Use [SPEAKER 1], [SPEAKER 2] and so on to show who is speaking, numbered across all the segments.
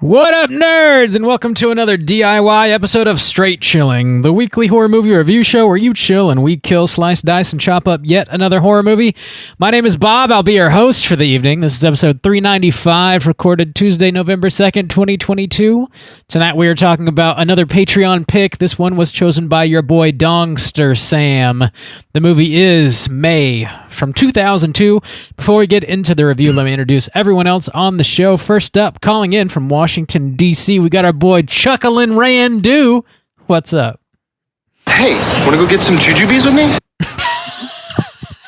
[SPEAKER 1] What up, nerds, and welcome to another DIY episode of Straight Chilling, the weekly horror movie review show where you chill and we kill, slice, dice, and chop up yet another horror movie. My name is Bob. I'll be your host for the evening. This is episode 395, recorded Tuesday, November 2nd, 2022. Tonight we are talking about another Patreon pick. This one was chosen by your boy Dongster Sam. The movie is May from 2002. Before we get into the review, let me introduce everyone else on the show. First up, calling in from Washington, D.C., we got our boy Chucklin' Randu. What's up?
[SPEAKER 2] Hey, want to go get some jujubes with me?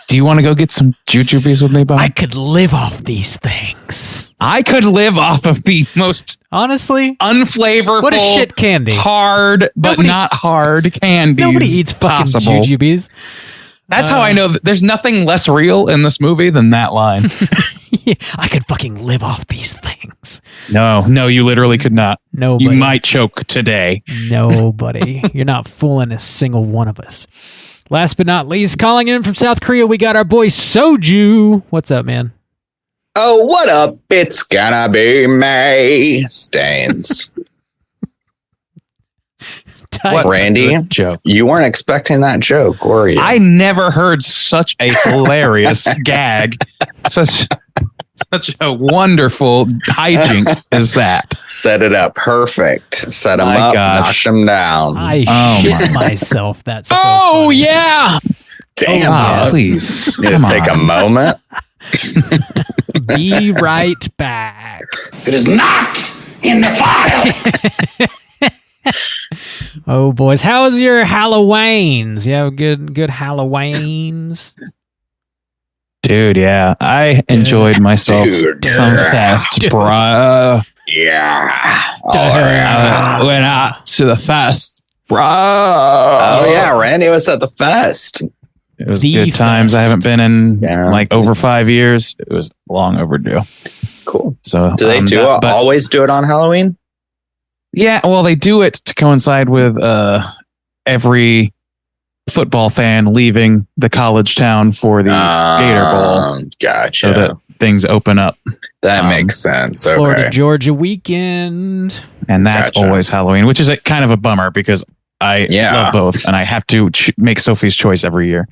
[SPEAKER 3] Do you want to go get some jujubes with me, Bob?
[SPEAKER 1] I could live off these things.
[SPEAKER 3] I could live off of the most
[SPEAKER 1] honestly
[SPEAKER 3] unflavorful,
[SPEAKER 1] what a shit candy,
[SPEAKER 3] hard but not hard candies.
[SPEAKER 1] Nobody eats fucking jujubes.
[SPEAKER 3] That's how I know that there's nothing less real in this movie than that line.
[SPEAKER 1] I could fucking live off these things.
[SPEAKER 3] No, you literally could not.
[SPEAKER 1] Nobody.
[SPEAKER 3] You might choke today.
[SPEAKER 1] Nobody. You're not fooling a single one of us. Last but not least, calling in from South Korea, we got our boy Soju. What's up, man?
[SPEAKER 4] Oh, what up? It's gonna be May. Stains.
[SPEAKER 3] What
[SPEAKER 4] Randy,
[SPEAKER 3] joke.
[SPEAKER 4] You weren't expecting that joke, were you?
[SPEAKER 3] I never heard such a hilarious gag. Such a wonderful hijink as that.
[SPEAKER 4] Set it up perfect. Set him up,
[SPEAKER 3] gosh.
[SPEAKER 4] knocked him down.
[SPEAKER 1] I shit myself. That's so
[SPEAKER 3] oh,
[SPEAKER 1] funny.
[SPEAKER 3] yeah.
[SPEAKER 4] Damn,
[SPEAKER 3] please.
[SPEAKER 4] Need to take a moment.
[SPEAKER 1] Be right back.
[SPEAKER 5] It is not in the file.
[SPEAKER 1] Oh, boys. How was your Halloweens? You have good Halloweens?
[SPEAKER 3] Dude, yeah. I enjoyed myself some fest, bro.
[SPEAKER 4] Yeah.
[SPEAKER 3] Went out to the fest, bro.
[SPEAKER 4] Oh, yeah. Randy was at the fest.
[SPEAKER 3] It was good times. I haven't been in like over 5 years. It was long overdue.
[SPEAKER 4] Cool.
[SPEAKER 3] So
[SPEAKER 4] do they always do it on Halloween?
[SPEAKER 3] Yeah, well, they do it to coincide with every football fan leaving the college town for the Gator Bowl.
[SPEAKER 4] Gotcha.
[SPEAKER 3] So that things open up.
[SPEAKER 4] That makes sense. Okay.
[SPEAKER 1] Florida, Georgia weekend.
[SPEAKER 3] And that's always Halloween, which is kind of a bummer because I love both and I have to make Sophie's choice every year.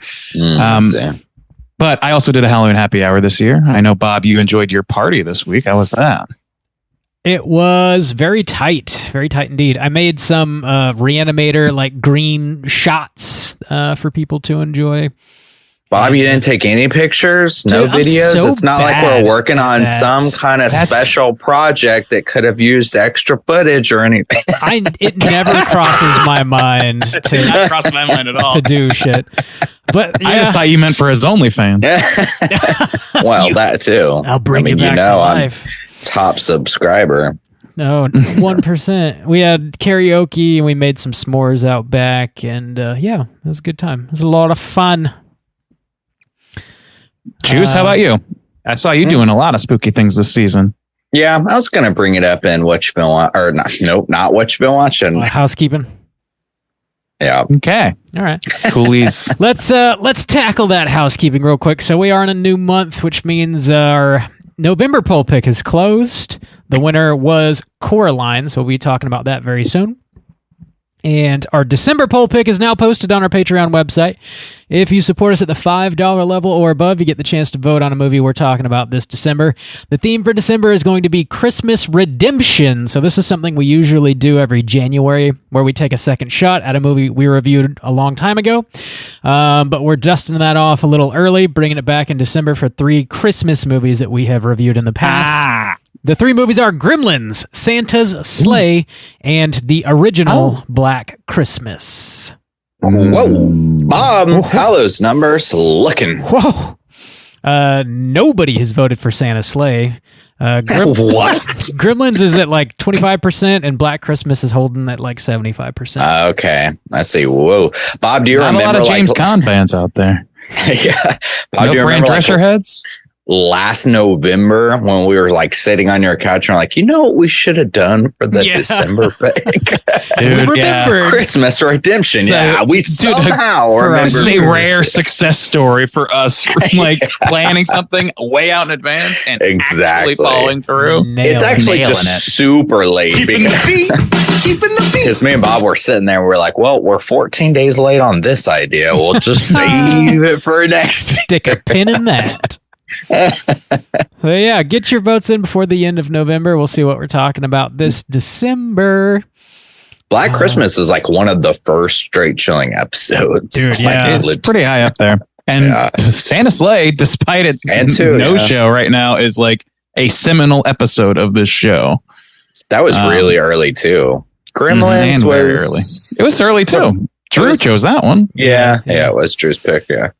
[SPEAKER 3] But I also did a Halloween happy hour this year. I know, Bob, you enjoyed your party this week. How was that?
[SPEAKER 1] It was very tight indeed. I made some Reanimator like green shots for people to enjoy.
[SPEAKER 4] Bob, you didn't take any pictures, no videos. It's not like we're working on some kind of special project that could have used extra footage or anything.
[SPEAKER 1] It never crosses my mind
[SPEAKER 3] not cross my mind at all
[SPEAKER 1] to do shit. But
[SPEAKER 3] I just thought you meant for his OnlyFans.
[SPEAKER 4] Well, that too.
[SPEAKER 1] I'll bring it back to life.
[SPEAKER 4] Top subscriber.
[SPEAKER 1] No, 1%. We had karaoke and we made some s'mores out back, and it was a good time. It was a lot of fun.
[SPEAKER 3] Juice, how about you? I saw you doing a lot of spooky things this season.
[SPEAKER 4] Yeah, I was going to bring it up in what you've been watching, or not what you've been watching.
[SPEAKER 1] Housekeeping.
[SPEAKER 4] Yeah.
[SPEAKER 3] Okay.
[SPEAKER 1] All right.
[SPEAKER 3] Coolies.
[SPEAKER 1] Let's tackle that housekeeping real quick. So we are in a new month, which means our November poll pick is closed. The winner was Coraline, so we'll be talking about that very soon. And our December poll pick is now posted on our Patreon website. If you support us at the $5 level or above, you get the chance to vote on a movie we're talking about this December. The theme for December is going to be Christmas Redemption. So this is something we usually do every January, where we take a second shot at a movie we reviewed a long time ago. But we're dusting that off a little early, bringing it back in December for 3 Christmas movies that we have reviewed in the past. The 3 movies are Gremlins, Santa's Sleigh, and the original Black Christmas.
[SPEAKER 4] Whoa. Bob, how those numbers looking?
[SPEAKER 1] Whoa. Nobody has voted for Santa's Sleigh.
[SPEAKER 4] What?
[SPEAKER 1] Gremlins is at like 25%, and Black Christmas is holding at like 75%.
[SPEAKER 4] Okay. I see. Whoa. Bob, do you remember
[SPEAKER 3] a lot of James Caan fans out there?
[SPEAKER 4] Yeah. Bob,
[SPEAKER 3] no Fran Drescher heads?
[SPEAKER 4] last November when we were like sitting on your couch and we're like, you know what we should have done for the December pick?
[SPEAKER 1] Dude, remember
[SPEAKER 4] Christmas redemption.
[SPEAKER 3] So,
[SPEAKER 4] we somehow remember.
[SPEAKER 3] This is a rare success story for us, like planning something way out in advance and actually following through.
[SPEAKER 4] It's actually just super late. Keeping the beat. Because me and Bob were sitting there, we're like, well, we're 14 days late on this idea. We'll just save it for next year.
[SPEAKER 1] Stick a pin in that. So yeah, get your votes in before the end of November. We'll see what we're talking about this December.
[SPEAKER 4] Black Christmas is like one of the first straight chilling episodes.
[SPEAKER 1] Dude, yeah,
[SPEAKER 3] it's pretty high up there. And Santa Sleigh, despite its show right now, is like a seminal episode of this show.
[SPEAKER 4] That was really early too. Gremlins was
[SPEAKER 3] early. It was early too. Drew chose that one.
[SPEAKER 4] Yeah, it was Drew's pick. Yeah.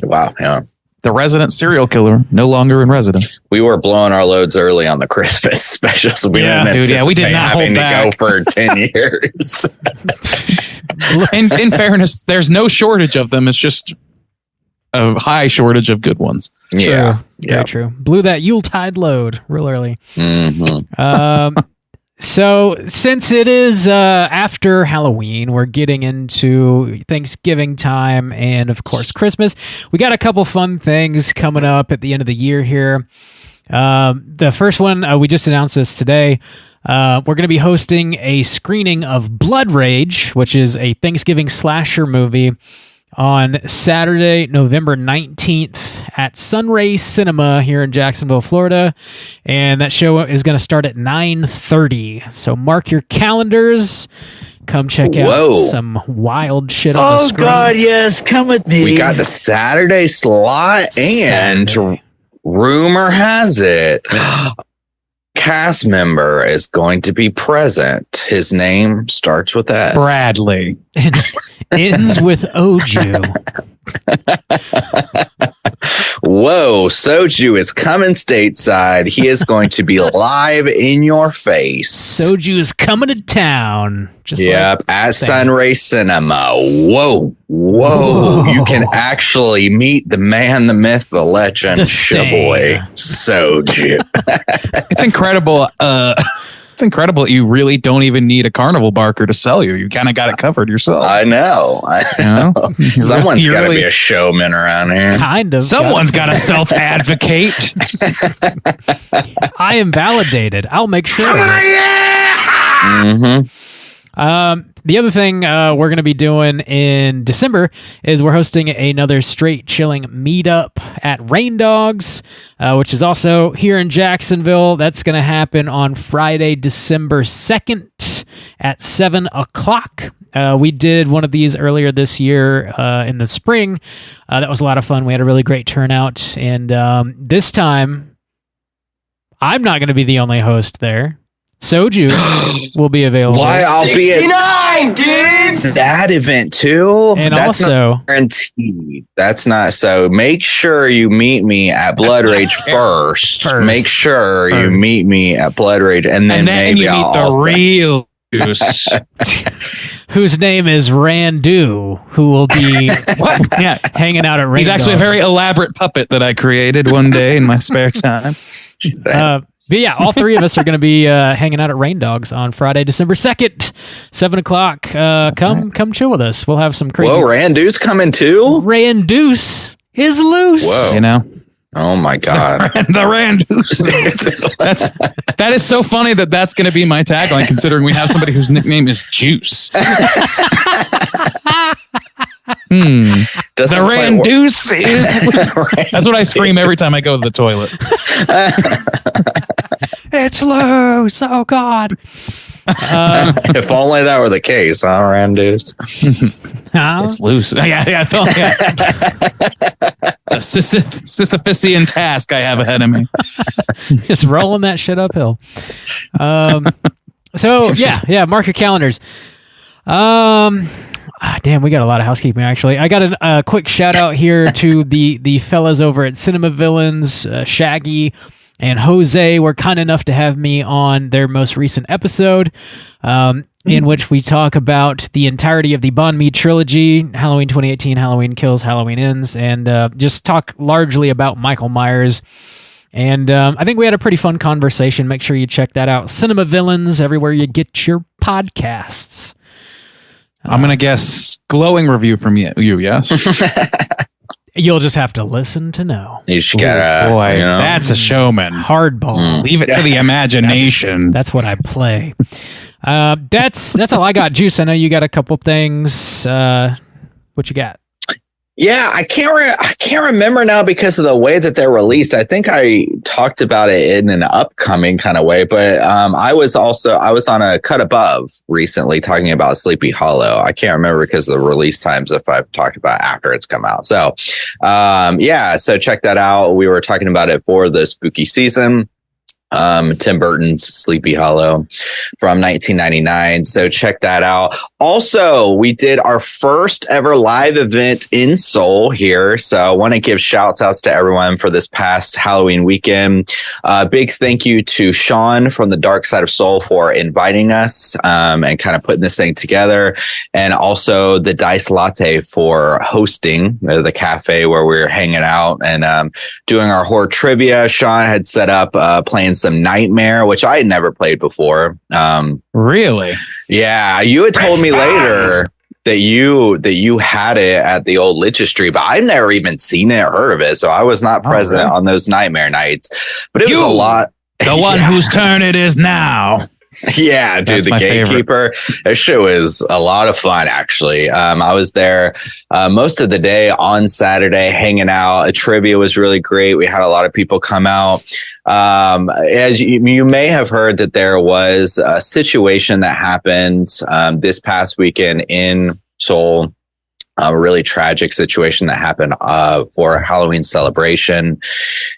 [SPEAKER 4] Wow. Yeah.
[SPEAKER 3] The resident serial killer no longer in residence.
[SPEAKER 4] We were blowing our loads early on the Christmas specials. We
[SPEAKER 3] we did not hold back.
[SPEAKER 4] To go for 10 years.
[SPEAKER 3] in fairness, there's no shortage of them. It's just a high shortage of good ones.
[SPEAKER 4] Yeah,
[SPEAKER 1] very true. Blew that Yuletide load real early.
[SPEAKER 4] Mm-hmm.
[SPEAKER 1] So since it is after Halloween, we're getting into Thanksgiving time and, of course, Christmas. We got a couple fun things coming up at the end of the year here. The first one, we just announced this today. We're going to be hosting a screening of Blood Rage, which is a Thanksgiving slasher movie, on Saturday, November 19th at Sunray Cinema here in Jacksonville, Florida. And that show is going to start at 9:30. So mark your calendars. Come check out some wild shit on the screen. Oh, God,
[SPEAKER 6] yes. Come with me.
[SPEAKER 4] We got the Saturday slot and rumor has it cast member is going to be present. His name starts with S.
[SPEAKER 3] Bradley.
[SPEAKER 1] And ends with Oju.
[SPEAKER 4] Whoa, Soju is coming stateside. He is going to be live in your face.
[SPEAKER 1] Soju is coming to town.
[SPEAKER 4] At Sunray Cinema. Whoa. You can actually meet the man, the myth, the legend, Shaboy Soju.
[SPEAKER 3] It's incredible. It's incredible that you really don't even need a carnival barker to sell you. You kind of got it covered yourself.
[SPEAKER 4] I know. Someone's got to be a showman around here.
[SPEAKER 1] Kind of.
[SPEAKER 3] Someone's got to self-advocate.
[SPEAKER 1] I am validated. I'll make sure.
[SPEAKER 4] Mm-hmm.
[SPEAKER 1] The other thing we're going to be doing in December is we're hosting another straight chilling meetup at Rain Dogs, which is also here in Jacksonville. That's going to happen on Friday, December 2nd at 7 o'clock. We did one of these earlier this year in the spring. That was a lot of fun. We had a really great turnout. And this time, I'm not going to be the only host there. Soju will be available.
[SPEAKER 4] Why? I'll
[SPEAKER 5] 69 dudes.
[SPEAKER 4] That event too,
[SPEAKER 1] and
[SPEAKER 4] that's
[SPEAKER 1] also
[SPEAKER 4] not guaranteed. That's not so. Make sure you meet me at Blood Rage first. Make sure you meet me at Blood Rage, and then maybe
[SPEAKER 3] you meet the real goose,
[SPEAKER 1] whose name is Randu, who will be hanging out at Rain
[SPEAKER 3] He's actually
[SPEAKER 1] Dogs.
[SPEAKER 3] a very elaborate puppet that I created one day in my spare time.
[SPEAKER 1] But yeah, all three of us are going to be hanging out at Rain Dogs on Friday, December 2nd, 7 o'clock. Come chill with us. We'll have some crazy...
[SPEAKER 4] Whoa, Randu's coming too?
[SPEAKER 1] Randuce is loose.
[SPEAKER 4] Whoa.
[SPEAKER 3] You know?
[SPEAKER 4] Oh my God.
[SPEAKER 3] The Randuce. That is so funny that's going to be my tagline, considering we have somebody whose nickname is Juice. The Randuce is... That's what I scream every time I go to the toilet.
[SPEAKER 1] It's loose. Oh, God.
[SPEAKER 4] If only that were the case, huh, Randuce?
[SPEAKER 3] It's loose. Yeah. It's a Sisyphusian task I have ahead of me.
[SPEAKER 1] Just rolling that shit uphill. So, mark your calendars. Damn, we got a lot of housekeeping, actually. I got a quick shout out here to the fellas over at Cinema Villains, Shaggy and Jose were kind enough to have me on their most recent episode, in which we talk about the entirety of the Banh Mi trilogy, Halloween 2018, Halloween Kills, Halloween Ends, and just talk largely about Michael Myers. And I think we had a pretty fun conversation. Make sure you check that out. Cinema Villains, everywhere you get your podcasts.
[SPEAKER 3] I'm going to guess glowing review from you, yes?
[SPEAKER 1] You'll just have to listen to know.
[SPEAKER 4] You just gotta,
[SPEAKER 3] Boy, that's a showman.
[SPEAKER 1] Hardball.
[SPEAKER 3] Leave it to the imagination.
[SPEAKER 1] That's what I play. That's all I got. Juice, I know you got a couple things. What you got?
[SPEAKER 4] Yeah, I can't remember now because of the way that they're released. I think I talked about it in an upcoming kind of way, but I was on a Cut Above recently talking about Sleepy Hollow. I can't remember because of the release times if I've talked about after it's come out. So so check that out. We were talking about it for the spooky season. Tim Burton's Sleepy Hollow from 1999. So check that out. Also, we did our first ever live event in Seoul here. So I want to give shouts outs to everyone for this past Halloween weekend. Big thank you to Sean from the Dark Side of Soul for inviting us and kind of putting this thing together. And also the Dice Latte for hosting the cafe where we were hanging out and doing our horror trivia. Sean had set up playing some Nightmare, which I had never played before.
[SPEAKER 3] Really?
[SPEAKER 4] Yeah, you had told me later that you had it at the old Lichestry, but I'd never even seen it or heard of it, so I was not present on those Nightmare nights. But it was a lot.
[SPEAKER 3] The one whose turn it is now.
[SPEAKER 4] Yeah, dude, the Gatekeeper. That show is a lot of fun, actually. I was there most of the day on Saturday hanging out. A trivia was really great. We had a lot of people come out. As you may have heard that there was a situation that happened this past weekend in Seoul. A really tragic situation that happened for a Halloween celebration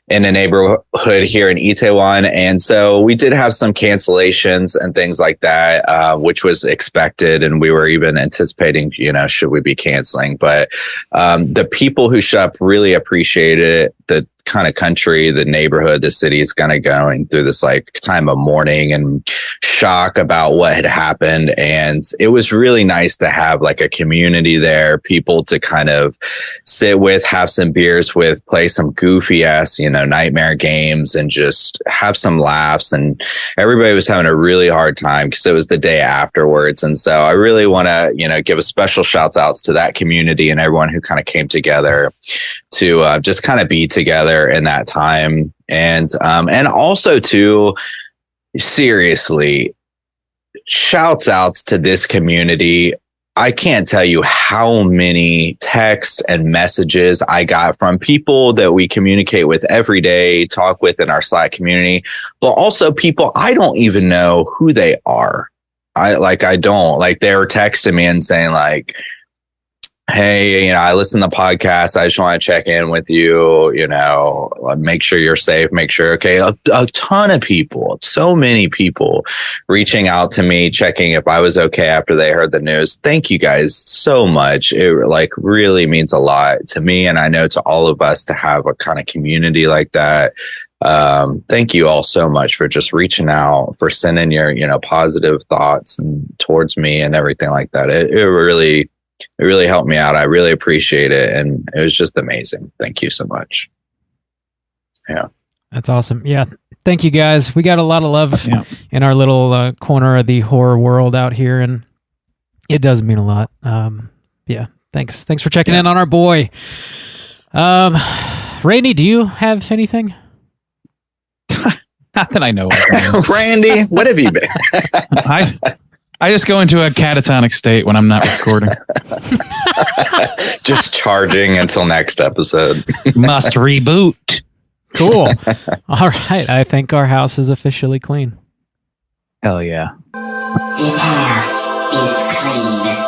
[SPEAKER 4] in a neighborhood here in Itaewon. And so we did have some cancellations and things like that, which was expected. And we were even anticipating, should we be canceling? But the people who showed up really appreciated it. The kind of country, the neighborhood, the city is kind of going through this like time of mourning and shock about what had happened. And it was really nice to have like a community there, people to kind of sit with, have some beers with, play some goofy ass, nightmare games and just have some laughs. And everybody was having a really hard time because it was the day afterwards. And so I really want to, give a special shouts outs to that community and everyone who kind of came together to just kind of be together in that time. And also to seriously shouts outs to this community. I can't tell you how many texts and messages I got from people that we communicate with every day, talk with in our Slack community, but also people I don't even know who they are. They were texting me and saying like, hey, I listen to the podcast. I just want to check in with you, make sure you're safe, make sure, okay. A ton of people, so many people reaching out to me, checking if I was okay after they heard the news. Thank you guys so much. It really means a lot to me. And I know to all of us to have a kind of community like that. Thank you all so much for just reaching out, for sending your, positive thoughts and towards me and everything like that. It really helped me out. I really appreciate it. And it was just amazing. Thank you so much. Yeah.
[SPEAKER 1] That's awesome. Yeah. Thank you guys. We got a lot of love in our little corner of the horror world out here. And it does mean a lot. Thanks. Thanks for checking in on our boy. Randy, do you have anything?
[SPEAKER 3] Not that I know of.
[SPEAKER 4] Randy, what have you been?
[SPEAKER 3] I just go into a catatonic state when I'm not recording.
[SPEAKER 4] Just charging until next episode.
[SPEAKER 3] Must reboot.
[SPEAKER 1] Cool. All right. I think our house is officially clean.
[SPEAKER 3] Hell yeah.
[SPEAKER 5] His house is clean.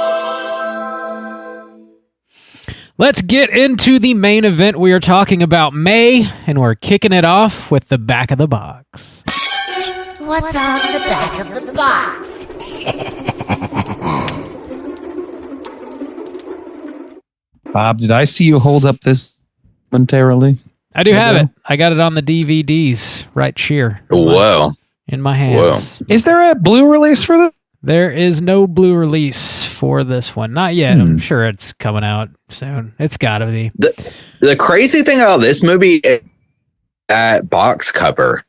[SPEAKER 1] Let's get into the main event. We are talking about May, and we're kicking it off with the back of the box.
[SPEAKER 6] What's on the back of the box?
[SPEAKER 3] Bob, did I see you hold up this momentarily?
[SPEAKER 1] I do have it. I got it on the DVDs right here.
[SPEAKER 4] Whoa.
[SPEAKER 1] In my hands.
[SPEAKER 3] Whoa. Is there a blue release for this?
[SPEAKER 1] There is no blue release for this one. Not yet. I'm sure it's coming out soon. It's got to be.
[SPEAKER 4] The crazy thing about this movie is that box cover.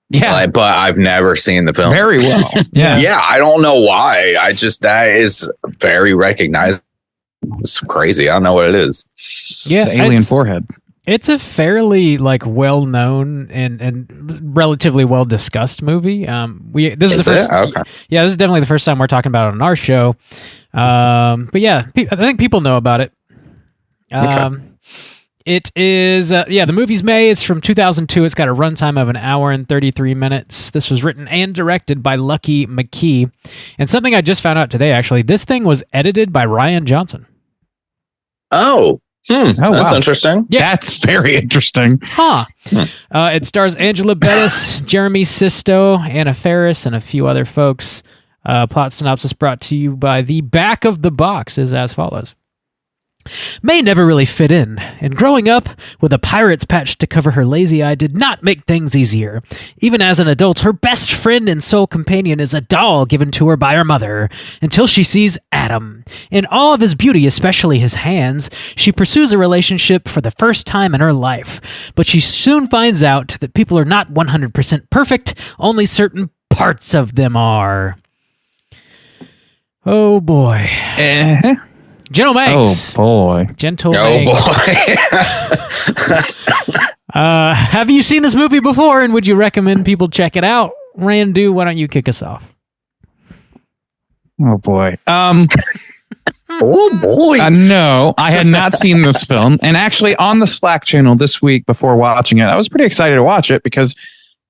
[SPEAKER 3] Yeah.
[SPEAKER 4] But I've never seen the film.
[SPEAKER 3] Very well.
[SPEAKER 1] Yeah.
[SPEAKER 4] Yeah, I don't know why. That is very recognizable. It's crazy. I don't know what it is.
[SPEAKER 1] Yeah.
[SPEAKER 3] The alien forehead.
[SPEAKER 1] It's a fairly well-known and relatively well-discussed movie. This is the first.
[SPEAKER 4] Okay.
[SPEAKER 1] Yeah, this is definitely the first time we're talking about it on our show. But yeah, I think people know about it.
[SPEAKER 4] Okay.
[SPEAKER 1] It is. The movie's May. It's from 2002. It's got a runtime of 1 hour and 33 minutes. This was written and directed by Lucky McKee. And something I just found out today, actually, this thing was edited by Ryan Johnson.
[SPEAKER 4] Oh.
[SPEAKER 3] That's
[SPEAKER 4] That's interesting.
[SPEAKER 1] Yeah.
[SPEAKER 3] That's very interesting.
[SPEAKER 1] Huh. It stars Angela Bettis, Jeremy Sisto, Anna Faris, and a few other folks. Plot synopsis brought to you by The Back of the Box is as follows. May never really fit in, and growing up with a pirate's patch to cover her lazy eye did not make things easier. Even as an adult, her best friend and sole companion is a doll given to her by her mother, until she sees Adam. In all of his beauty, especially his hands, she pursues a relationship for the first time in her life, but she soon finds out that people are not 100% perfect, only certain parts of them are. Oh boy. Gentle Manx.
[SPEAKER 3] Oh boy.
[SPEAKER 1] Gentle
[SPEAKER 4] Oh
[SPEAKER 1] Manx.
[SPEAKER 4] boy.
[SPEAKER 1] Have you seen this movie before, and would you recommend people check it out? Randu, why don't you kick us off?
[SPEAKER 3] Oh boy.
[SPEAKER 4] Oh boy.
[SPEAKER 3] No, I had not seen this film. And actually on the Slack channel this week before watching it, I was pretty excited to watch it because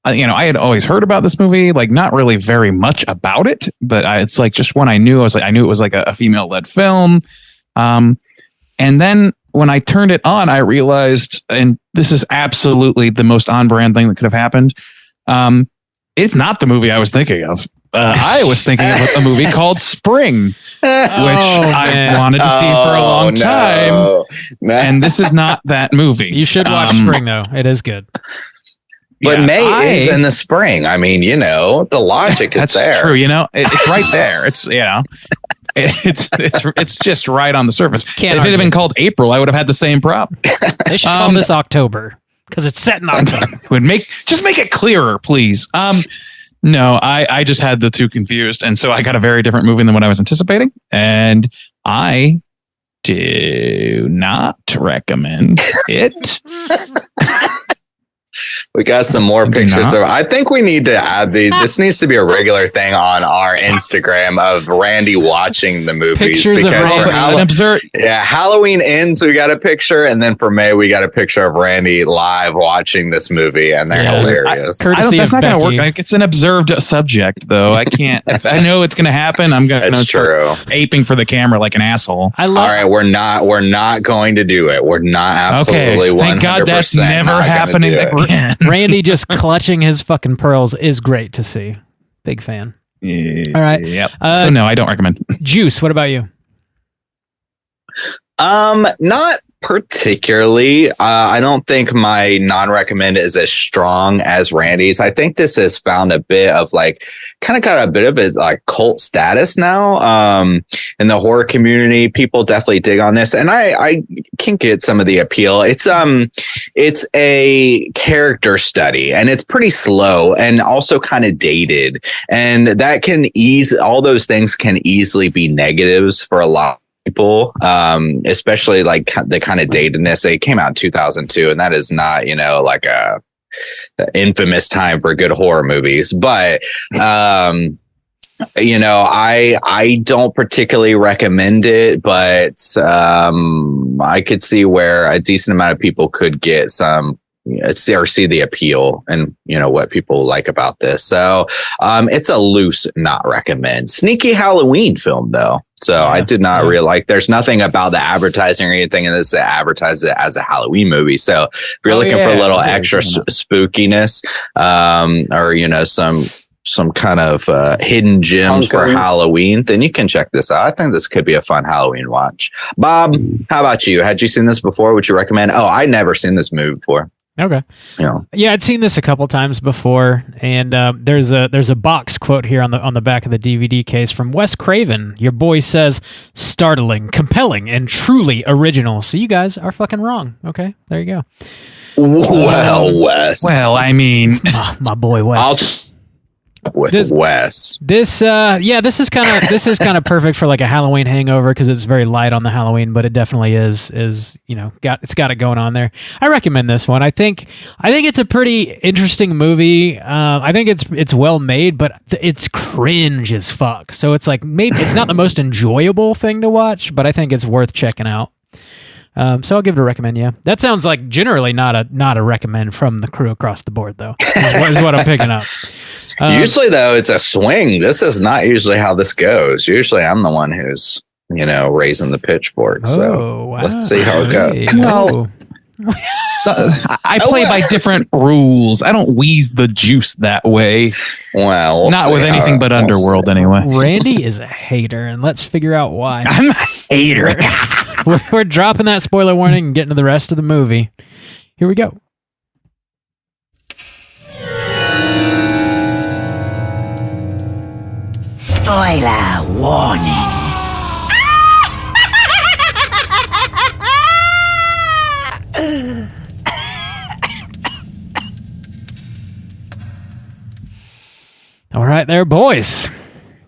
[SPEAKER 3] I had always heard about this movie, not really very much about it, but it's just one I knew. I knew it was a female-led film. And then when I turned it on, I realized, and this is absolutely the most on-brand thing that could have happened. It's not the movie I was thinking of. I was thinking of a movie called Spring, which I wanted to see for a long time.
[SPEAKER 4] No.
[SPEAKER 3] And this is not that movie.
[SPEAKER 1] You should watch Spring, though. It is good.
[SPEAKER 4] But May is in the spring. I mean, the logic is
[SPEAKER 3] that's
[SPEAKER 4] there.
[SPEAKER 3] True. It's right there. It's it's just right on the surface. If it had been called April, I would have had the same problem.
[SPEAKER 1] They should call this October because it's set in October.
[SPEAKER 3] Just make it clearer, please. No, I just had the two confused, and so I got a very different movie than what I was anticipating, and I do not recommend it.
[SPEAKER 4] We got some more pictures. I think we need to add these. This needs to be a regular thing on our Instagram of Randy watching the movies.
[SPEAKER 1] Pictures
[SPEAKER 4] because
[SPEAKER 1] of Randy.
[SPEAKER 4] Halloween ends, we got a picture, and then for May, we got a picture of Randy live watching this movie, and they're hilarious.
[SPEAKER 3] That's not going to work. It's an observed subject, though. I can't. If I know it's going to happen, I'm going to start aping for the camera like an asshole.
[SPEAKER 4] All right, we're not going to do it. We're not absolutely 100%.
[SPEAKER 3] Thank God that's never happening again.
[SPEAKER 1] Randy just clutching his fucking pearls is great to see. Big fan. All right.
[SPEAKER 3] Yep. So no, I don't recommend.
[SPEAKER 1] Juice, what about you?
[SPEAKER 4] Not particularly. I don't think my non-recommend is as strong as Randy's. I think this has found a bit of kind of got a bit of a cult status now. In the horror community, people definitely dig on this, and I can get some of the appeal. It's a character study, and it's pretty slow and also kind of dated, and that can all those things can easily be negatives for a lot. People, especially the kind of datedness. It came out in 2002, and that is not, the infamous time for good horror movies. But, I don't particularly recommend it, but I could see where a decent amount of people could get some see the appeal and what people like about this. So it's a loose not recommend. Sneaky Halloween film though. So I did not realize there's nothing about the advertising or anything in this that advertises it as a Halloween movie. So if you're looking for a little extra spookiness, or some kind of hidden gems for Halloween, then you can check this out. I think this could be a fun Halloween watch. Bob, how about you? Had you seen this before? Would you recommend? Oh, I never seen this movie before.
[SPEAKER 1] Okay.
[SPEAKER 4] Yeah.
[SPEAKER 1] Yeah, I'd seen this a couple times before, and there's a box quote here on the back of the DVD case from Wes Craven. Your boy says, "Startling, compelling, and truly original." So you guys are fucking wrong. Okay, there you go.
[SPEAKER 4] Well, Wes.
[SPEAKER 3] Well, I mean,
[SPEAKER 1] My boy Wes.
[SPEAKER 4] Wes.
[SPEAKER 1] This is kind of perfect for like a Halloween hangover because it's very light on the Halloween, but it definitely is it's got it going on there. I recommend this one. I think it's a pretty interesting movie. I think it's well made, but it's cringe as fuck. So it's like maybe it's not the most enjoyable thing to watch, but I think it's worth checking out. So I'll give it a recommend. Yeah, that sounds like generally not a recommend from the crew across the board, though. Is what I'm picking up.
[SPEAKER 4] Usually, though, it's a swing. This is not usually how this goes. Usually, I'm the one who's raising the pitchfork. So let's see how it goes.
[SPEAKER 3] Well, so I play by different rules. I don't wheeze the juice that way.
[SPEAKER 4] Well, we'll
[SPEAKER 3] not with anything but Underworld, anyway.
[SPEAKER 1] Randy is a hater, and let's figure out why.
[SPEAKER 3] I'm a hater.
[SPEAKER 1] We're dropping that spoiler warning and getting to the rest of the movie. Here we go.
[SPEAKER 6] Spoiler warning.
[SPEAKER 1] All right there, boys.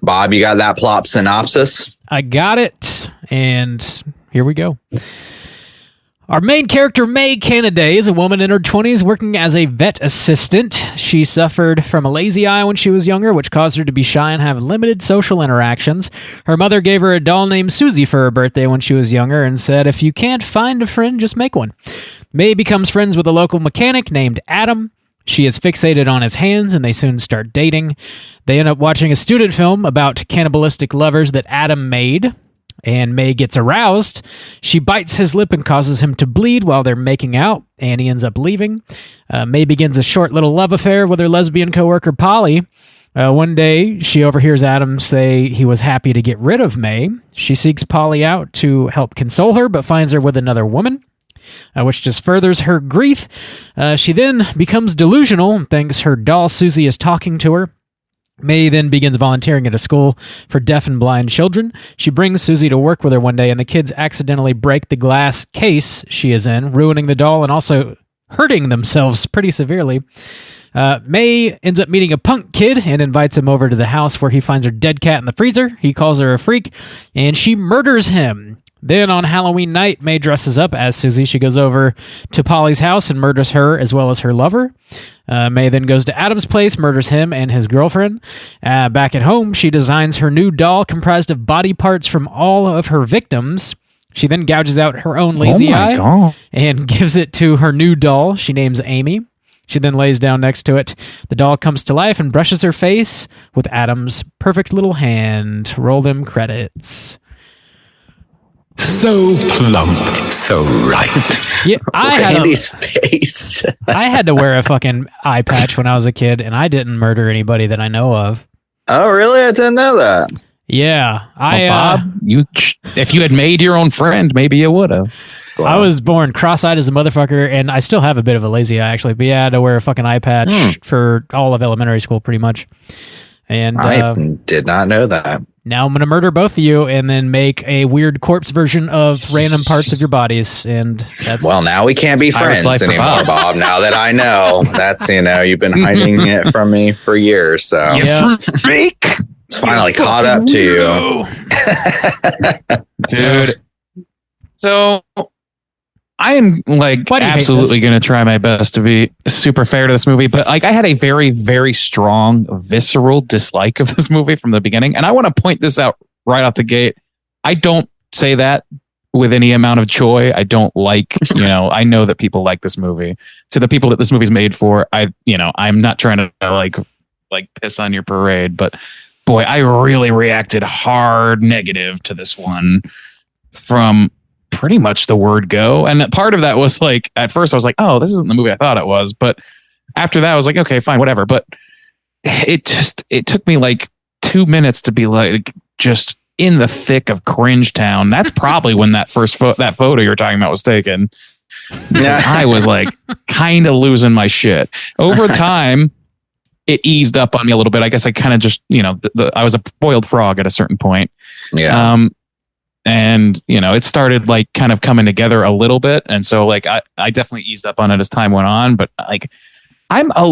[SPEAKER 4] Bob, you got that plot synopsis?
[SPEAKER 1] I got it, and here we go. Our main character, May Canaday, is a woman in her 20s working as a vet assistant. She suffered from a lazy eye when she was younger, which caused her to be shy and have limited social interactions. Her mother gave her a doll named Susie for her birthday when she was younger and said, "If you can't find a friend, just make one." May becomes friends with a local mechanic named Adam. She is fixated on his hands, and they soon start dating. They end up watching a student film about cannibalistic lovers that Adam made. And May gets aroused. She bites his lip and causes him to bleed while they're making out, and he ends up leaving. May begins a short little love affair with her lesbian coworker Polly. One day, she overhears Adam say he was happy to get rid of May. She seeks Polly out to help console her, but finds her with another woman, which just furthers her grief. She then becomes delusional and thinks her doll Susie is talking to her. May then begins volunteering at a school for deaf and blind children. She brings Susie to work with her one day, and the kids accidentally break the glass case she is in, ruining the doll and also hurting themselves pretty severely. May ends up meeting a punk kid and invites him over to the house where he finds her dead cat in the freezer. He calls her a freak, and she murders him. Then on Halloween night, May dresses up as Susie. She goes over to Polly's house and murders her as well as her lover. May then goes to Adam's place, murders him and his girlfriend. Back at home, she designs her new doll comprised of body parts from all of her victims. She then gouges out her own lazy eye and gives it to her new doll she names Amy. She then lays down next to it. The doll comes to life and brushes her face with Adam's perfect little hand. Roll them credits.
[SPEAKER 5] So plump, so right.
[SPEAKER 1] Yeah,
[SPEAKER 4] Randy's face.
[SPEAKER 1] I had to wear a fucking eye patch when I was a kid, and I didn't murder anybody that I know of.
[SPEAKER 4] Oh, really? I didn't know that.
[SPEAKER 1] Yeah,
[SPEAKER 3] Bob, if you had made your own friend, maybe you would have.
[SPEAKER 1] I was born cross-eyed as a motherfucker, and I still have a bit of a lazy eye, actually. But yeah, I had to wear a fucking eye patch for all of elementary school, pretty much. And
[SPEAKER 4] I did not know that.
[SPEAKER 1] Now I'm going to murder both of you and then make a weird corpse version of random parts of your bodies. And that's...
[SPEAKER 4] Well, now we can't be friends anymore, Bob. Now that I know, that's, you've been hiding it from me for years. So
[SPEAKER 3] freak!
[SPEAKER 4] It's finally caught up to you.
[SPEAKER 3] Dude. So I am absolutely going to try my best to be super fair to this movie, but I had a very, very strong visceral dislike of this movie from the beginning. And I want to point this out right out the gate. I don't say that with any amount of joy. I don't I know that people like this movie. To the people that this movie's made for, I'm not trying to piss on your parade, but boy, I really reacted hard negative to this one from pretty much the word go. And part of that was at first I was like, oh, this isn't the movie I thought it was. But after that I was like, okay, fine, whatever. But it took me 2 minutes to be just in the thick of cringe town. That's probably when that first that photo you're talking about was taken. I was like kind of losing my shit. Over time, it eased up on me a little bit. I guess I kind of just, I was a spoiled frog at a certain point.
[SPEAKER 4] Yeah.
[SPEAKER 3] And, it started like kind of coming together a little bit. And so like, I definitely eased up on it as time went on, but like, I'm a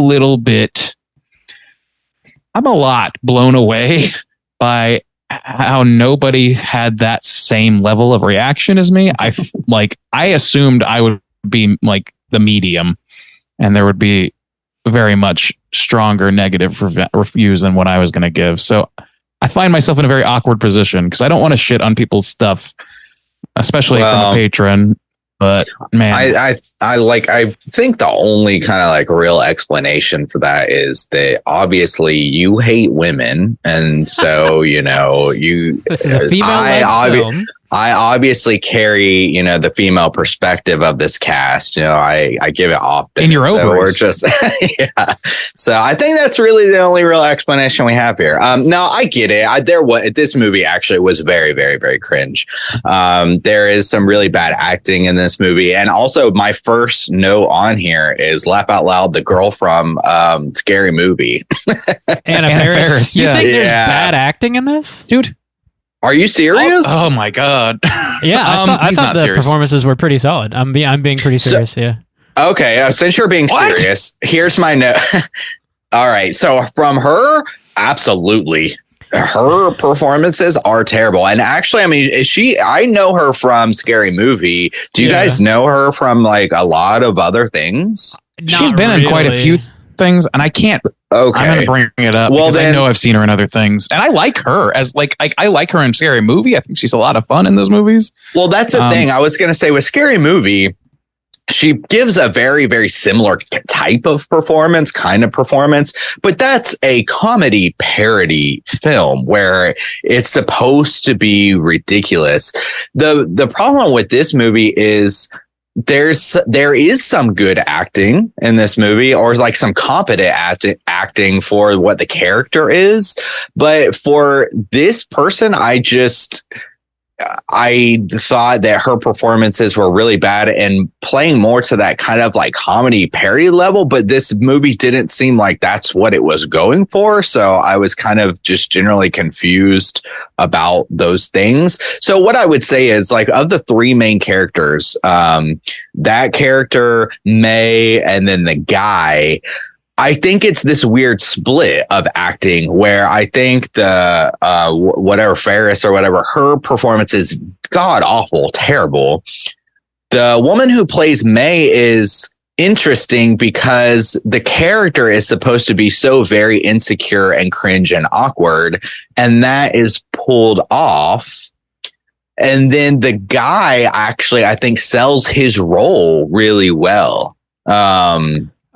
[SPEAKER 3] lot blown away by how nobody had that same level of reaction as me. I assumed I would be like the medium and there would be very much stronger negative reviews than what I was going to give. So I find myself in a very awkward position because I don't want to shit on people's stuff, especially from a patron. But man,
[SPEAKER 4] I think the only kind of like real explanation for that is that obviously you hate women, and so
[SPEAKER 1] this is a female film.
[SPEAKER 4] I obviously carry the female perspective of this cast. I give it often.
[SPEAKER 3] In your
[SPEAKER 4] so
[SPEAKER 3] ovaries.
[SPEAKER 4] we're just yeah. So I think that's really the only real explanation we have here. No, I get it. This movie actually was very, very, very cringe. There is some really bad acting in this movie, and also my first note on here is laugh out loud. The girl from Scary Movie,
[SPEAKER 1] Anna Faris. You think there's bad acting in this,
[SPEAKER 3] dude?
[SPEAKER 4] Are you serious?
[SPEAKER 3] Oh my god!
[SPEAKER 1] Yeah, I thought the performances were pretty solid. I'm being pretty serious. Yeah.
[SPEAKER 4] Okay, since you're being serious, here's my note. All right, so from her, absolutely, her performances are terrible. And actually, I mean, I know her from Scary Movie. Do you guys know her from like a lot of other things?
[SPEAKER 3] She's been in quite a few things, and I can't.
[SPEAKER 4] Okay,
[SPEAKER 3] I'm going to bring it up because I know I've seen her in other things, and I like her as I like her in Scary Movie. I think she's a lot of fun in those movies.
[SPEAKER 4] Well, that's the thing I was going to say with Scary Movie. She gives a very, very similar type of performance, but that's a comedy parody film where it's supposed to be ridiculous. The problem with this movie is there is some good acting in this movie, or like some competent acting for what the character is. But for this person, I thought that her performances were really bad and playing more to that kind of like comedy parody level. But this movie didn't seem like that's what it was going for. So I was kind of just generally confused about those things. So what I would say is, like, of the three main characters, that character, May, and then the guy, I think it's this weird split of acting where I think the whatever Faris or whatever, her performance is god awful, terrible. The woman who plays May is interesting because the character is supposed to be so very insecure and cringe and awkward, and that is pulled off. And then the guy actually, I think, sells his role really well.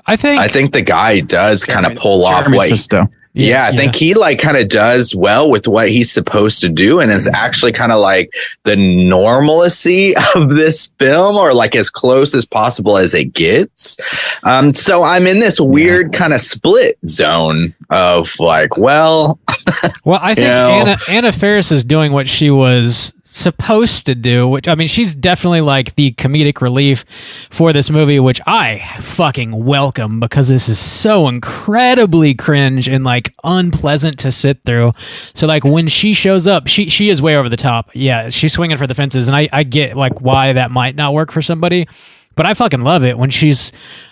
[SPEAKER 4] I think the guy does kind of pull off what I think he like kind of does well with what he's supposed to do, and is actually kind of like the normalcy of this film, or like as close as possible as it gets. So I'm in this weird kind of split zone of like, well,
[SPEAKER 1] I think Anna Faris is doing what she was supposed to do, which, I mean, she's definitely like the comedic relief for this movie, which I fucking welcome, because this is so incredibly cringe and like unpleasant to sit through. So like when she shows up, she is way over the top. Yeah, she's swinging for the fences, and I get like why that might not work for somebody, but I fucking love it when she's,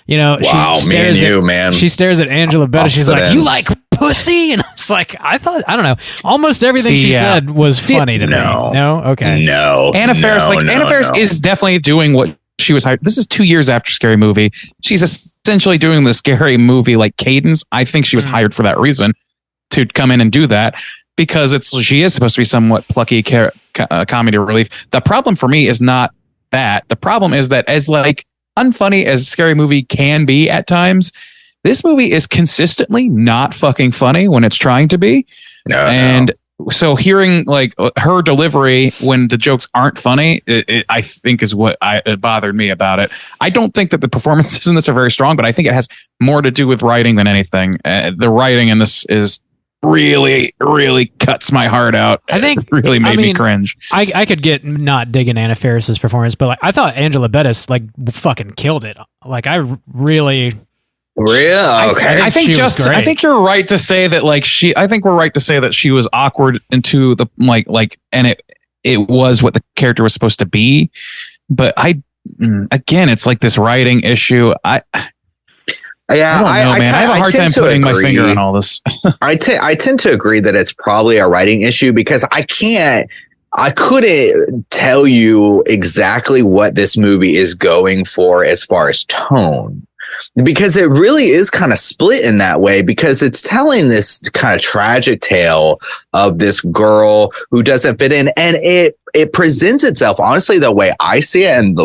[SPEAKER 4] wow,
[SPEAKER 1] she stares at Angela Bettis. She's like, "You like pussy?" And it's like, I don't know. Almost everything she said was funny to me. No? Okay.
[SPEAKER 4] No.
[SPEAKER 3] Anna Faris is definitely doing what she was hired. This is 2 years after Scary Movie. She's essentially doing the Scary Movie like cadence. I think she was hired for that reason, to come in and do that, because she is supposed to be somewhat plucky comedy relief. The problem for me is not that. The problem is that, as like unfunny as Scary Movie can be at times, this movie is consistently not fucking funny when it's trying to be. So hearing like her delivery when the jokes aren't funny, I think is what it bothered me about it. I don't think that the performances in this are very strong, but I think it has more to do with writing than anything. The writing in this is really, really cuts my heart out.
[SPEAKER 1] I think
[SPEAKER 3] it really made me cringe.
[SPEAKER 1] I could get not digging Anna Faris's performance, but like I thought Angela Bettis like fucking killed it. Like I really.
[SPEAKER 4] Okay.
[SPEAKER 3] I think you're right to say that we're right to say that she was awkward into the and it was what the character was supposed to be. But again, it's like this writing issue. I don't know, man. I have a hard time putting my finger on all this.
[SPEAKER 4] I tend to agree that it's probably a writing issue because I couldn't tell you exactly what this movie is going for as far as tone. Because it really is kind of split in that way, because it's telling this kind of tragic tale of this girl who doesn't fit in, and it presents itself, honestly, the way I see it, and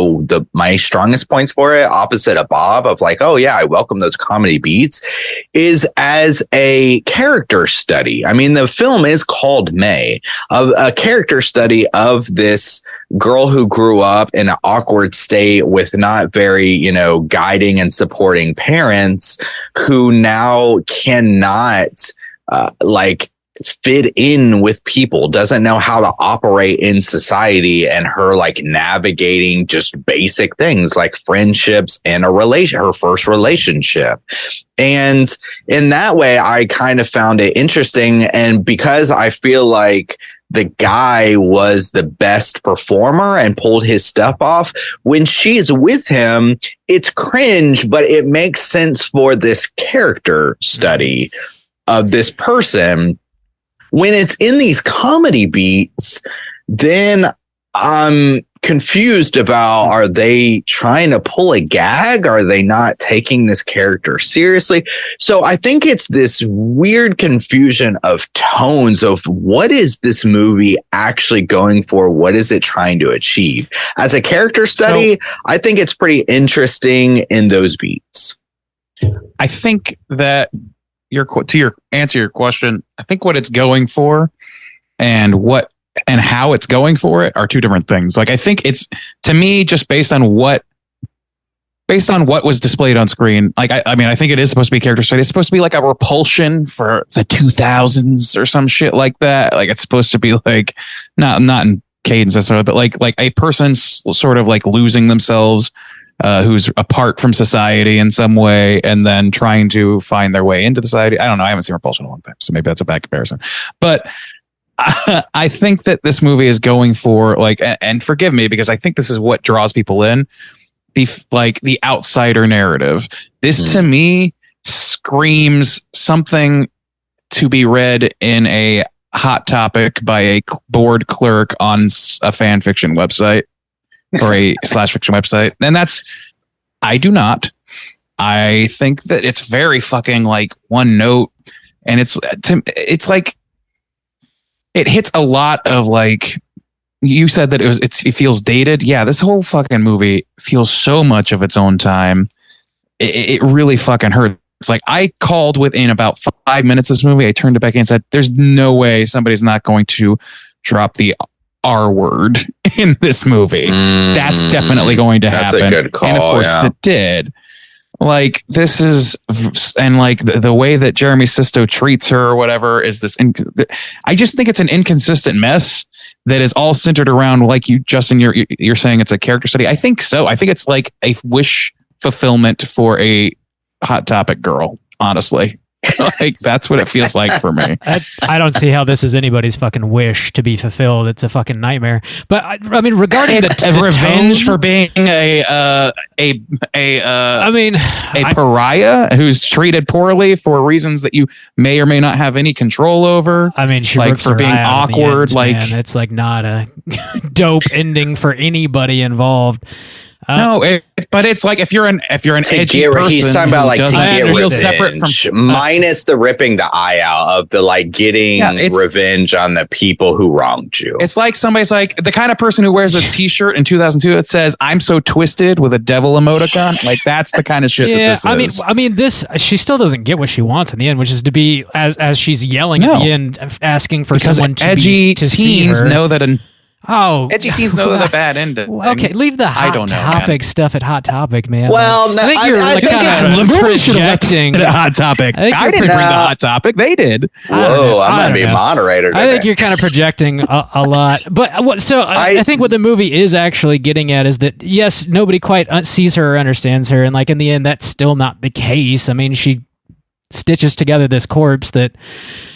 [SPEAKER 4] my strongest points for it, opposite of Bob, of like, oh yeah, I welcome those comedy beats, is as a character study. I mean, the film is called May, of a character study of this girl who grew up in an awkward state with not very, guiding and supporting parents, who now cannot fit in with people, doesn't know how to operate in society, and her navigating just basic things like friendships and her first relationship. And in that way, I kind of found it interesting. And because I feel like the guy was the best performer and pulled his stuff off, when she's with him, it's cringe, but it makes sense for this character study of this person. When it's in these comedy beats, then I'm confused about, are they trying to pull a gag? Are they not taking this character seriously? So I think it's this weird confusion of tones of what is this movie actually going for? What is it trying to achieve? As a character study, I think it's pretty interesting in those beats.
[SPEAKER 3] I think that to answer your question, I think what it's going for and how it's going for it are two different things. Like, I think it's, to me, just based on what was displayed on screen. Like, I think it is supposed to be a character study. It's supposed to be like a Repulsion for the 2000s or some shit like that. Like, it's supposed to be like, not in cadence necessarily, but like a person sort of like losing themselves, who's apart from society in some way, and then trying to find their way into society. I don't know. I haven't seen Repulsion in a long time, so maybe that's a bad comparison. But I think that this movie is going for and forgive me because I think this is what draws people in, the outsider narrative. This to me screams something to be read in a hot topic by a board clerk on a fan fiction website. Or a /fiction website. And I do not. I think that it's very fucking one note. And it's like, it hits a lot of you said that it feels dated. Yeah, this whole fucking movie feels so much of its own time. It really fucking hurts. It's like, I called within about 5 minutes of this movie. I turned to Becky and said, there's no way somebody's not going to drop the R word in this movie. That's definitely going to happen.
[SPEAKER 4] That's a good call.
[SPEAKER 3] And of course it did. This is, and the way that Jeremy Sisto treats her or whatever is this. I just think it's an inconsistent mess that is all centered around, like you, Justin, you're saying it's a character study. I think so. I think it's like a wish fulfillment for a Hot Topic girl, honestly. That's what it feels like for me.
[SPEAKER 1] I don't see how this is anybody's fucking wish to be fulfilled. It's a fucking nightmare. But I mean, regarding the
[SPEAKER 3] revenge
[SPEAKER 1] tone,
[SPEAKER 3] for being a pariah who's treated poorly for reasons that you may or may not have any control over.
[SPEAKER 1] I mean, she rips
[SPEAKER 3] for
[SPEAKER 1] her
[SPEAKER 3] being
[SPEAKER 1] eye out in the
[SPEAKER 3] awkward.
[SPEAKER 1] end, man. It's not a dope ending for anybody involved.
[SPEAKER 3] No, but it's like if you're an edgy person,
[SPEAKER 4] he's talking about to get revenge,
[SPEAKER 3] separate from
[SPEAKER 4] minus the ripping the eye out of the getting revenge on the people who wronged you.
[SPEAKER 3] It's like somebody's the kind of person who wears a T-shirt in 2002 that says "I'm so twisted" with a devil emoticon. That's the kind of shit that this is.
[SPEAKER 1] I mean, this, she still doesn't get what she wants in the end, which is to be as she's yelling at the end, asking for someone to
[SPEAKER 3] edgy
[SPEAKER 1] to
[SPEAKER 3] teens
[SPEAKER 1] see her.
[SPEAKER 3] know that
[SPEAKER 1] Oh,
[SPEAKER 3] Edgy teens know the bad ending.
[SPEAKER 1] Okay, leave the Hot Topic stuff at Hot Topic, man.
[SPEAKER 4] Well,
[SPEAKER 1] I think you're
[SPEAKER 4] I think
[SPEAKER 1] kind of projecting.
[SPEAKER 3] Hot Topic.
[SPEAKER 1] I
[SPEAKER 3] I didn't bring the Hot Topic. They did.
[SPEAKER 4] Whoa, I'm going to be moderator today.
[SPEAKER 1] I think you're kind of projecting a lot. But I think what the movie is actually getting at is that, yes, nobody quite sees her or understands her. And like in the end, that's still not the case. I mean, she stitches together this corpse that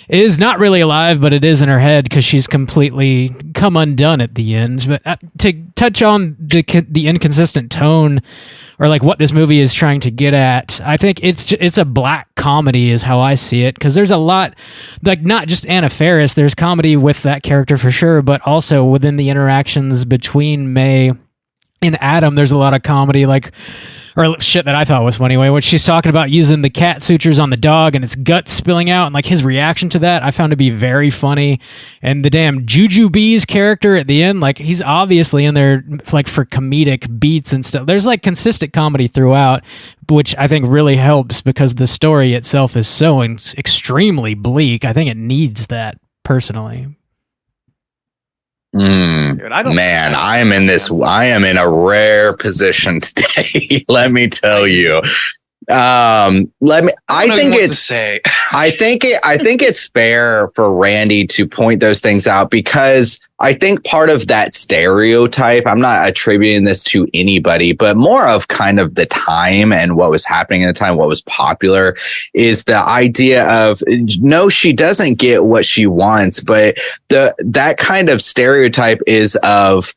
[SPEAKER 1] is not really alive, but it is in her head because she's completely come undone at the end. But to touch on the inconsistent tone, or like what this movie is trying to get at, I think it's a black comedy is how I see it, because there's a lot, like not just Anna Faris, there's comedy with that character for sure, but also within the interactions between May and Adam, there's a lot of comedy, like, or shit that I thought was funny, when she's talking about using the cat sutures on the dog and its guts spilling out, and like his reaction to that, I found to be very funny. And the damn Juju Bee's character at the end, like he's obviously in there like for comedic beats and stuff. There's like consistent comedy throughout, which I think really helps because the story itself is so extremely bleak. I think it needs that personally.
[SPEAKER 3] Dude,
[SPEAKER 4] I am in a rare position today. Let me tell you. I think it's fair for Randy to point those things out, because I think part of that stereotype, I'm not attributing this to anybody, but more of kind of the time and what was happening at the time, what was popular, is the idea of, no, she doesn't get what she wants, but that kind of stereotype is of,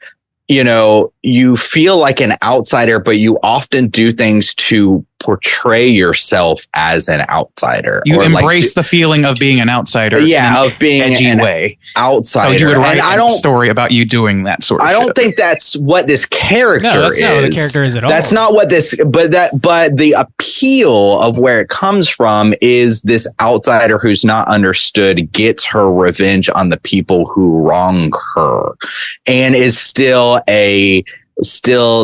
[SPEAKER 4] you know, you feel like an outsider, but you often do things to portray yourself as an outsider.
[SPEAKER 3] You embrace the feeling of being an outsider.
[SPEAKER 4] Yeah, of being
[SPEAKER 3] an edgy outsider. So you would write a story about you doing that sort of shit. I don't
[SPEAKER 4] think that's what this character is.
[SPEAKER 1] No, that's not what the character is at all.
[SPEAKER 4] That's not what this, but the appeal of where it comes from is this outsider who's not understood gets her revenge on the people who wrong her, and is still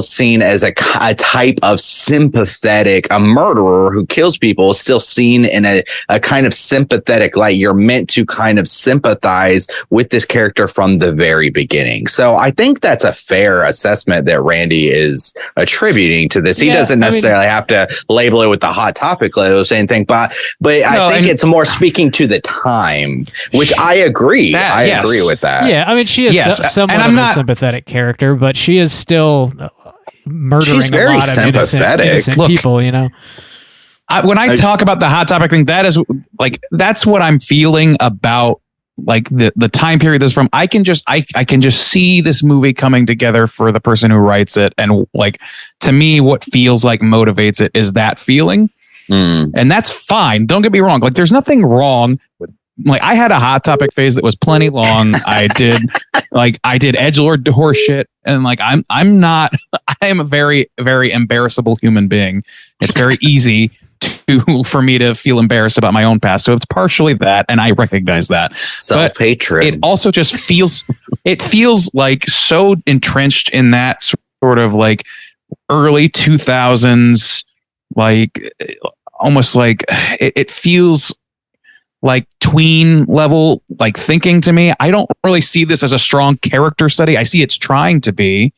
[SPEAKER 4] seen as a type of sympathetic, a murderer who kills people is still seen in a kind of sympathetic light. You're meant to kind of sympathize with this character from the very beginning. So I think that's a fair assessment that Randy is attributing to this. He doesn't necessarily have to label it with the Hot Topic label or anything, but I think it's more speaking to the time, which I agree. I agree with that.
[SPEAKER 1] Yeah, I mean, she is somewhat of a sympathetic character, but she is still murdering
[SPEAKER 4] She's very
[SPEAKER 1] a lot of innocent people, you know.
[SPEAKER 3] When I talk about the Hot Topic thing, that is like, that's what I'm feeling about, like the time period this is from. I can just see this movie coming together for the person who writes it, and like, to me, what feels like motivates it is that feeling, and that's fine. Don't get me wrong. Like, there's nothing wrong with, like, I had a Hot Topic phase that was plenty long. I did edgelord horse shit, and like I am a very, very embarrassable human being. It's very easy for me to feel embarrassed about my own past. So it's partially that, and I recognize that.
[SPEAKER 4] Self-hatred.
[SPEAKER 3] It also just feels like so entrenched in that sort of like early 2000s, like almost like it feels like tween level like thinking to me. I don't really see this as a strong character study. I see it's trying to be,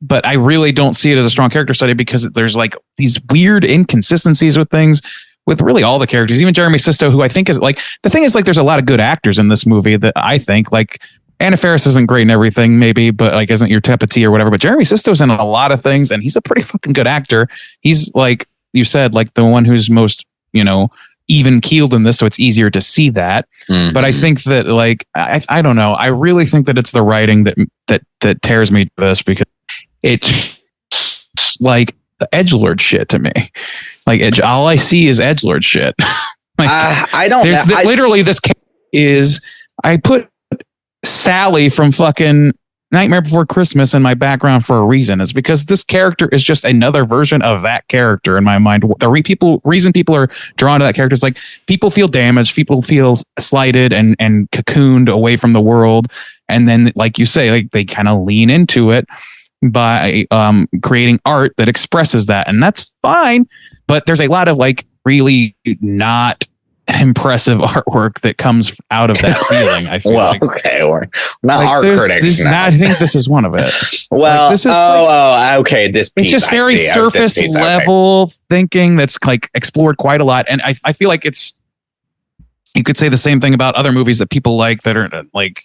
[SPEAKER 3] but I really don't see it as a strong character study because there's like these weird inconsistencies with things with really all the characters, even Jeremy Sisto, who I think is like, the thing is like, there's a lot of good actors in this movie that I think, like, Anna Faris isn't great in everything maybe, but like isn't your cup of tea or whatever, but Jeremy Sisto's in a lot of things and he's a pretty fucking good actor. He's like you said, like the one who's most, you know, even keeled in this, so it's easier to see that. But I think that, like, I don't know. I really think that it's the writing that tears me to this, because it's like edgelord shit to me. Like, all I see is edgelord shit. Like,
[SPEAKER 4] I don't.
[SPEAKER 3] Literally, this is, I put Sally from fucking Nightmare Before Christmas in my background for a reason. It's because this character is just another version of that character in my mind. The reason people are drawn to that character is like, people feel damaged, people feel slighted and cocooned away from the world, and then, like you say, like they kind of lean into it by creating art that expresses that, and that's fine. But there's a lot of like really not impressive artwork that comes out of that feeling. I feel
[SPEAKER 4] Well,
[SPEAKER 3] like.
[SPEAKER 4] okay, we're not
[SPEAKER 3] Like,
[SPEAKER 4] art critics now.
[SPEAKER 3] I think this is one of it.
[SPEAKER 4] Well,
[SPEAKER 3] Like, this is
[SPEAKER 4] okay. This piece,
[SPEAKER 3] it's just
[SPEAKER 4] I
[SPEAKER 3] very
[SPEAKER 4] see.
[SPEAKER 3] surface
[SPEAKER 4] This piece, okay.
[SPEAKER 3] level thinking that's like explored quite a lot. And I feel like you could say the same thing about other movies that people like that are like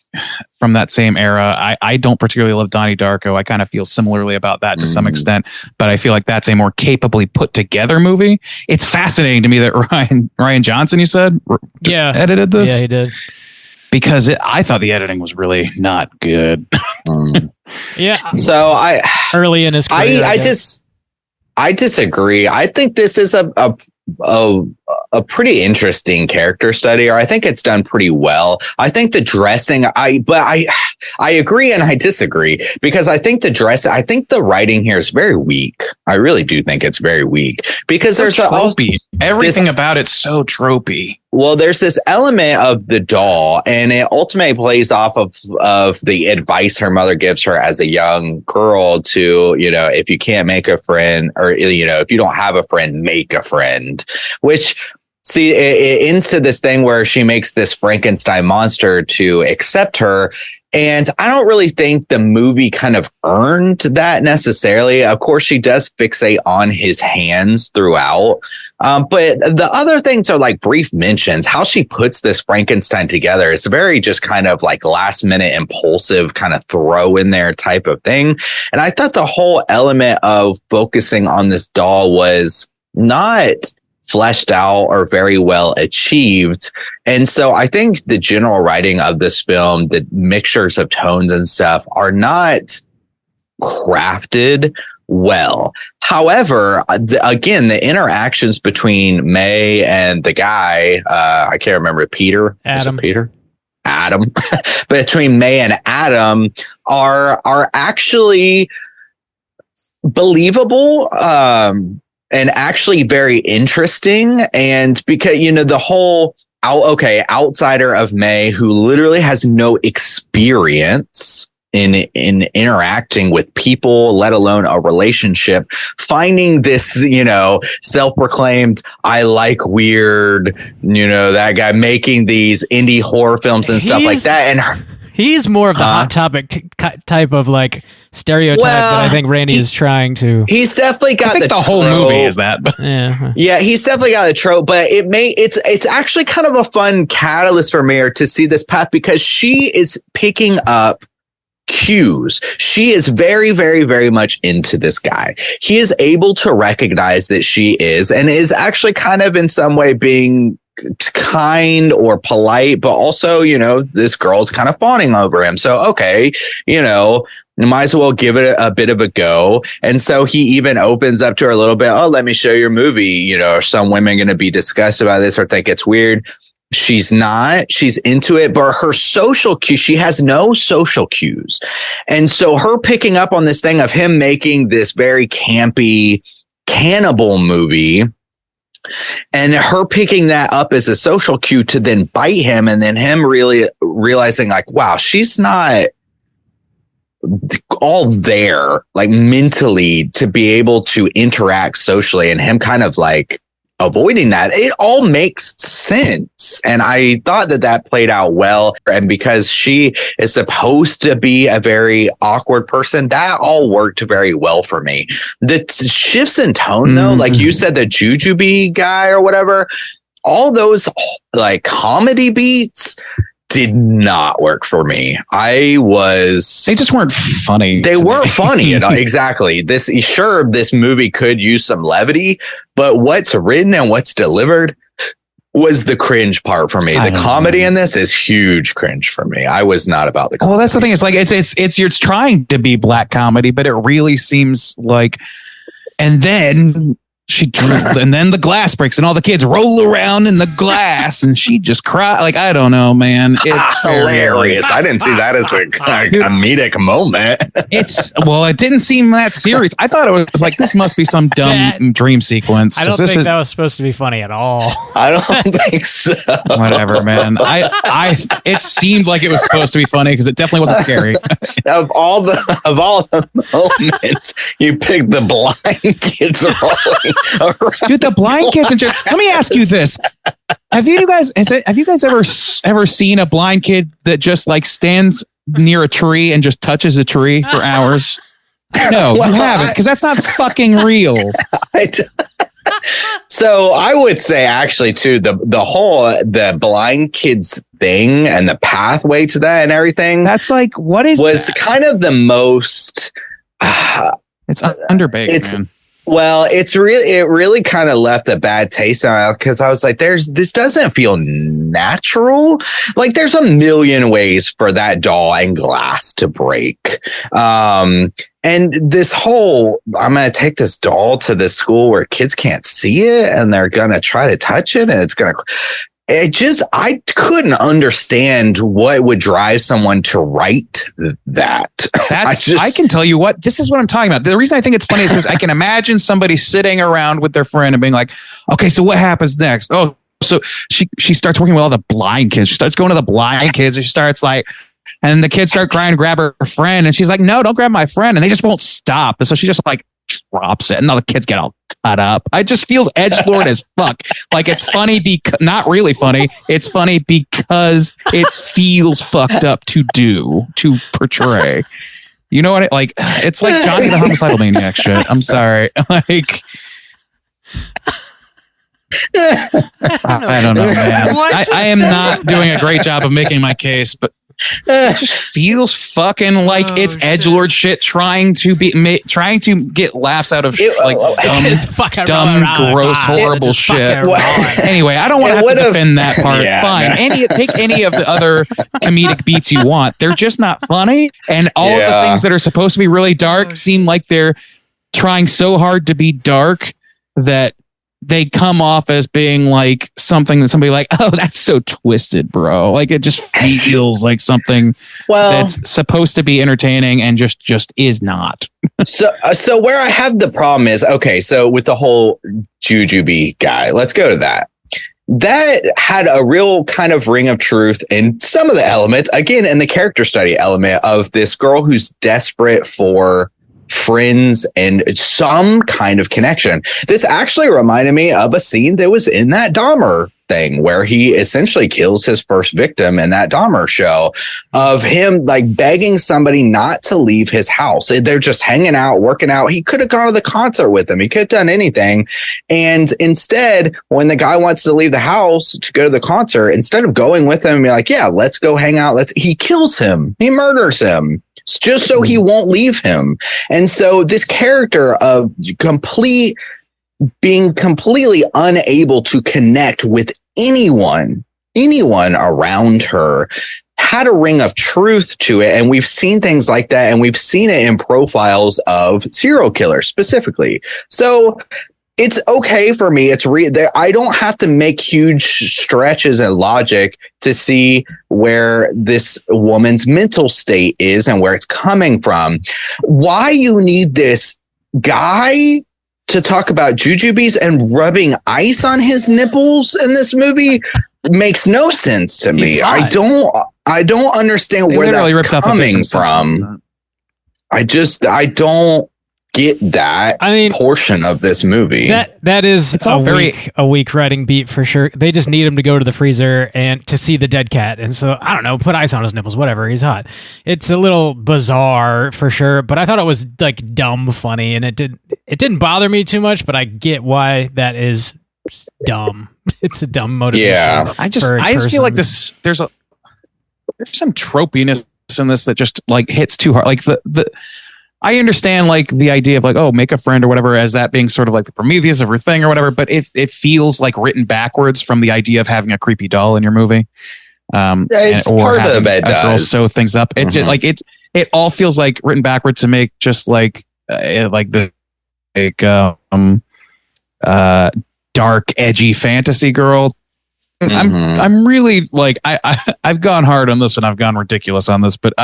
[SPEAKER 3] from that same era. I don't particularly love Donnie Darko. I kind of feel similarly about that to some extent, but I feel like that's a more capably put together movie. It's fascinating to me that Ryan Johnson, you said, edited this.
[SPEAKER 1] Yeah, he did.
[SPEAKER 3] Because I thought the editing was really not good.
[SPEAKER 1] Yeah.
[SPEAKER 4] So
[SPEAKER 1] early in his career,
[SPEAKER 4] I disagree. I think this is a pretty interesting character study, or I think it's done pretty well. I think the dressing, I agree and I disagree, because I think the writing here is very weak. I really do think it's very weak, because there's
[SPEAKER 3] tropey. Everything about it's so tropey.
[SPEAKER 4] Well, there's this element of the doll, and it ultimately plays off of the advice her mother gives her as a young girl to, if you can't make a friend, or, if you don't have a friend, make a friend, which, see, it ends to this thing where she makes this Frankenstein monster to accept her. And I don't really think the movie kind of earned that necessarily. Of course, she does fixate on his hands throughout. But the other things are like brief mentions. How she puts this Frankenstein together is very just kind of like last minute impulsive kind of throw in there type of thing. And I thought the whole element of focusing on this doll was not fleshed out or very well achieved. And so I think the general writing of this film, the mixtures of tones and stuff, are not crafted well. However, again, the interactions between May and the guy, I can't remember, Peter?
[SPEAKER 1] Adam.
[SPEAKER 4] Adam. Between May and Adam are actually believable, and actually very interesting. And because, the whole outsider of May, who literally has no experience in interacting with people, let alone a relationship, finding this, self-proclaimed, I like weird, that guy making these indie horror films and stuff like that. And
[SPEAKER 1] he's more of the Hot Topic type of like stereotype that I think Randy is trying to.
[SPEAKER 4] He's definitely got
[SPEAKER 3] the whole movie is that. But.
[SPEAKER 1] Yeah,
[SPEAKER 4] he's definitely got the trope, but it's actually kind of a fun catalyst for Mayor to see this path, because she is picking up cues. She is very, very, very much into this guy. He is able to recognize that she is, and is actually kind of in some way being kind or polite, but also, this girl's kind of fawning over him. So, okay, might as well give it a bit of a go. And so he even opens up to her a little bit. Oh, let me show your movie. Are some women going to be disgusted by this or think it's weird? She's not. She's into it, but her social cues, she has no social cues. And so her picking up on this thing of him making this very campy cannibal movie, and her picking that up as a social cue to then bite him, and then him really realizing like, wow, she's not all there, like mentally, to be able to interact socially, and him kind of like avoiding that. It all makes sense. And I thought that played out well. And because she is supposed to be a very awkward person, that all worked very well for me. The shifts in tone, though, like you said, the jujube guy or whatever, all those like comedy beats did not work for me. They
[SPEAKER 3] just weren't funny.
[SPEAKER 4] They weren't funny at all. Exactly. This movie could use some levity, but what's written and what's delivered was the cringe part for me. The comedy in this is huge cringe for me. I was not about the comedy.
[SPEAKER 3] Well, that's the thing. It's like it's trying to be black comedy, but it really seems like, and then and then the glass breaks and all the kids roll around in the glass and she just cries. Like, I don't know, man. It's
[SPEAKER 4] hilarious. I didn't see that as a comedic moment.
[SPEAKER 3] It didn't seem that serious. I thought it was like, this must be some dumb dream sequence.
[SPEAKER 1] I don't think that was supposed to be funny at all.
[SPEAKER 4] I don't think so.
[SPEAKER 3] Whatever, man. It seemed like it was supposed to be funny because it definitely wasn't scary.
[SPEAKER 4] Of all the moments, you picked the blind kids rolling
[SPEAKER 3] Dude, the blind kids in church. Let me ask you this. Have you guys ever seen a blind kid that just like stands near a tree and just touches a tree for hours? No, you haven't, because that's not fucking real.
[SPEAKER 4] So I would say actually too, the blind kids thing and the pathway to that and everything.
[SPEAKER 3] That's like, what is
[SPEAKER 4] was
[SPEAKER 3] that?
[SPEAKER 4] Kind of the most
[SPEAKER 3] It's underbaked, man.
[SPEAKER 4] Well, it really kind of left a bad taste in my mouth, because I was like, this doesn't feel natural. Like, there's a million ways for that doll and glass to break. And this whole, I'm going to take this doll to this school where kids can't see it and they're going to try to touch it, and it's going to, I couldn't understand what would drive someone to write that.
[SPEAKER 3] I can tell you what, this is what I'm talking about. The reason I think it's funny is because I can imagine somebody sitting around with their friend and being like, okay, so what happens next? Oh, so she starts working with all the blind kids. She starts going to the blind kids, and she starts like, and the kids start crying to grab her friend, and she's like, no, don't grab my friend. And they just won't stop. And so she just like drops it, and all the kids get all cut up. I just feels edgelord as fuck. Like, it's funny because not really funny. It's funny because it feels fucked up to portray. You know what? It's like Johnny the Homicidal Maniac shit. I'm sorry. Like, I don't know, man. I am not doing a great job of making my case, but it just feels fucking like it's edgelord shit trying to get laughs out of dumb, gross, horrible shit. Anyway, I don't want to have to defend that part. Yeah, fine. Take any of the other comedic beats you want. They're just not funny, and all of the things that are supposed to be really dark seem like they're trying so hard to be dark that they come off as being like something that somebody like, oh, that's so twisted, bro. Like, it just feels like something that's supposed to be entertaining and just is not.
[SPEAKER 4] So where I have the problem is, okay, so with the whole jujube guy, let's go to that. That had a real kind of ring of truth in some of the elements, again, in the character study element of this girl who's desperate for friends and some kind of connection. This actually reminded me of a scene that was in that Dahmer thing where he essentially kills his first victim in that Dahmer show, of him like begging somebody not to leave his house. They're just hanging out, working out. He could have gone to the concert with them. He could have done anything. And instead, when the guy wants to leave the house to go to the concert, instead of going with him and be like, yeah, let's go hang out. He kills him. He murders him. Just so he won't leave him. And so this character of being completely unable to connect with anyone around her had a ring of truth to it. And we've seen things like that, and we've seen it in profiles of serial killers specifically. So it's okay for me. I don't have to make huge stretches and logic to see where this woman's mental state is and where it's coming from. Why you need this guy to talk about jujubes and rubbing ice on his nipples in this movie makes no sense to me. I don't understand where that's coming from. I don't get that portion of this movie.
[SPEAKER 1] That is a weak writing beat for sure. They just need him to go to the freezer and to see the dead cat, and so I don't know, put ice on his nipples, whatever. He's hot. It's a little bizarre for sure, but I thought it was like dumb funny, and it didn't bother me too much. But I get why that is dumb. It's a dumb motivation.
[SPEAKER 4] Yeah,
[SPEAKER 3] I just feel like there's some tropiness in this that just like hits too hard. Like the I understand like the idea of like, oh, make a friend or whatever, as that being sort of like the Prometheus of her thing or whatever, but it feels like written backwards from the idea of having a creepy doll in your movie.
[SPEAKER 4] It's
[SPEAKER 3] or
[SPEAKER 4] part
[SPEAKER 3] having
[SPEAKER 4] of it.
[SPEAKER 3] A girl sew things up. It just, like it all feels like written backwards to make just like dark, edgy fantasy girl. I'm really like I've gone hard on this and I've gone ridiculous on this, but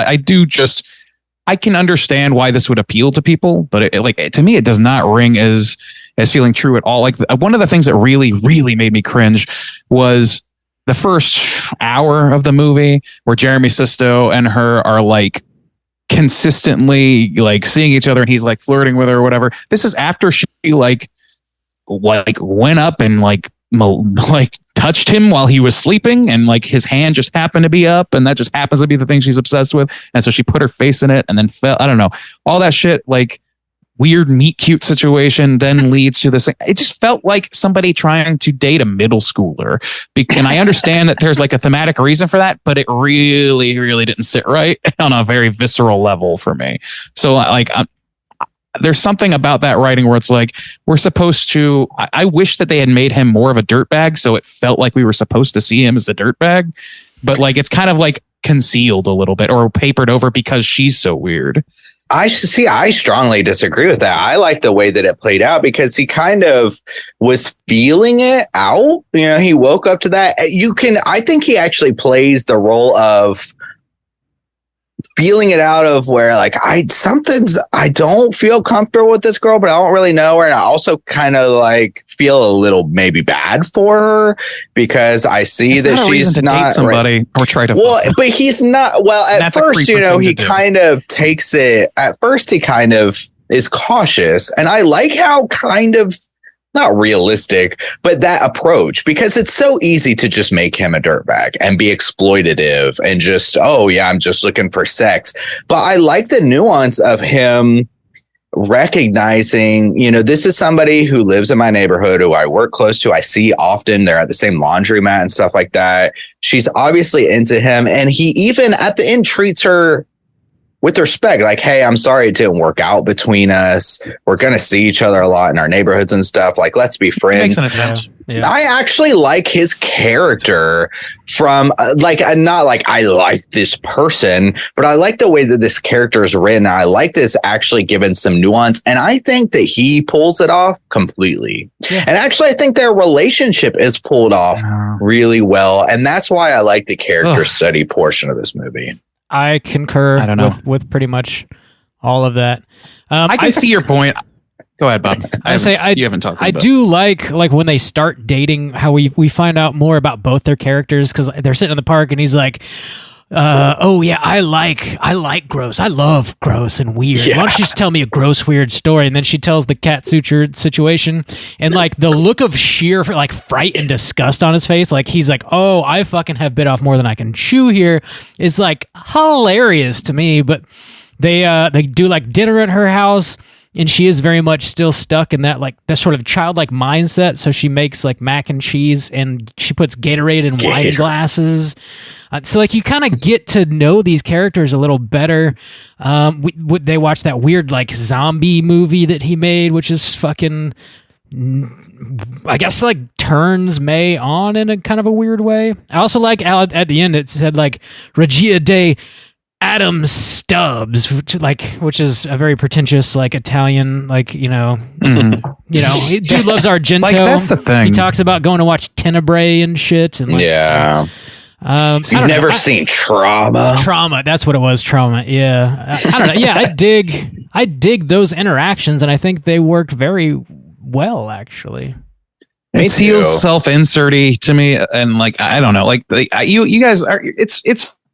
[SPEAKER 3] I can understand why this would appeal to people, but to me, it does not ring as feeling true at all. Like one of the things that really, really made me cringe was the first hour of the movie where Jeremy Sisto and her are like consistently like seeing each other, and he's like flirting with her or whatever. This is after she like like went up and like touched him while he was sleeping, and like his hand just happened to be up, and that just happens to be the thing she's obsessed with, and so she put her face in it and then fell. I don't know, all that shit, like weird meet cute situation then leads to this. It just felt like somebody trying to date a middle schooler. And I understand that there's like a thematic reason for that, but it really, really didn't sit right on a very visceral level for me. So like, there's something about that writing where it's like, we're supposed to, I wish that they had made him more of a dirtbag. So it felt like we were supposed to see him as a dirtbag, but like, it's kind of like concealed a little bit or papered over because she's so weird.
[SPEAKER 4] I strongly disagree with that. I like the way that it played out because he kind of was feeling it out. You know, he woke up to that. I think he actually plays the role of feeling it out of where like I don't feel comfortable with this girl, but I don't really know her. And I also kind of like feel a little maybe bad for her because I see that she's not
[SPEAKER 3] date somebody or try to.
[SPEAKER 4] Well, but he's not. Well, at first, you know, he kind of takes it. At first, he kind of is cautious, and I like how kind of not realistic, but that approach, because it's so easy to just make him a dirtbag and be exploitative and just, oh yeah, I'm just looking for sex. But I like the nuance of him recognizing, you know, this is somebody who lives in my neighborhood, who I work close to. I see often. They're at the same laundromat and stuff like that. She's obviously into him. And he even at the end treats her with respect, like, hey, I'm sorry it didn't work out between us. We're going to see each other a lot in our neighborhoods and stuff. Like, let's be friends.
[SPEAKER 3] Makes an attempt.
[SPEAKER 1] Yeah.
[SPEAKER 4] I actually like his character from not like I like this person, but I like the way that this character is written. I like that it's actually given some nuance. And I think that he pulls it off completely. Yeah. And actually, I think their relationship is pulled off really well. And that's why I like the character study portion of this movie.
[SPEAKER 1] I concur with pretty much all of that.
[SPEAKER 3] I can see your point. Go ahead, Bob. You haven't talked about it.
[SPEAKER 1] I do like when they start dating, how we find out more about both their characters, because they're sitting in the park and he's like, oh yeah, I like gross. I love gross and weird. Yeah. Why don't you just tell me a gross, weird story? And then she tells the cat suture situation, and like the look of sheer like fright and disgust on his face, like he's like, oh, I fucking have bit off more than I can chew here, is like hilarious to me. But they do like dinner at her house, and she is very much still stuck in that sort of childlike mindset. So she makes like mac and cheese, and she puts Gatorade in wine glasses. So like you kind of get to know these characters a little better. They watch that weird like zombie movie that he made, which is fucking, I guess like turns May on in a kind of a weird way. I also like at the end it said like Regia de Adam Stubbs, which is a very pretentious like Italian, like, you know, dude loves Argento.
[SPEAKER 3] Like, that's the thing.
[SPEAKER 1] He talks about going to watch Tenebrae and shit. And like,
[SPEAKER 4] yeah. So you've never seen Trauma?
[SPEAKER 1] Trauma, that's what it was. Trauma, yeah. I don't know. Yeah, I dig those interactions, and I think they work very well, actually.
[SPEAKER 3] It feels self-inserty to me, and like I don't know, like you guys are.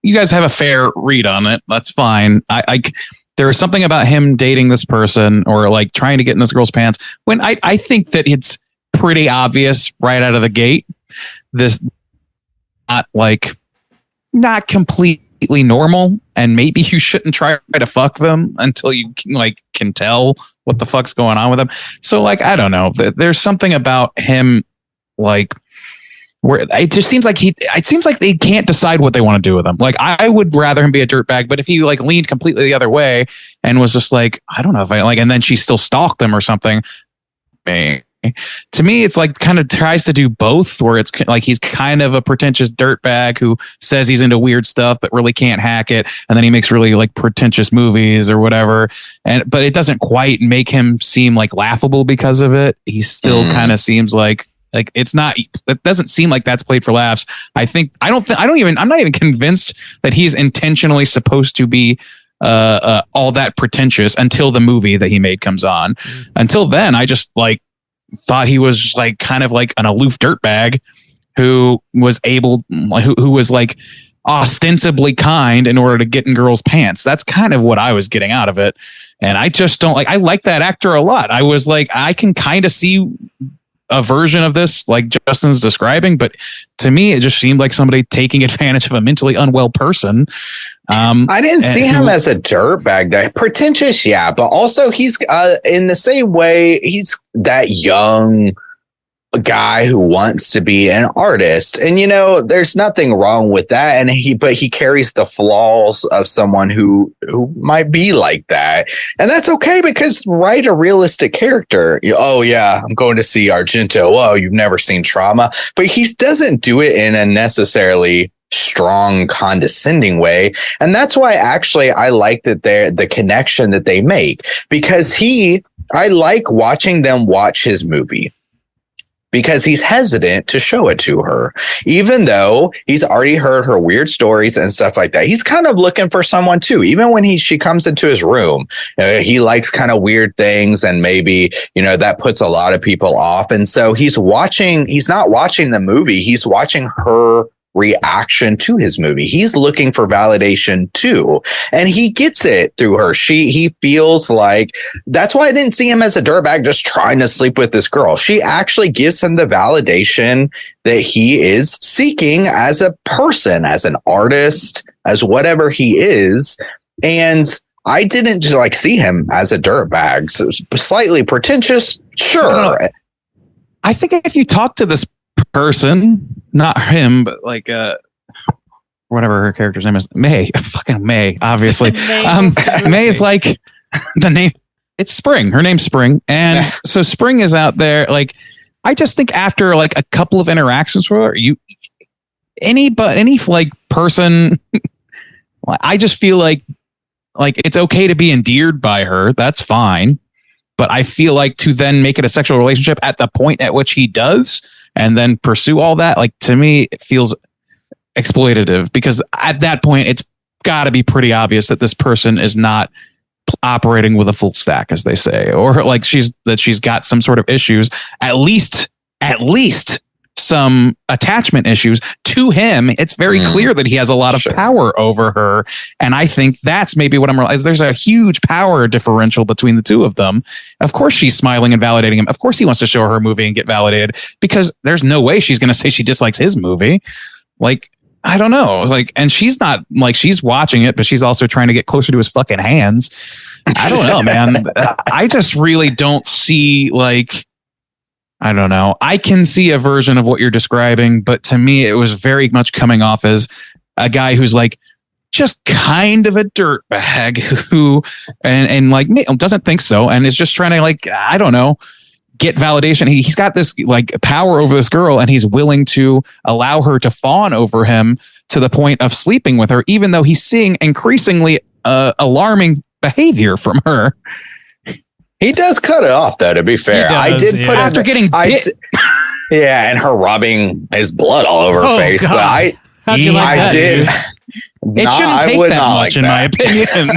[SPEAKER 3] You guys have a fair read on it. That's fine. There is something about him dating this person or like trying to get in this girl's pants when I think that it's pretty obvious right out of the gate. This not completely normal, and maybe you shouldn't try to fuck them until you can tell what the fuck's going on with them. So like, I don't know. There's something about him like where it just seems like they can't decide what they want to do with him. Like, I would rather him be a dirtbag, but if he like leaned completely the other way and was just like, I don't know if I like, and then she still stalked them or something. To me, it's like kind of tries to do both, where it's like he's kind of a pretentious dirtbag who says he's into weird stuff but really can't hack it, and then he makes really like pretentious movies or whatever, but it doesn't quite make him seem like laughable because of it. He still kind of seems like it's not. It doesn't seem like that's played for laughs. I'm not even convinced that he's intentionally supposed to be all that pretentious until the movie that he made comes on. Until then, I just like thought he was like kind of like an aloof dirtbag who was who was like ostensibly kind in order to get in girls' pants. That's kind of what I was getting out of it. And I just don't like, I like that actor a lot. I was like, I can kind of see a version of this like Justin's describing, but to me it just seemed like somebody taking advantage of a mentally unwell person.
[SPEAKER 4] I didn't see him as a dirtbag. That pretentious, yeah, but also he's in the same way he's that young guy who wants to be an artist, and there's nothing wrong with that. And but he carries the flaws of someone who might be like that, and that's okay, because write a realistic character. Oh yeah, I'm going to see Argento. Oh, you've never seen Trauma, but he doesn't do it in a necessarily strong, condescending way. And that's why actually I like that the connection that they make, because I like watching them watch his movie, because he's hesitant to show it to her, even though he's already heard her weird stories and stuff like that. He's kind of looking for someone too. Even when she comes into his room, he likes kind of weird things, and maybe, that puts a lot of people off. And so he's not watching the movie. He's watching her reaction to his movie. He's looking for validation too, and he gets it through her. He feels like, that's why I didn't see him as a dirtbag just trying to sleep with this girl. She actually gives him the validation that he is seeking as a person, as an artist, as whatever he is. And I didn't just see him as a dirtbag. So slightly pretentious, sure.
[SPEAKER 3] I think if you talk to this person, not him, but whatever her character's name is, May, fucking May, obviously. May is like the name. It's Spring. Her name's Spring, and so Spring is out there. I just think after a couple of interactions with her, any person, I just feel like it's okay to be endeared by her. That's fine, but I feel like to then make it a sexual relationship at the point at which he does, and then pursue all that, to me, it feels exploitative, because at that point, it's got to be pretty obvious that this person is not operating with a full stack, as they say, or she's got some sort of issues, at least some attachment issues to him. It's very clear that he has a lot of power over her. And I think that's maybe what I'm realizing. There's a huge power differential between the two of them. Of course, she's smiling and validating him. Of course, he wants to show her movie and get validated, because there's no way she's going to say she dislikes his movie. I don't know. And she's not she's watching it, but she's also trying to get closer to his fucking hands. I don't know, man. I just really don't see I don't know. I can see a version of what you're describing, but to me, it was very much coming off as a guy who's just kind of a dirtbag who, and doesn't think so, and is just trying to I don't know, get validation. He's got this power over this girl, and he's willing to allow her to fawn over him to the point of sleeping with her, even though he's seeing increasingly alarming behavior from her.
[SPEAKER 4] He does cut it off, though, to be fair. I did put
[SPEAKER 3] after getting bit.
[SPEAKER 4] Yeah, and her rubbing his blood all over her face. God. But
[SPEAKER 1] How'd you like that,
[SPEAKER 4] did.
[SPEAKER 3] It shouldn't take that much, in my opinion.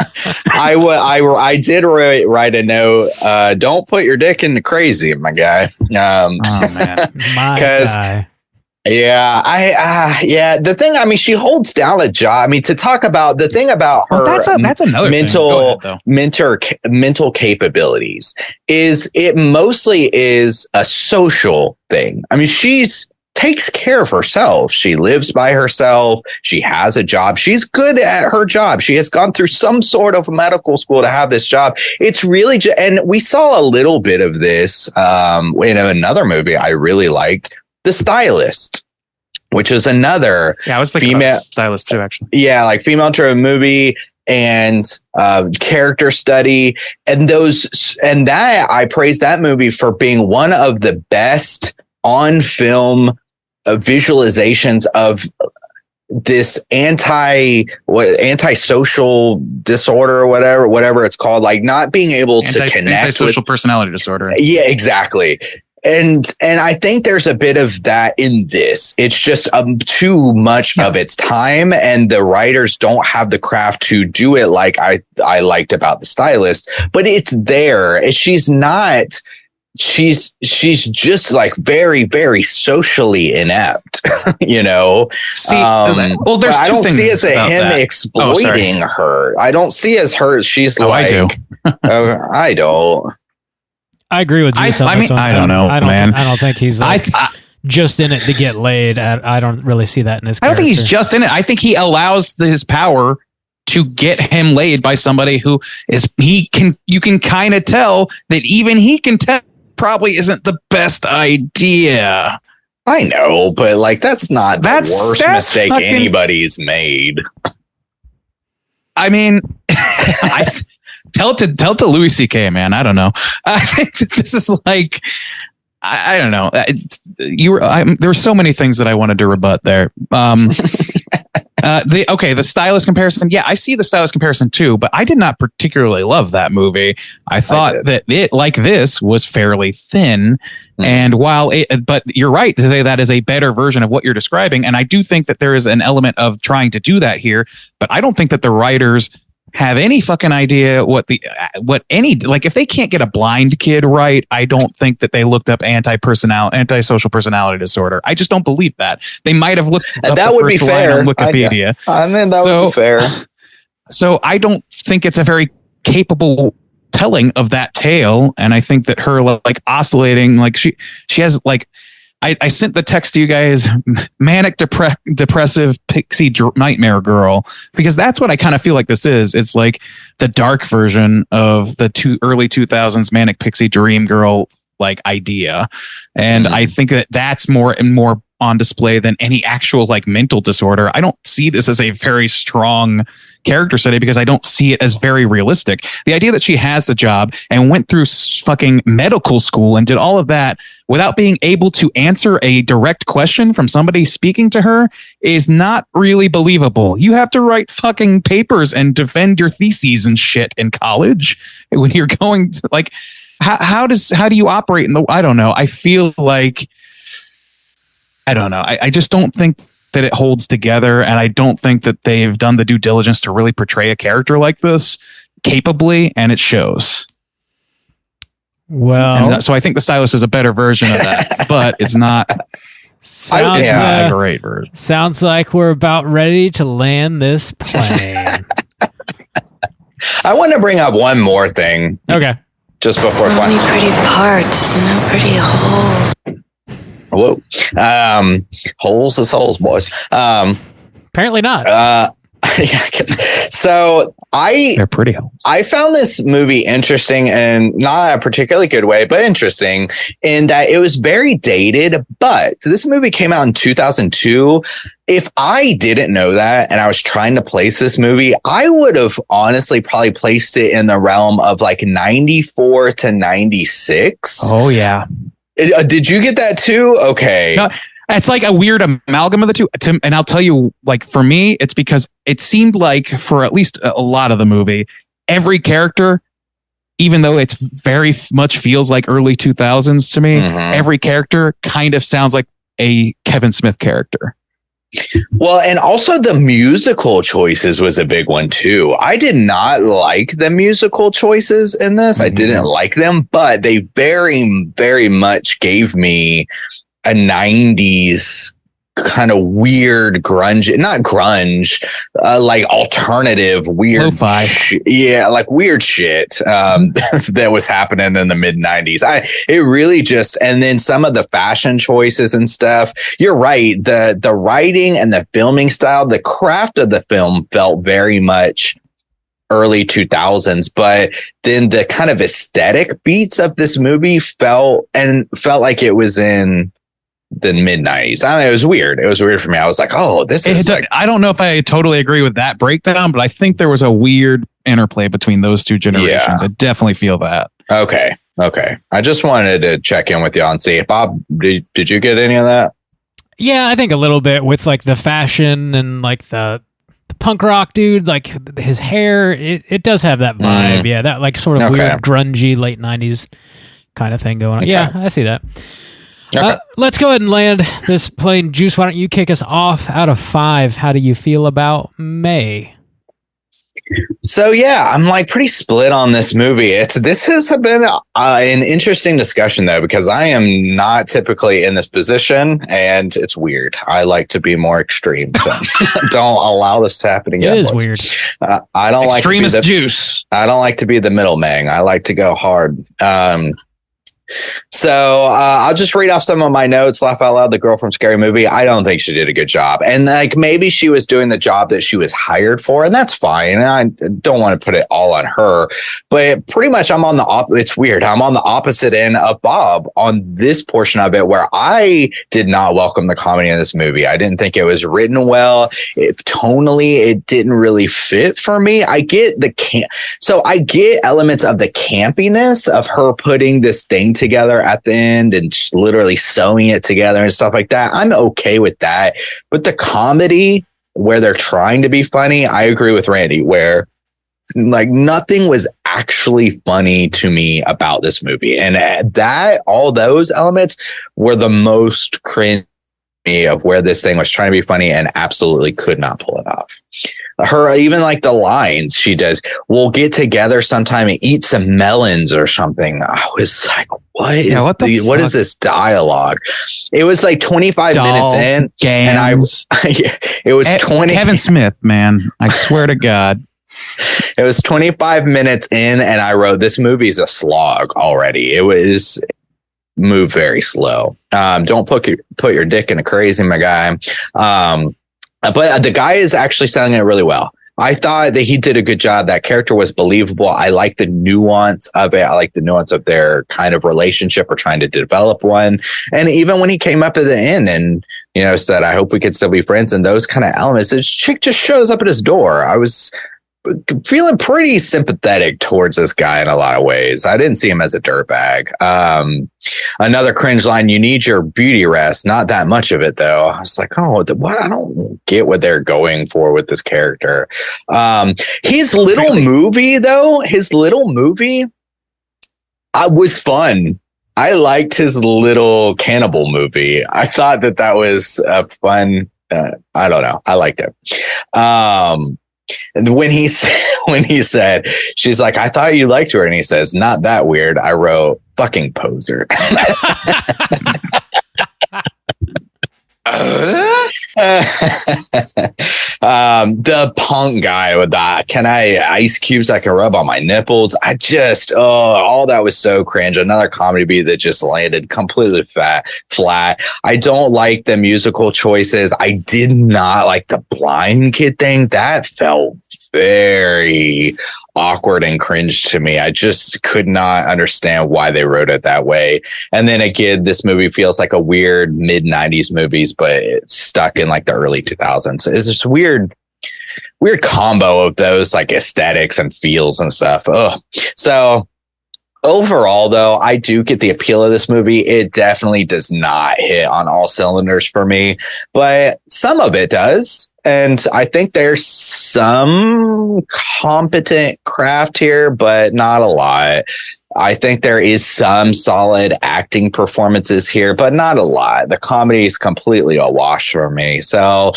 [SPEAKER 4] I did write a note. Don't put your dick in the crazy, my guy.
[SPEAKER 3] Oh man,
[SPEAKER 1] my guy.
[SPEAKER 4] Yeah, the thing, she holds down a job. To talk about the thing about her,
[SPEAKER 3] that's another
[SPEAKER 4] mental capabilities, is it mostly is a social thing. She's takes care of herself. She lives by herself. She has a job. She's good at her job. She has gone through some sort of medical school to have this job. It's really and we saw a little bit of this in another movie I really liked, The Stylist, which is another
[SPEAKER 3] I was thinking female about Stylist too, actually. Yeah,
[SPEAKER 4] female driven movie and character study, and that I praise that movie for being one of the best on film visualizations of this antisocial disorder or whatever it's called, not being able to connect.
[SPEAKER 3] Antisocial personality disorder.
[SPEAKER 4] Yeah, exactly. And I think there's a bit of that in this. It's just too much of its time, and the writers don't have the craft to do it like I liked about The Stylist. But it's there. She's not. She's just very, very socially inept, See,
[SPEAKER 3] well, there's
[SPEAKER 4] I don't see as him
[SPEAKER 3] that.
[SPEAKER 4] exploiting her. I don't see as her. She's
[SPEAKER 3] I do.
[SPEAKER 4] I don't.
[SPEAKER 1] I agree with you.
[SPEAKER 3] I don't know, man.
[SPEAKER 1] I don't think he's just in it to get laid. I don't really see that in his character.
[SPEAKER 3] I don't think he's just in it. I think he allows his power to get him laid by somebody who you can kind of tell that even he can tell probably isn't the best idea.
[SPEAKER 4] I know, but like that's not the worst mistake anybody's made.
[SPEAKER 3] I mean, tell it to Louis C.K., man. I don't know. I think that this is like, I don't know. There were so many things that I wanted to rebut there. The stylist comparison. Yeah, I see the stylist comparison too, but I did not particularly love that movie. I thought that it, like this, was fairly thin. And but you're right to say that is a better version of what you're describing. And I do think that there is an element of trying to do that here, but I don't think that the writers have any fucking idea if they can't get a blind kid right, I don't think that they looked up antisocial personality disorder. I just don't believe that. They might have looked up
[SPEAKER 4] that would be fair
[SPEAKER 3] on Wikipedia.
[SPEAKER 4] And then that would be fair.
[SPEAKER 3] So I don't think it's a very capable telling of that tale. And I think that her like oscillating, like she has like, I sent the text to you guys, manic depressive pixie nightmare girl, because that's what I kind of feel like this is. It's like the dark version of the early 2000s manic pixie dream girl like idea. And I think that that's more and more on display than any actual like mental disorder. I don't see this as a very strong character study because I don't see it as very realistic. The idea that she has the job and went through fucking medical school and did all of that without being able to answer a direct question from somebody speaking to her is not really believable. You have to write fucking papers and defend your theses and shit in college when you're going to like, how do you operate in I don't know. I feel like, I don't know. I just don't think that it holds together. And I don't think that they've done the due diligence to really portray a character like this capably. And it shows.
[SPEAKER 1] Well,
[SPEAKER 3] so I think the stylist is a better version of that, but it's not a great version.
[SPEAKER 1] Sounds like we're about ready to land this plane.
[SPEAKER 4] I want to bring up one more thing.
[SPEAKER 1] Okay.
[SPEAKER 4] Just before
[SPEAKER 7] so many pretty parts, no pretty holes.
[SPEAKER 4] Whoa. Holes is holes, boys.
[SPEAKER 1] Apparently not.
[SPEAKER 4] Yeah, I guess. So
[SPEAKER 3] they're pretty holes.
[SPEAKER 4] I found this movie interesting, and not a particularly good way, but interesting in that it was very dated. But this movie came out in 2002. If I didn't know that and I was trying to place this movie, I would have honestly probably placed it in the realm of like 94 to 96.
[SPEAKER 3] Oh, yeah.
[SPEAKER 4] Did you get that too? Okay.
[SPEAKER 3] No, it's like a weird amalgam of the two. And I'll tell you, like, for me, it's because it seemed like for at least a lot of the movie, every character, even though it's very much feels like early 2000s to me, every character kind of sounds like a Kevin Smith character.
[SPEAKER 4] Well, and also the musical choices was a big one too. I did not like the musical choices in this. I didn't like them, but they very, very much gave me a 90s kind of weird grunge, not grunge, like alternative weird
[SPEAKER 3] lo-fi.
[SPEAKER 4] Like weird shit that was happening in the mid 90s. It really just, and then some of the fashion choices and stuff. You're right, the writing and the filming style, the craft of the film felt very much early 2000s, but then the kind of aesthetic beats of this movie felt like it was in the mid 90s. I don't know. It was weird. It was weird for me. I was like, oh, this is like,
[SPEAKER 3] I don't know if I totally agree with that breakdown, but I think there was a weird interplay between those two generations. I definitely feel that.
[SPEAKER 4] Okay. I just wanted to check in with y'all and see. Bob, did you get any of that?
[SPEAKER 1] Yeah, I think a little bit with like the fashion and like the punk rock dude, like his hair, it does have that vibe. Yeah, that like sort of weird grungy late 90s kind of thing going on. Okay. Yeah, I see that. Okay. Let's go ahead and land this plane. Juice, why don't you kick us off? Out of 5, how do you feel about May?
[SPEAKER 4] So yeah, I'm like pretty split on this movie. This has been an interesting discussion though, because I am not typically in this position, and it's weird. I like to be more extreme. So don't allow this to happen again.
[SPEAKER 1] It is weird.
[SPEAKER 4] I don't
[SPEAKER 3] Extremist
[SPEAKER 4] like to be
[SPEAKER 3] juice.
[SPEAKER 4] I don't like to be the middleman. I like to go hard. So I'll just read off some of my notes. Laugh out loud. The girl from Scary Movie. I don't think she did a good job. And like maybe she was doing the job that she was hired for, and that's fine. And I don't want to put it all on her, but pretty much I'm on the it's weird. I'm on the opposite end of Bob on this portion of it, where I did not welcome the comedy in this movie. I didn't think it was written well. Tonally, it didn't really fit for me. I get I get elements of the campiness of her putting this thing together at the end and literally sewing it together and stuff like that. I'm okay with that. But the comedy where they're trying to be funny, I agree with Randy, where like nothing was actually funny to me about this movie. And all those elements were the most cringe of where this thing was trying to be funny and absolutely could not pull it off. Her, even like the lines she does, we'll get together sometime and eat some melons or something. I was like, what is this dialogue? It was like 25 minutes in,
[SPEAKER 3] games.
[SPEAKER 4] and it was 20.
[SPEAKER 3] Kevin Smith, man, I swear to God.
[SPEAKER 4] It was 25 minutes in, and I wrote, this movie's a slog already. It was moved very slow. Don't put your dick in a crazy, my guy. But the guy is actually selling it really well. I thought that he did a good job. That character was believable. I like the nuance of it. I like the nuance of their kind of relationship or trying to develop one. And even when he came up at the end and, said, I hope we could still be friends, and those kind of elements, this chick just shows up at his door. I was feeling pretty sympathetic towards this guy in a lot of ways. I didn't see him as a dirtbag. Another cringe line, you need your beauty rest. Not that much of it, though. I was like, what? I don't get what they're going for with this character. His little movie was fun. I liked his little cannibal movie. I thought that was a fun, I don't know. I liked it. And when he said, she's like, I thought you liked her. And he says, not that weird. I wrote, fucking poser. The punk guy with that, can I ice cubes I can rub on my nipples? I just, all that was so cringe. Another comedy beat that just landed completely flat. I don't like the musical choices. I did not like the blind kid thing. That felt very awkward and cringe to me. I just could not understand why they wrote it that way. And then again, this movie feels like a weird mid-90s movies, but it's stuck in like the early 2000s. It's this weird combo of those like aesthetics and feels and stuff. So overall, though, I do get the appeal of this movie. It definitely does not hit on all cylinders for me, but some of it does. And I think there's some competent craft here, but not a lot. I think there is some solid acting performances here, but not a lot. The comedy is completely a wash for me. So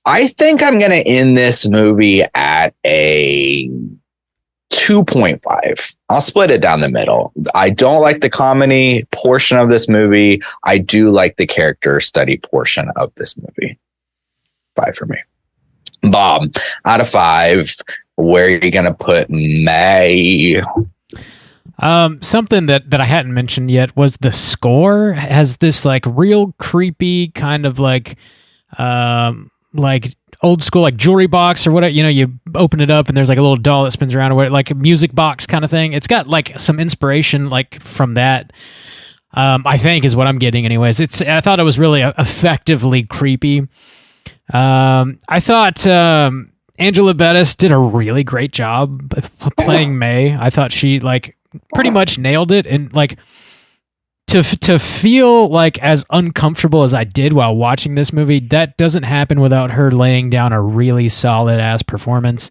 [SPEAKER 4] I think I'm going to end this movie at a 2.5. I'll split it down the middle. I don't like the comedy portion of this movie. I do like the character study portion of this movie. 5 for me. Bob, out of 5, where are you going to put May?
[SPEAKER 1] Something that I hadn't mentioned yet was the score has this like real creepy kind of like old school like jewelry box or whatever. You open it up and there's like a little doll that spins around or whatever, like a music box kind of thing. It's got like some inspiration like from that. I think is what I'm getting anyways. I thought it was really effectively creepy. I thought Angela Bettis did a really great job playing May. I thought she like pretty much nailed it, and like to feel like as uncomfortable as I did while watching this movie, that doesn't happen without her laying down a really solid ass performance.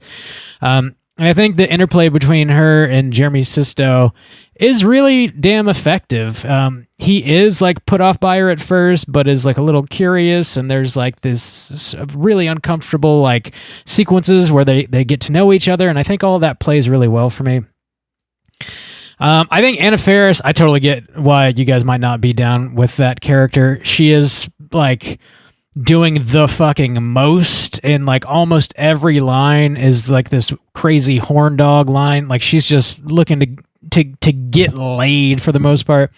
[SPEAKER 1] And I think the interplay between her and Jeremy Sisto is really damn effective. He is like put off by her at first, but is like a little curious, and there's like this really uncomfortable like sequences where they get to know each other, and I think all of that plays really well for me. I think Anna Faris, I totally get why you guys might not be down with that character. She is like doing the fucking most, and like almost every line is like this crazy horn dog line. Like she's just looking to to get laid for the most part.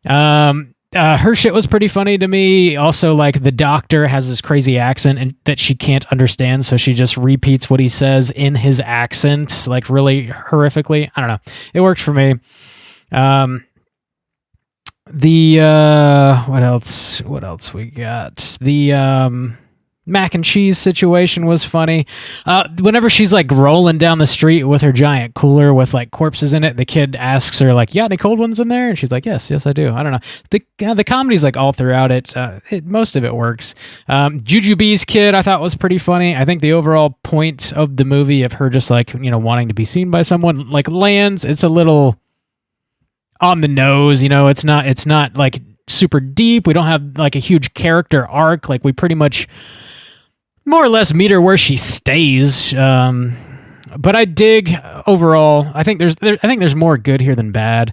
[SPEAKER 1] Her shit was pretty funny to me. Also, like, the doctor has this crazy accent and that she can't understand, so she just repeats what he says in his accent, like, really horrifically. I don't know. It worked for me. What else we got? The mac and cheese situation was funny. Whenever she's like rolling down the street with her giant cooler with like corpses in it, the kid asks her like, "Yeah, any cold ones in there?" And she's like, "Yes, I do." I don't know. The comedy's like all throughout it. Most of it works. Jujubee's kid I thought was pretty funny. I think the overall point of the movie of her just like, wanting to be seen by someone like lands. It's a little on the nose, it's not like super deep. We don't have like a huge character arc. Like, we pretty much more or less meet her where she stays. But I dig overall. I think there's more good here than bad.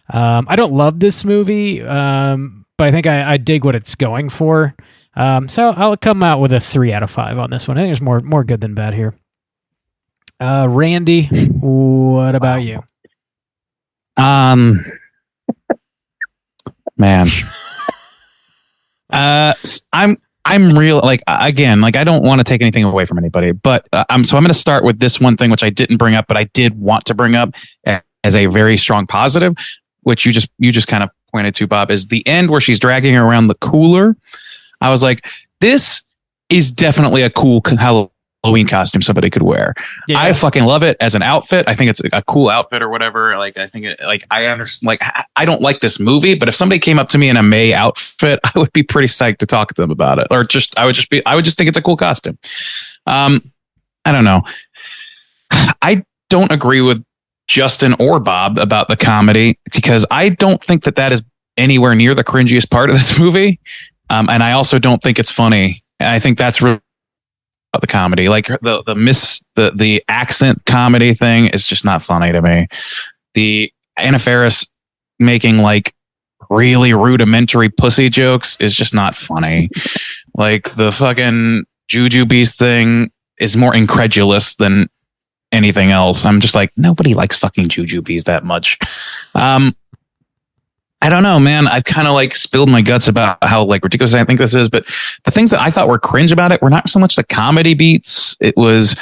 [SPEAKER 1] I don't love this movie, but I think I dig what it's going for. So I'll come out with a 3 out of 5 on this one. I think there's more good than bad here. Randy, what about you?
[SPEAKER 3] Man. I'm real, like, again, like, I don't want to take anything away from anybody, but I'm going to start with this one thing, which I didn't bring up, but I did want to bring up as a very strong positive, which you just kind of pointed to, Bob, is the end where she's dragging her around the cooler. I was like, this is definitely a cool Halloween costume somebody could wear. Yeah. I fucking love it as an outfit. I think it's a cool outfit or whatever. Like, I think I understand, like, I don't like this movie, but if somebody came up to me in a May outfit, I would be pretty psyched to talk to them about it. Or I would just think it's a cool costume. I don't know. I don't agree with Justin or Bob about the comedy, because I don't think that is anywhere near the cringiest part of this movie. And I also don't think it's funny. And I think that's really the comedy, like the accent comedy thing is just not funny to me. The Anna Faris making like really rudimentary pussy jokes is just not funny. Like, the fucking Jujubees thing is more incredulous than anything else. I'm just like, nobody likes fucking Jujubees that much. I don't know, man. I've kind of like spilled my guts about how like ridiculous I think this is, but the things that I thought were cringe about it were not so much the comedy beats. It was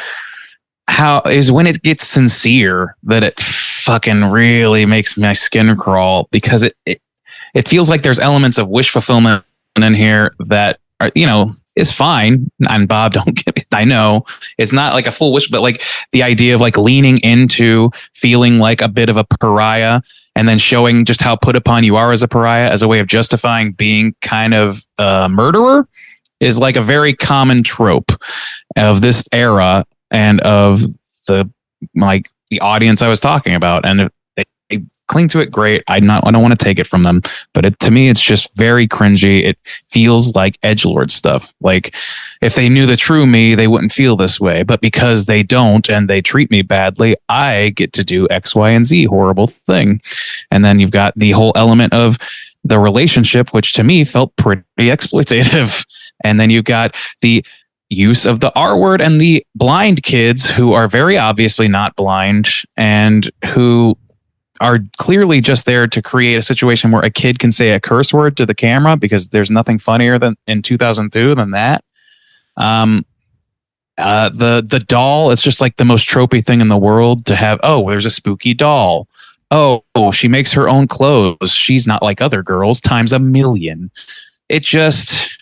[SPEAKER 3] when it gets sincere that it fucking really makes my skin crawl, because it feels like there's elements of wish fulfillment in here that are, is fine. And Bob, don't get me, I know it's not like a full wish, but like the idea of like leaning into feeling like a bit of a pariah and then showing just how put upon you are as a pariah as a way of justifying being kind of a murderer is like a very common trope of this era and of the audience I was talking about. And they cling to it great. I don't want to take it from them, but to me, it's just very cringy. It feels like edgelord stuff. Like, if they knew the true me, they wouldn't feel this way. But because they don't and they treat me badly, I get to do X, Y, and Z horrible thing. And then you've got the whole element of the relationship, which to me felt pretty exploitative. And then you've got the use of the R word and the blind kids who are very obviously not blind and who are clearly just there to create a situation where a kid can say a curse word to the camera, because there's nothing funnier than in 2002 than that. The doll is just like the most tropey thing in the world to have. Oh, there's a spooky doll. Oh, she makes her own clothes. She's not like other girls times a million. It just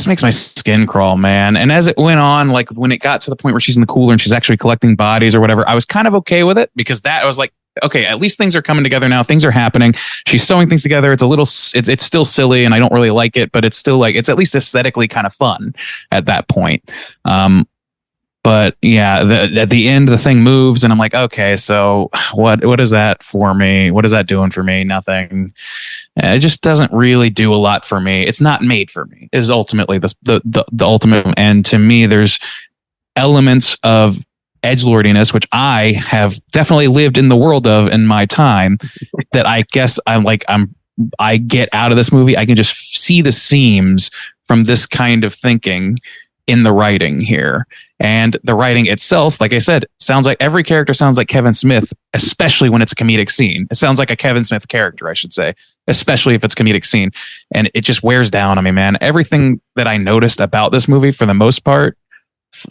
[SPEAKER 3] makes my skin crawl, man. And as it went on, like when it got to the point where she's in the cooler and she's actually collecting bodies or whatever, I was kind of okay with it, because that I was like, okay, at least things are coming together now. Things are happening. She's sewing things together. It's still silly and I don't really like it, but it's still like, it's at least aesthetically kind of fun at that point. But yeah, at the end, the thing moves and I'm like, okay, so what is that for me? What is that doing for me? Nothing. It just doesn't really do a lot for me. It's not made for me, is ultimately the ultimate. And to me, there's elements of edgelordiness, which I have definitely lived in the world of in my time, that I guess I get out of this movie. I can just see the seams from this kind of thinking. in the writing here. And the writing itself, like I said, sounds like every character sounds like Kevin Smith, especially when it's a comedic scene. It sounds like a Kevin Smith character, I should say, especially if it's a comedic scene. And it just wears down on me, man. Everything that I noticed about this movie, for the most part,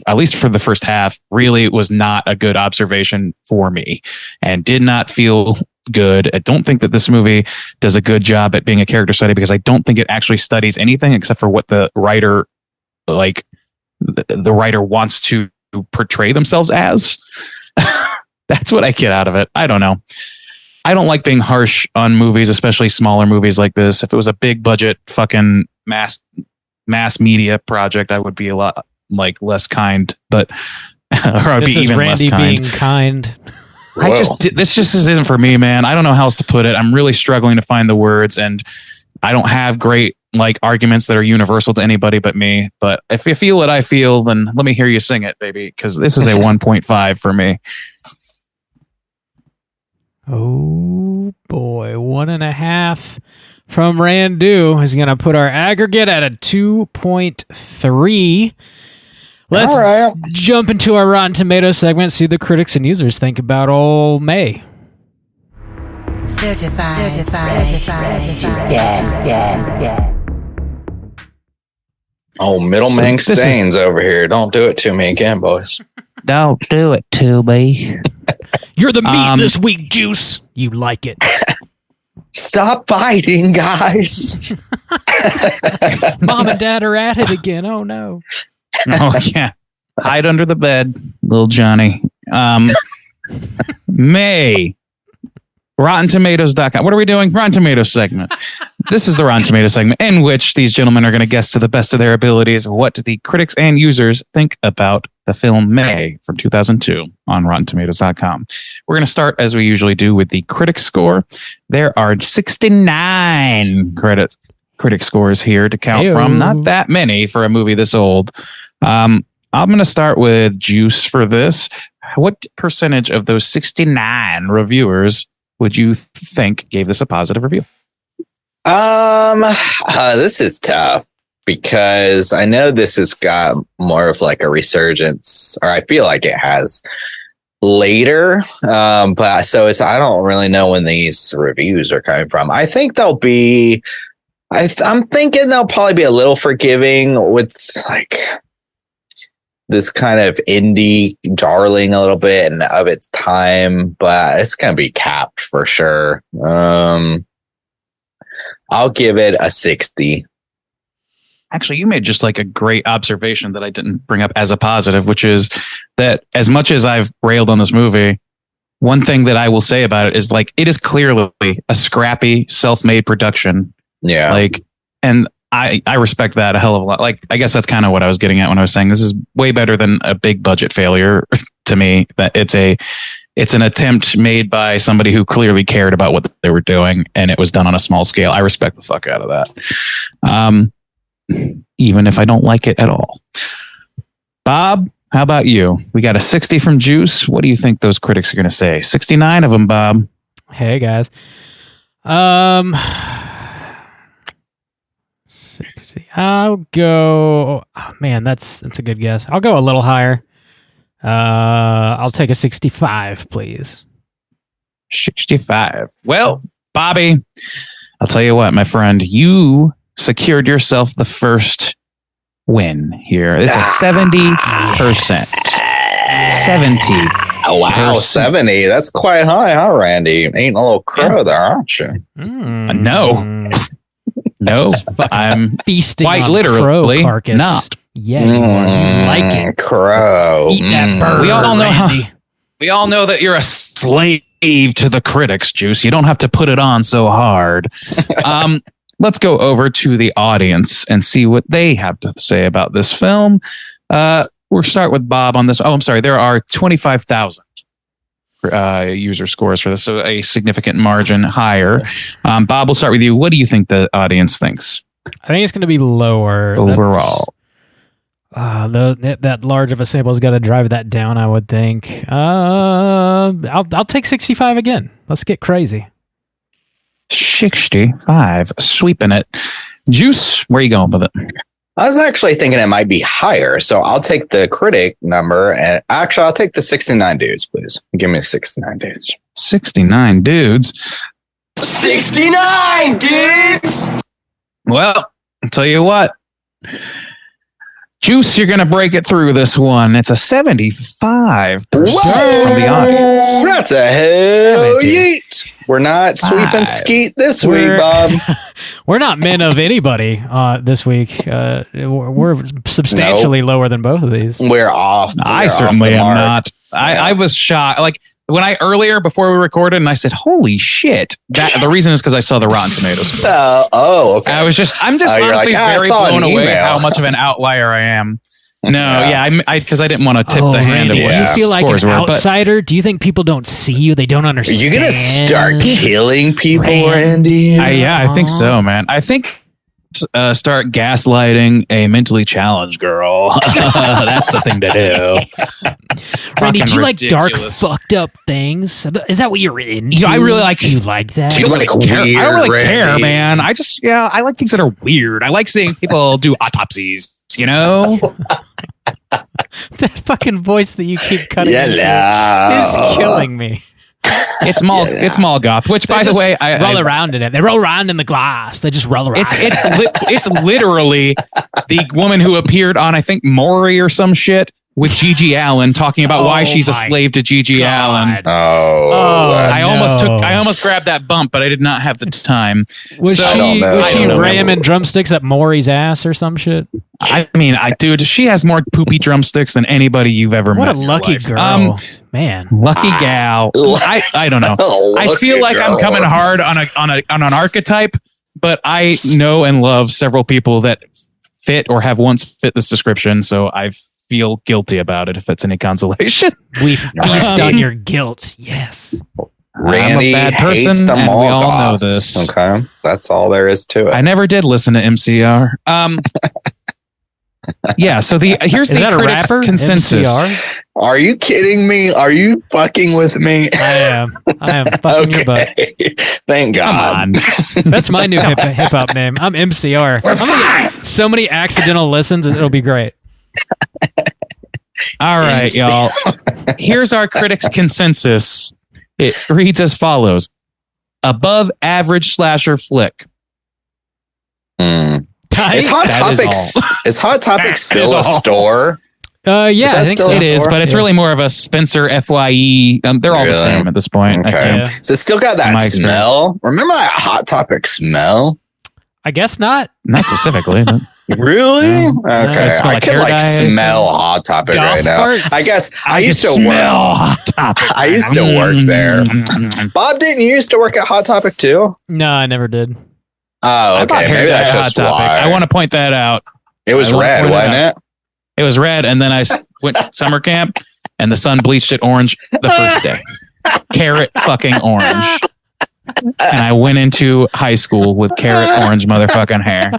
[SPEAKER 3] at least for the first half, really was not a good observation for me and did not feel good. I don't think that this movie does a good job at being a character study, because I don't think it actually studies anything except for what the writer, like the writer wants to portray themselves as. That's what I get out of it. I don't know. I don't like being harsh on movies, especially smaller movies like this. If it was a big budget fucking mass media project, I would be a lot like less kind, but or I'd
[SPEAKER 1] This
[SPEAKER 3] be
[SPEAKER 1] is
[SPEAKER 3] even
[SPEAKER 1] Randy
[SPEAKER 3] less kind.
[SPEAKER 1] being kind.
[SPEAKER 3] This just isn't for me, man. I don't know how else to put it. I'm really struggling to find the words, and I don't have great like arguments that are universal to anybody but me. But if you feel what I feel, then let me hear you sing it, baby, because this is a 1.5 for me.
[SPEAKER 1] Oh boy, 1.5 from Randu is going to put our aggregate at a 2.3. Let's
[SPEAKER 4] All right.
[SPEAKER 1] jump into our Rotten Tomatoes segment, see what the critics and users think about old May.
[SPEAKER 6] Certified fresh to death.
[SPEAKER 4] Oh, middleman Stains over here. Don't do it to me again, boys.
[SPEAKER 3] Don't do it to me.
[SPEAKER 1] You're the meat this week, Juice. You like it.
[SPEAKER 4] Stop fighting, guys.
[SPEAKER 1] Mom and Dad are at it again. Oh, no.
[SPEAKER 3] Oh yeah, hide under the bed, little Johnny. May. RottenTomatoes.com. What are we doing? Rotten Tomatoes segment. This is the Rotten Tomatoes segment in which these gentlemen are going to guess to the best of their abilities what the critics and users think about the film May from 2002 on RottenTomatoes.com. We're going to start, as we usually do, with the critic score. There are 69 critic scores here to count from. Not that many for a movie this old. I'm going to start with Juice for this. What percentage of those 69 reviewers would you think gave this a positive review?
[SPEAKER 4] This is tough because I know this has got more of like a resurgence, or I feel like it has later. But so I don't really know when these reviews are coming from. I think they'll be, I'm thinking they'll probably be a little forgiving with like this kind of indie darling a little bit and of its time, but it's going to be capped for sure. I'll give it a 60.
[SPEAKER 3] Actually, you made just like a great observation that I didn't bring up as a positive, which is that as much as I've railed on this movie, one thing that I will say about it is like, it is clearly a scrappy self-made production.
[SPEAKER 4] Yeah.
[SPEAKER 3] Like, and I respect that a hell of a lot. Like, I guess that's kind of what I was getting at when I was saying this is way better than a big budget failure to me. That it's an attempt made by somebody who clearly cared about what they were doing, and it was done on a small scale. I respect the fuck out of that. Even if I don't like it at all. Bob, how about you? We got a 60 from Juice. What do you think those critics are going to say? 69 of them, Bob.
[SPEAKER 1] Hey, guys. 60. I'll go. Oh, man, that's a good guess. I'll go a little higher. I'll take a 65, please.
[SPEAKER 3] 65. Well, Bobby, I'll tell you what, my friend, you secured yourself the first win here. It's a 70%.
[SPEAKER 1] Yes.
[SPEAKER 3] 70.
[SPEAKER 4] Oh, wow. 70. That's quite high, huh, Randy? Ain't a little crow there, aren't you?
[SPEAKER 3] No. No, I'm
[SPEAKER 1] feasting
[SPEAKER 3] quite
[SPEAKER 1] on
[SPEAKER 3] literally
[SPEAKER 1] crow carcass.
[SPEAKER 3] not.
[SPEAKER 1] Yeah, you like it.
[SPEAKER 4] Crow.
[SPEAKER 1] Eat that bird,
[SPEAKER 3] We all know
[SPEAKER 1] Randy.
[SPEAKER 3] We all know that you're a slave to the critics, Juice. You don't have to put it on so hard. Let's go over to the audience and see what they have to say about this film. We'll start with Bob on this. Oh, I'm sorry. There are 25,000 user scores for this, so a significant margin higher. Bob, we'll start with you. What do you think the audience thinks?
[SPEAKER 1] I think it's going to be lower
[SPEAKER 3] overall.
[SPEAKER 1] That large of a sample's got to drive that down, I would think. I'll take 65 again. Let's get crazy.
[SPEAKER 3] 65, sweeping it. Juice, where are you going with it?
[SPEAKER 4] I was actually thinking it might be higher, so I'll take the critic number, and actually I'll take the 69 dudes, please. Give me 69 dudes.
[SPEAKER 3] 69 dudes.
[SPEAKER 5] 69 dudes!
[SPEAKER 3] Well, I'll tell you what. Juice, you're going to break it through this one. It's a 75% from the audience.
[SPEAKER 4] That's a hell yeet. We're not sweeping skeet this week, Bob.
[SPEAKER 1] We're not men of anybody this week. We're substantially lower than both of these.
[SPEAKER 4] We're off.
[SPEAKER 3] I certainly am not. I was shocked. Like when before we recorded, and I said, "Holy shit!" The reason is because I saw the Rotten Tomatoes score.
[SPEAKER 4] Okay.
[SPEAKER 3] I'm just honestly very blown away how much of an outlier I am. No, because I didn't want to tip the hand of
[SPEAKER 1] Randy,
[SPEAKER 3] what
[SPEAKER 1] do you feel like an
[SPEAKER 3] scores were,
[SPEAKER 1] outsider? Do you think people don't see you? They don't understand?
[SPEAKER 4] Are you gonna start killing people, Randy?
[SPEAKER 3] Yeah, I think so, man. I think start gaslighting a mentally challenged girl. That's the thing to do.
[SPEAKER 1] Randy, do you like dark, fucked up things? Is that what you're into?
[SPEAKER 3] I really like.
[SPEAKER 1] You like that?
[SPEAKER 4] Do you like weird,
[SPEAKER 3] I don't really care,
[SPEAKER 4] Randy?
[SPEAKER 3] man. I like things that are weird. I like seeing people do autopsies. You know.
[SPEAKER 1] That fucking voice that you keep cutting into
[SPEAKER 4] Hello.
[SPEAKER 1] is killing me.
[SPEAKER 3] It's mall goth, which by the way, I
[SPEAKER 1] roll around in it. They roll around in the glass. They just roll around.
[SPEAKER 3] It's literally the woman who appeared on, I think, Maury or some shit with Gigi Allen talking about why she's a slave to Gigi Allen. I almost grabbed that bump, but I did not have the time.
[SPEAKER 1] Was she ramming drumsticks up Maury's ass or some shit?
[SPEAKER 3] I mean, dude, she has more poopy drumsticks than anybody you've ever met.
[SPEAKER 1] What a lucky girl, man!
[SPEAKER 3] Lucky gal. I don't know. I feel like I'm coming hard on an archetype, but I know and love several people that fit or have once fit this description, so I feel guilty about it. If it's any consolation,
[SPEAKER 1] we feast on your guilt. Yes.
[SPEAKER 4] Randy
[SPEAKER 3] I'm a bad
[SPEAKER 4] hates
[SPEAKER 3] person,
[SPEAKER 4] the
[SPEAKER 3] and we
[SPEAKER 4] mall
[SPEAKER 3] all know
[SPEAKER 4] goths.
[SPEAKER 3] this.
[SPEAKER 4] Okay, that's all there is to it.
[SPEAKER 3] I never did listen to MCR. Yeah, so here's
[SPEAKER 1] Is
[SPEAKER 3] the
[SPEAKER 1] that a
[SPEAKER 3] critics'
[SPEAKER 1] rapper?
[SPEAKER 3] consensus.
[SPEAKER 1] MCR?
[SPEAKER 4] Are you kidding me? Are you fucking with me?
[SPEAKER 1] I am fucking your butt.
[SPEAKER 4] Thank God.
[SPEAKER 3] Come on.
[SPEAKER 1] That's my new hip hop name. I'm MCR. I'm gonna get so many accidental listens, it'll be great.
[SPEAKER 3] All right, y'all. Here's our critics' consensus. It reads as follows: above average slasher flick.
[SPEAKER 4] Is Hot Topic still a store?
[SPEAKER 1] Yeah, I think so.
[SPEAKER 3] It is, but it's really more of a Spencer FYE. They're all the same at this point.
[SPEAKER 4] Okay.
[SPEAKER 3] I think.
[SPEAKER 1] Yeah.
[SPEAKER 4] So it's still got that smell. Remember that Hot Topic smell?
[SPEAKER 1] I guess not.
[SPEAKER 3] Not specifically. But
[SPEAKER 4] Really? Okay.
[SPEAKER 3] It smell
[SPEAKER 4] I could like
[SPEAKER 3] hair dye,
[SPEAKER 4] smell Hot Topic
[SPEAKER 1] Golf
[SPEAKER 4] right now.
[SPEAKER 1] carts.
[SPEAKER 4] I guess I used to
[SPEAKER 3] smell
[SPEAKER 4] work.
[SPEAKER 3] Hot Topic.
[SPEAKER 4] I used to work there. Bob, didn't you used to work at Hot Topic too?
[SPEAKER 1] No, I never did.
[SPEAKER 4] Oh, okay. Maybe that's just why.
[SPEAKER 3] I want to point that out.
[SPEAKER 4] It was red, wasn't it?
[SPEAKER 3] It was red, and then I went to summer camp, and the sun bleached it orange the first day. Carrot fucking orange. And I went into high school with carrot orange motherfucking hair.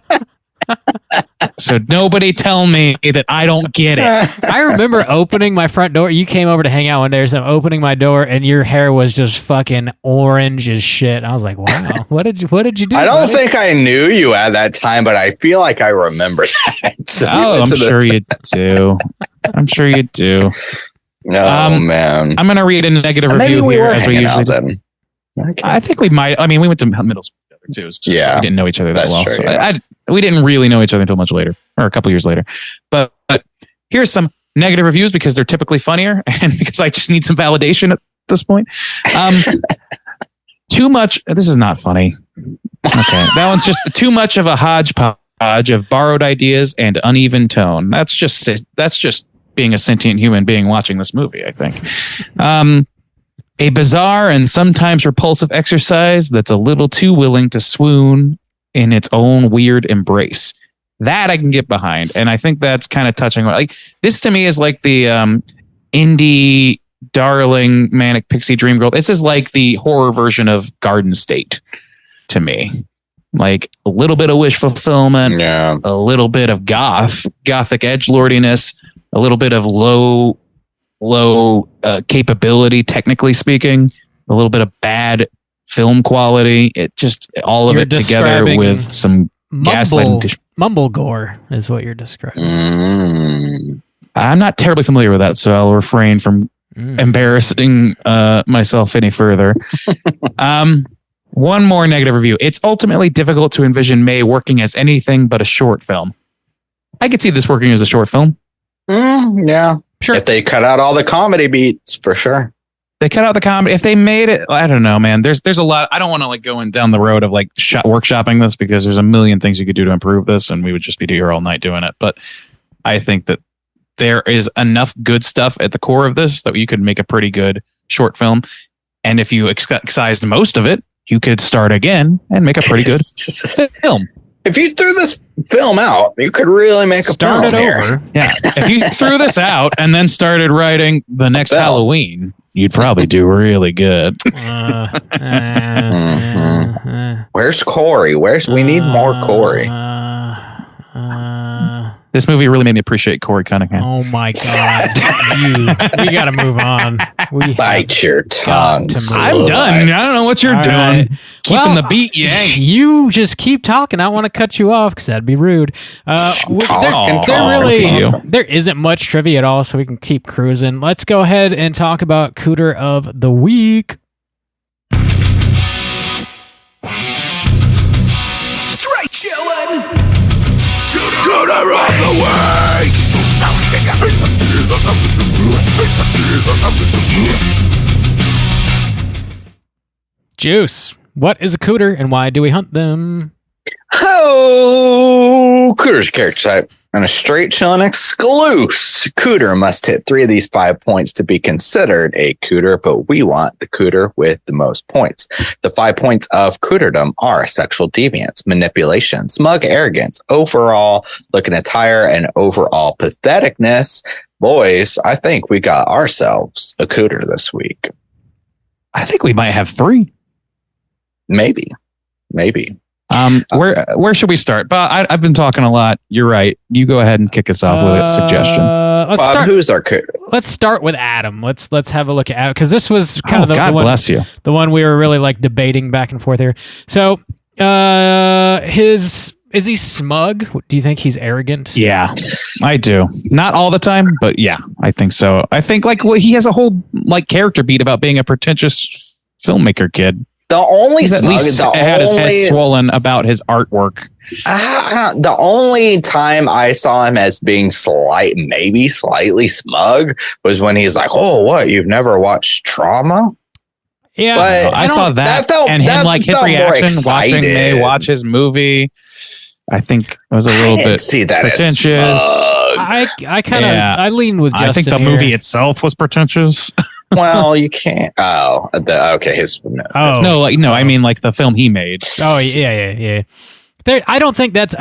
[SPEAKER 3] So nobody tell me that I don't get it.
[SPEAKER 1] I remember opening my front door. You came over to hang out one day, so I'm opening my door, and your hair was just fucking orange as shit. I was like, "Wow, what did you do?"
[SPEAKER 4] I don't think I knew you at that time, but I feel like I remember that. So
[SPEAKER 3] I'm sure you do. I'm sure you do.
[SPEAKER 4] No, man.
[SPEAKER 3] I'm gonna read a negative review here, as we usually do.
[SPEAKER 4] Then. Okay.
[SPEAKER 3] I think we might. I mean, we went to middle school together too. So
[SPEAKER 4] Yeah.
[SPEAKER 3] we didn't know each other that
[SPEAKER 4] That's
[SPEAKER 3] well.
[SPEAKER 4] true,
[SPEAKER 3] So
[SPEAKER 4] yeah.
[SPEAKER 3] we didn't really know each other until much later, or a couple years later. But here's some negative reviews because they're typically funnier, and because I just need some validation at this point. Too much. This is not funny. Okay, that one's just too much of a hodgepodge of borrowed ideas and uneven tone. That's just being a sentient human being watching this movie, I think. A bizarre and sometimes repulsive exercise that's a little too willing to swoon in its own weird embrace. That I can get behind. And I think that's kind of touching. Like, this to me is like the indie darling manic pixie dream girl. This is like the horror version of Garden State to me. Like a little bit of wish fulfillment, a little bit of gothic edgelordiness, a little bit of low capability, technically speaking, a little bit of bad film quality. It just all of it together with some gaslighting.
[SPEAKER 1] mumble gore is what you're describing.
[SPEAKER 3] I'm not terribly familiar with that, so I'll refrain from embarrassing myself any further. One more negative review. It's ultimately difficult to envision May working as anything but a short film. I could see this working as a short film.
[SPEAKER 4] Yeah.
[SPEAKER 1] Sure.
[SPEAKER 4] If they cut out all the comedy beats, for sure.
[SPEAKER 3] They cut out the comedy. If they made it, I don't know, man. There's a lot. I don't want to like going down the road of like workshopping this because there's a million things you could do to improve this, and we would just be here all night doing it. But I think that there is enough good stuff at the core of this that you could make a pretty good short film. And if you excised most of it, you could start again and make a pretty good film.
[SPEAKER 4] If you threw this film out, you could really make a film here.
[SPEAKER 3] Yeah. If you threw this out and then started writing the next Halloween, you'd probably do really good.
[SPEAKER 4] Where's Corey? We need more Corey.
[SPEAKER 3] This movie really made me appreciate Corey Cunningham.
[SPEAKER 1] Oh my God. We got to move on.
[SPEAKER 4] Bite your tongue.
[SPEAKER 3] I'm done. I don't know what you're doing.
[SPEAKER 1] Right.
[SPEAKER 3] Keeping the beat, yank.
[SPEAKER 1] You just keep talking. I want to cut you off because that'd be rude. There isn't much trivia at all, so we can keep cruising. Let's go ahead and talk about Cooter of the Week.
[SPEAKER 5] Straight chillin'. Cooter of the Week.
[SPEAKER 1] Juice. What is a cooter and why do we hunt them?
[SPEAKER 4] Oh, Cooter's character type. And a straight chillin' exclusive. Cooter must hit 3 of these 5 points to be considered a cooter, but we want the cooter with the most points. The 5 points of cooterdom are sexual deviance, manipulation, smug arrogance, overall looking attire, and overall patheticness. Boys, I think we got ourselves a cooter this week.
[SPEAKER 3] I think we might have 3.
[SPEAKER 4] Maybe.
[SPEAKER 3] Where should we start? But I've been talking a lot. You're right. You go ahead and kick us off with a suggestion.
[SPEAKER 4] Bob, who's our cooter?
[SPEAKER 1] Let's start with Adam. Let's have a look at Adam because this was kind of
[SPEAKER 3] God bless you.
[SPEAKER 1] The one we were really like debating back and forth here. So, is he smug? Do you think he's arrogant?
[SPEAKER 3] Yeah, I do. Not all the time, but yeah, I think so. I think he has a whole like character beat about being a pretentious filmmaker kid.
[SPEAKER 4] The only
[SPEAKER 3] He's at least had his head swollen about his artwork.
[SPEAKER 4] The only time I saw him as being maybe slightly smug was when he's like, "Oh, what? You've never watched Trauma?"
[SPEAKER 1] Yeah,
[SPEAKER 4] but
[SPEAKER 3] I saw that and him like his reaction watching May watch his movie. I think it was a little bit pretentious.
[SPEAKER 1] I kind of I lean with Justin.
[SPEAKER 3] I think the movie itself was pretentious.
[SPEAKER 4] Well, you can't. Okay.
[SPEAKER 3] I mean like the film he made.
[SPEAKER 1] Oh yeah. I don't think that's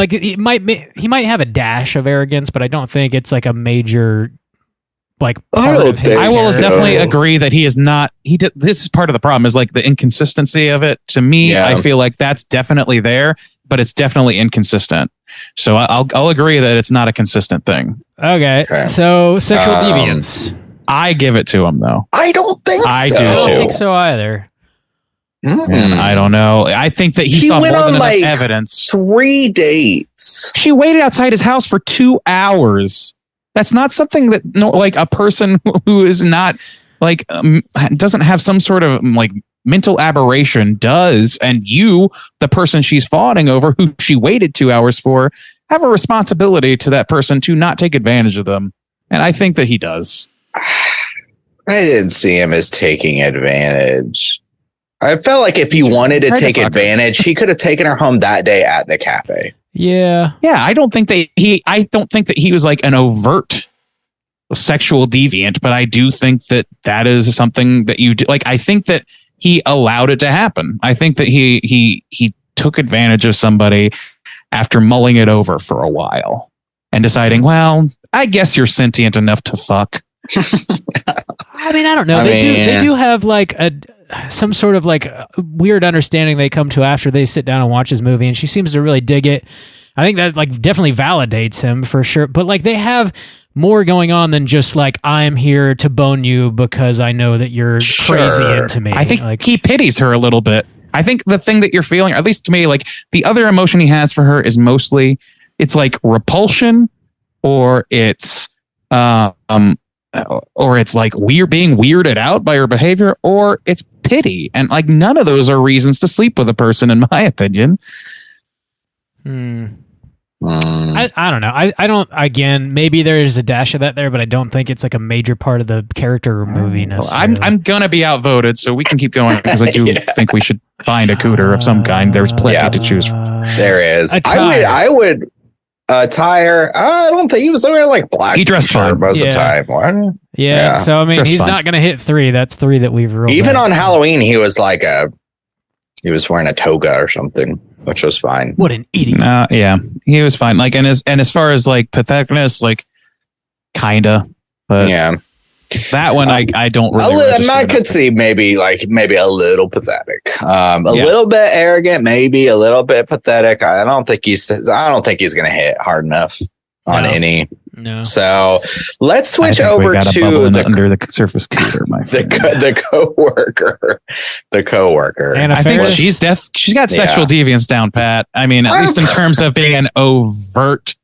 [SPEAKER 1] he might have a dash of arrogance, but I don't think it's like a major part of his.
[SPEAKER 3] I will definitely agree that he is not. This is part of the problem is like the inconsistency of it. To me, I feel like that's definitely there, but it's definitely inconsistent. So I'll agree that it's not a consistent thing.
[SPEAKER 1] Okay. So sexual deviance.
[SPEAKER 3] I give it to him though.
[SPEAKER 4] I don't think so.
[SPEAKER 1] I don't think so either.
[SPEAKER 3] And I don't know. I think that he saw more than enough evidence.
[SPEAKER 4] 3 dates.
[SPEAKER 3] She waited outside his house for 2 hours. That's not something that a person who is not doesn't have some sort of like mental aberration does. And you, the person she's fawning over, who she waited 2 hours for, have a responsibility to that person to not take advantage of them. And I think that he does.
[SPEAKER 4] I didn't see him as taking advantage. I felt like if he wanted to take advantage, he could have taken her home that day at the cafe.
[SPEAKER 1] Yeah.
[SPEAKER 3] Yeah, I don't think that he was like an overt sexual deviant, but I do think that is something that you do. Like, I think that he allowed it to happen. I think that he took advantage of somebody after mulling it over for a while and deciding, well, I guess you're sentient enough to fuck.
[SPEAKER 1] I mean, I don't know. They do have like some sort of like weird understanding they come to after they sit down and watch his movie, and she seems to really dig it. I think that like definitely validates him for sure. But like they have more going on than just like, I'm here to bone you because I know that you're crazy into me.
[SPEAKER 3] I think he pities her a little bit. I think the thing that you're feeling, at least to me, like the other emotion he has for her is mostly it's like repulsion, or it's like being weirded out by her behavior, or it's pity. And like none of those are reasons to sleep with a person, in my opinion.
[SPEAKER 1] I don't know. I don't, again, maybe there's a dash of that there, but I don't think it's like a major part of the character or movie necessarily.
[SPEAKER 3] I'm gonna be outvoted, so we can keep going because I do think we should find a Cooter of some kind. There's plenty to choose from.
[SPEAKER 4] There is. I would attire. I don't think he was wearing like black.
[SPEAKER 3] He dressed fine
[SPEAKER 4] most of the time.
[SPEAKER 1] Yeah. So I mean, he's not going to hit 3. That's 3 that we've rolled.
[SPEAKER 4] Even on Halloween, he was wearing a toga or something, which was fine.
[SPEAKER 1] What an idiot!
[SPEAKER 3] Yeah, he was fine. Like, and as far as like patheticness, like, kinda, but
[SPEAKER 4] yeah,
[SPEAKER 3] that one I don't really.
[SPEAKER 4] I could see maybe a little pathetic, a little bit arrogant, maybe a little bit pathetic. I don't think he's gonna hit hard enough on any.
[SPEAKER 1] No.
[SPEAKER 4] So let's switch over to the
[SPEAKER 3] under the surface Cooter, my friend.
[SPEAKER 4] the coworker. The coworker.
[SPEAKER 1] And
[SPEAKER 3] I think she's got sexual deviance down pat. I mean, at least in terms of being an overt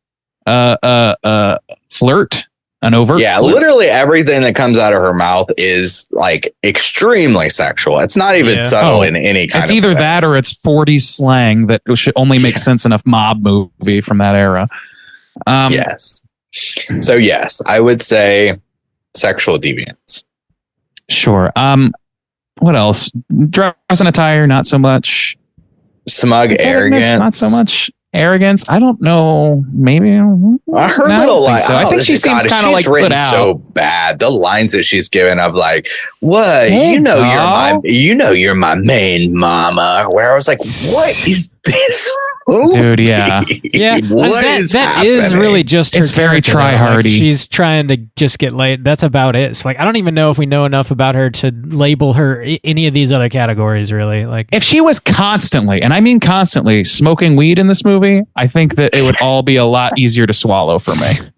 [SPEAKER 3] flirt.
[SPEAKER 4] Yeah, literally everything that comes out of her mouth is like extremely sexual. It's not even subtle in any kind of
[SPEAKER 3] It's either
[SPEAKER 4] way.
[SPEAKER 3] that or it's 40s slang that should only make sense in a mob movie from that era.
[SPEAKER 4] Yes. So yes, I would say sexual deviance.
[SPEAKER 3] Sure. What else? Dress and attire, not so much.
[SPEAKER 4] Smug arrogance,
[SPEAKER 3] not so much. Arrogance, I don't know. Maybe
[SPEAKER 4] I heard little like.
[SPEAKER 3] So. I think she seems kind of like put out.
[SPEAKER 4] So bad. The lines that she's given of like, "What
[SPEAKER 3] hey,
[SPEAKER 4] you're my main mama." Where I was like, "What is this?" Movie?
[SPEAKER 3] Dude, yeah.
[SPEAKER 1] That is really just her.
[SPEAKER 3] It's very try-hardy.
[SPEAKER 1] Like, she's trying to just get laid. That's about it. It's like I don't even know if we know enough about her to label her any of these other categories. Really, like
[SPEAKER 3] if she was constantly, and I mean constantly, smoking weed in this movie, I think that it would all be a lot easier to swallow for me.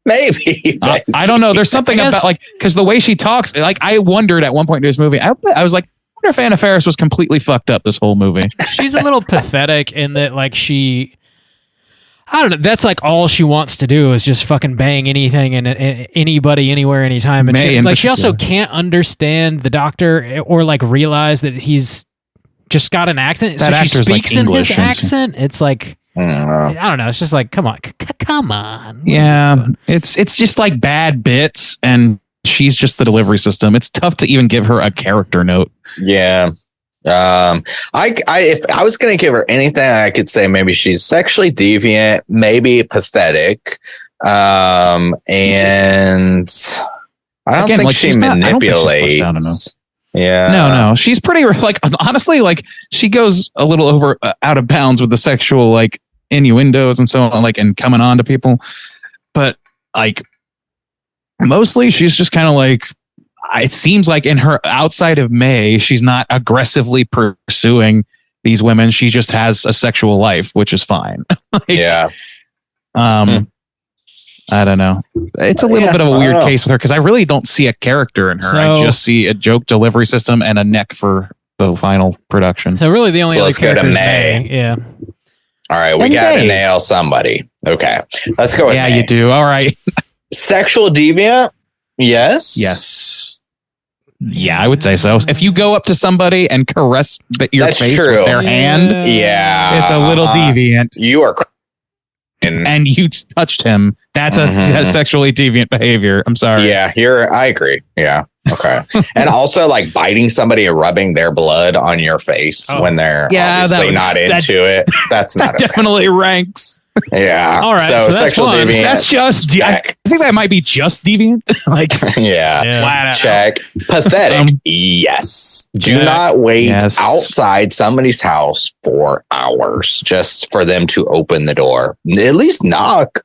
[SPEAKER 4] Maybe.
[SPEAKER 3] I don't know. There's something about like because the way she talks, like I wondered at one point in this movie, I was like, I wonder if Anna Faris was completely fucked up this whole movie.
[SPEAKER 1] She's a little pathetic in that, like I don't know. That's like all she wants to do is just fucking bang anything and anybody, anywhere, anytime. And she also can't understand the doctor or like realize that he's just got an accent. So she speaks in his accent. It's like I don't know. It's just like come on.
[SPEAKER 3] Yeah, it's just like bad bits, and she's just the delivery system. It's tough to even give her a character note.
[SPEAKER 4] Yeah. If I was going to give her anything, I could say maybe she's sexually deviant, maybe pathetic. And I don't think she manipulates. Yeah.
[SPEAKER 3] No. She's pretty like, honestly, like she goes a little out of bounds with the sexual, like innuendos and so on, like, and coming on to people. But like, mostly she's just kind of like, it seems like in her outside of May, she's not aggressively pursuing these women. She just has a sexual life, which is fine. I don't know. It's a little bit of a weird case with her because I really don't see a character in her. I just see a joke delivery system and a neck for the final production.
[SPEAKER 1] So really the only other character is May. Yeah.
[SPEAKER 4] All right. We got to nail somebody. Okay. Let's go with May.
[SPEAKER 3] You do. All right.
[SPEAKER 4] Sexual deviant.
[SPEAKER 3] Yes. Yeah, I would say so. If you go up to somebody and caress your face with their hand,
[SPEAKER 4] it's
[SPEAKER 3] a little deviant.
[SPEAKER 4] You are,
[SPEAKER 3] and you touched him. That's a sexually deviant behavior. I'm sorry.
[SPEAKER 4] Yeah, I agree. Yeah. Okay. And also like biting somebody and rubbing their blood on your face when they're obviously not into it. That's not
[SPEAKER 3] definitely ranks.
[SPEAKER 4] Yeah.
[SPEAKER 1] All right.
[SPEAKER 4] So
[SPEAKER 1] that's
[SPEAKER 4] sexual deviant.
[SPEAKER 3] That's just. I think that might be just deviant. like.
[SPEAKER 4] Yeah. Check. Pathetic. Yes. Do not wait outside somebody's house for hours just for them to open the door. At least knock.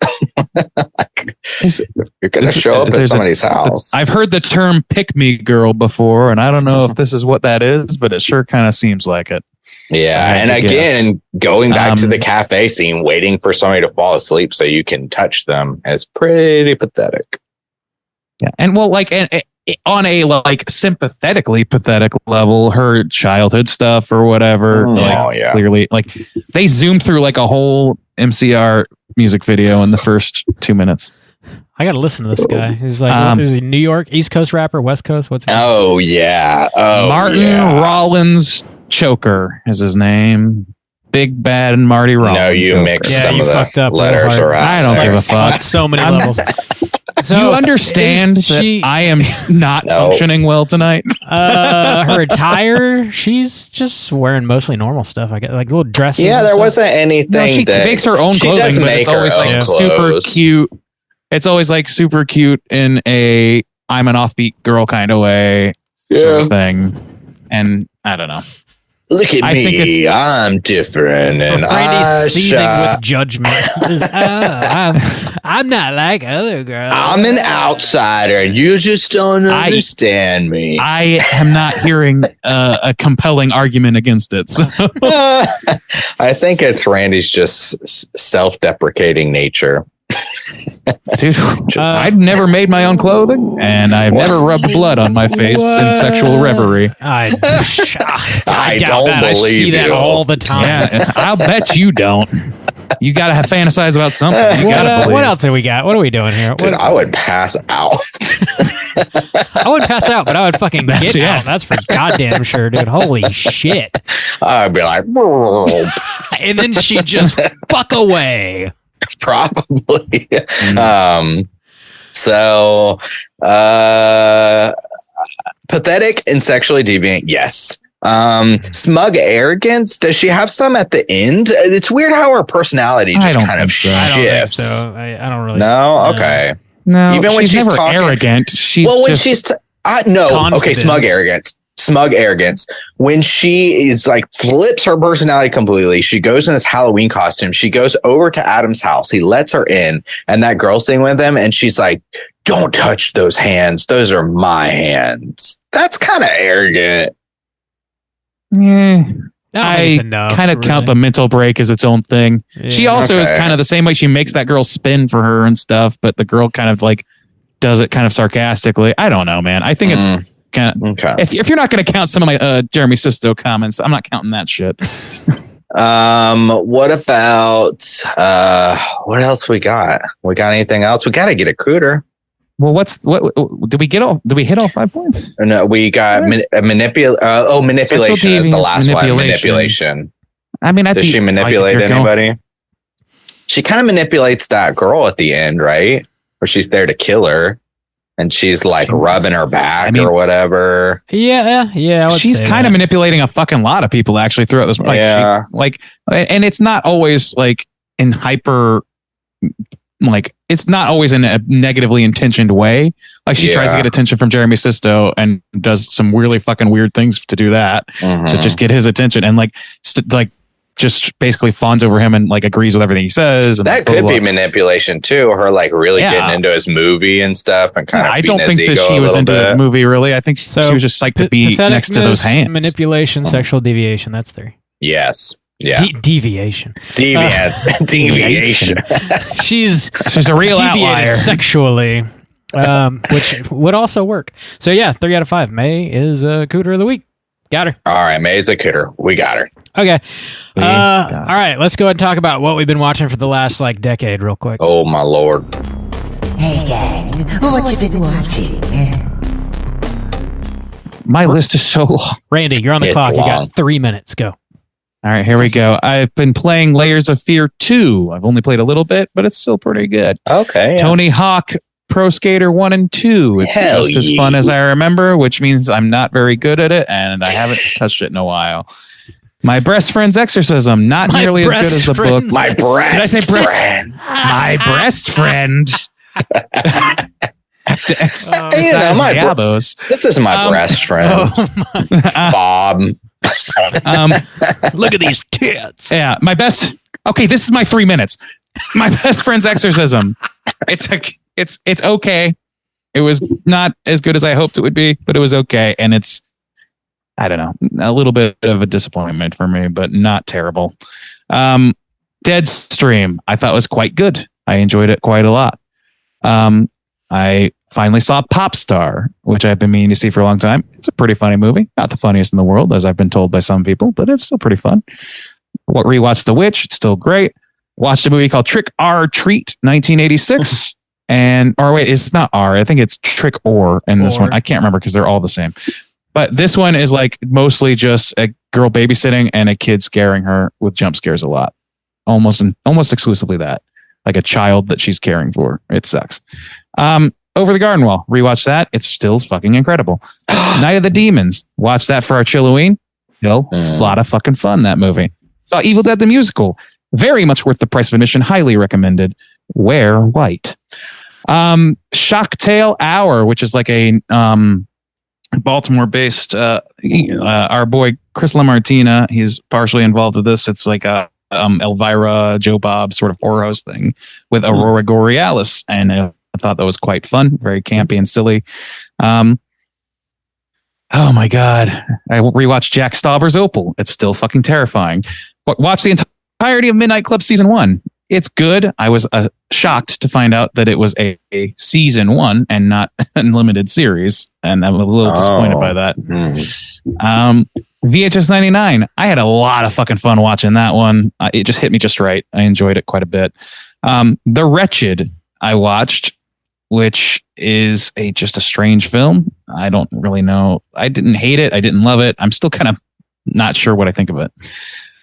[SPEAKER 4] You're gonna show up at somebody's house.
[SPEAKER 3] I've heard the term "pick me girl" before, and I don't know if this is what that is, but it sure kind of seems like it.
[SPEAKER 4] Yeah, and again, going back to the cafe scene, waiting for somebody to fall asleep so you can touch them is pretty pathetic.
[SPEAKER 3] Yeah, and well, like, and on a like sympathetically pathetic level, her childhood stuff or whatever. Clearly, like they zoom through like a whole MCR music video in the first 2 minutes.
[SPEAKER 1] I got to listen to this guy. He's like, is he New York, East Coast rapper, West Coast? What's his name?
[SPEAKER 4] Oh, yeah.
[SPEAKER 3] Martin Rollins Choker is his name. Big Bad Marty Rollins.
[SPEAKER 4] No, you mixed some of the letters around.
[SPEAKER 3] I don't give a fuck.
[SPEAKER 1] So many levels.
[SPEAKER 3] So you understand that I am not functioning well tonight?
[SPEAKER 1] Her attire, she's just wearing mostly normal stuff. I get like little dresses.
[SPEAKER 4] Yeah, there wasn't anything.
[SPEAKER 3] No, she makes her own clothing, but it's always like super cute. It's always like super cute in a I'm an offbeat girl kind of way sort of thing. And I don't know.
[SPEAKER 4] Look at me. I'm different. And
[SPEAKER 1] Randy's seething with judgment. I'm not like other girls.
[SPEAKER 4] I'm an outsider. You just don't understand me.
[SPEAKER 3] I am not hearing a compelling argument against it. So.
[SPEAKER 4] I think it's Randy's just self-deprecating nature.
[SPEAKER 3] Dude, I've never made my own clothing, and I've never rubbed blood on my face in sexual reverie.
[SPEAKER 1] I
[SPEAKER 4] don't believe
[SPEAKER 1] I see that all the time.
[SPEAKER 3] Yeah, I'll bet you don't. You gotta have fantasize about something.
[SPEAKER 1] What else have we got? What are we doing here?
[SPEAKER 4] Dude, I would pass out.
[SPEAKER 1] I wouldn't pass out, but I would fucking get out. That's for goddamn sure, dude. Holy shit.
[SPEAKER 4] I'd be like,
[SPEAKER 1] and then she'd just fuck away.
[SPEAKER 4] Probably. Pathetic and sexually deviant, yes. Smug arrogance, does she have some at the end? It's weird how her personality just kind of shifts.
[SPEAKER 1] I don't think so. I don't really.
[SPEAKER 4] No? Okay.
[SPEAKER 3] No,
[SPEAKER 4] even when she's
[SPEAKER 3] never
[SPEAKER 4] talking,
[SPEAKER 3] arrogant. She's
[SPEAKER 4] no.
[SPEAKER 1] Confident.
[SPEAKER 4] Okay, smug arrogance. When she is like flips her personality completely, she goes in this Halloween costume. She goes over to Adam's house. He lets her in, and that girl's singing with him, and she's like, "Don't touch those hands. Those are my hands." That's kind of arrogant.
[SPEAKER 3] I kind of count the mental break as its own thing. Yeah. She also is kind of the same way. She makes that girl spin for her and stuff, but the girl kind of like does it kind of sarcastically. I don't know, man. I think it's kind of if you're not going to count some of my Jeremy Sisto comments, I'm not counting that shit.
[SPEAKER 4] What about what else we got? We got anything else? We got to get a Cooter.
[SPEAKER 3] Well, did we hit all 5 points?
[SPEAKER 4] No, we got manipulation is the last one. Manipulation.
[SPEAKER 3] I mean,
[SPEAKER 4] does she manipulate anybody? She kind of manipulates that girl at the end, right? Where she's there to kill her, and she's like rubbing her back or whatever.
[SPEAKER 1] Yeah.
[SPEAKER 3] She's kind of manipulating a fucking lot of people actually throughout this. And it's not always like in hyper. Like it's not always in a negatively intentioned way. Like she tries to get attention from Jeremy Sisto and does some really fucking weird things to do that to just get his attention and just basically fawns over him and like agrees with everything he says. And
[SPEAKER 4] that could be manipulation too. Her like really getting into his movie and stuff and kind of.
[SPEAKER 3] I don't think that she was into his movie really. I think she was just psyched to be next to those hands.
[SPEAKER 1] Manipulation, sexual deviation. That's three.
[SPEAKER 4] Yes. Yeah.
[SPEAKER 1] Deviation.
[SPEAKER 4] Deviation.
[SPEAKER 1] She's
[SPEAKER 3] a real outlier
[SPEAKER 1] sexually, which would also work. So yeah, 3 out of 5. May is a Cooter of the week. Got her.
[SPEAKER 4] All right, May is a Cooter. We got her.
[SPEAKER 1] Okay. All right, let's go ahead and talk about what we've been watching for the last decade, real quick.
[SPEAKER 4] Oh my lord.
[SPEAKER 6] Hey gang, what you been watching?
[SPEAKER 3] My list is so long.
[SPEAKER 1] Randy, you're on the clock. Long. You got 3 minutes. Go.
[SPEAKER 3] All right, here we go. I've been playing Layers of Fear 2. I've only played a little bit, but it's still pretty good.
[SPEAKER 4] Okay. Yeah.
[SPEAKER 3] Tony Hawk Pro Skater 1 and 2. It's just as fun as I remember, which means I'm not very good at it, and I haven't touched it in a while. My Breast Friend's Exorcism, not nearly as good as the book.
[SPEAKER 4] My breast friend.
[SPEAKER 3] My breast friend.
[SPEAKER 4] This is my breast friend. Bob.
[SPEAKER 1] Look at these tits.
[SPEAKER 3] Yeah, my best. Okay, this is my 3 minutes. My Best Friend's Exorcism. It's okay. It was not as good as I hoped it would be, but it was okay, and it's I don't know, a little bit of a disappointment for me, but not terrible. Deadstream I thought was quite good. I enjoyed it quite a lot. I finally saw Pop Star, which I've been meaning to see for a long time. It's a pretty funny movie. Not the funniest in the world, as I've been told by some people, but it's still pretty fun. Rewatched The Witch. It's still great. Watched a movie called Trick or Treat, 1986. It's not R. I think it's Trick or in this one. I can't remember because they're all the same. But this one is like mostly just a girl babysitting and a kid scaring her with jump scares a lot. Almost exclusively that. Like a child that she's caring for. It sucks. Over the Garden Wall. Rewatch that. It's still fucking incredible. Night of the Demons. Watch that for our Chilloween. A lot of fucking fun, that movie. Saw Evil Dead the Musical. Very much worth the price of admission. Highly recommended. Wear white. Shocktail Hour, which is like a Baltimore-based our boy Chris LaMartina. He's partially involved with this. It's like a Elvira, Joe Bob sort of horror host thing with Aurora Borealis, and I thought that was quite fun, very campy and silly. Oh my god, I rewatched Jack Stauber's Opal. It's still fucking terrifying. Watch the entirety of Midnight Club season 1. It's good. I was shocked to find out that it was a season 1 and not a limited series, and I was a little disappointed by that. VHS 99. I had a lot of fucking fun watching that one. It just hit me just right. I enjoyed it quite a bit. The Wretched I watched, which is just a strange film. I don't really know. I didn't hate it. I didn't love it. I'm still kind of not sure what I think of it.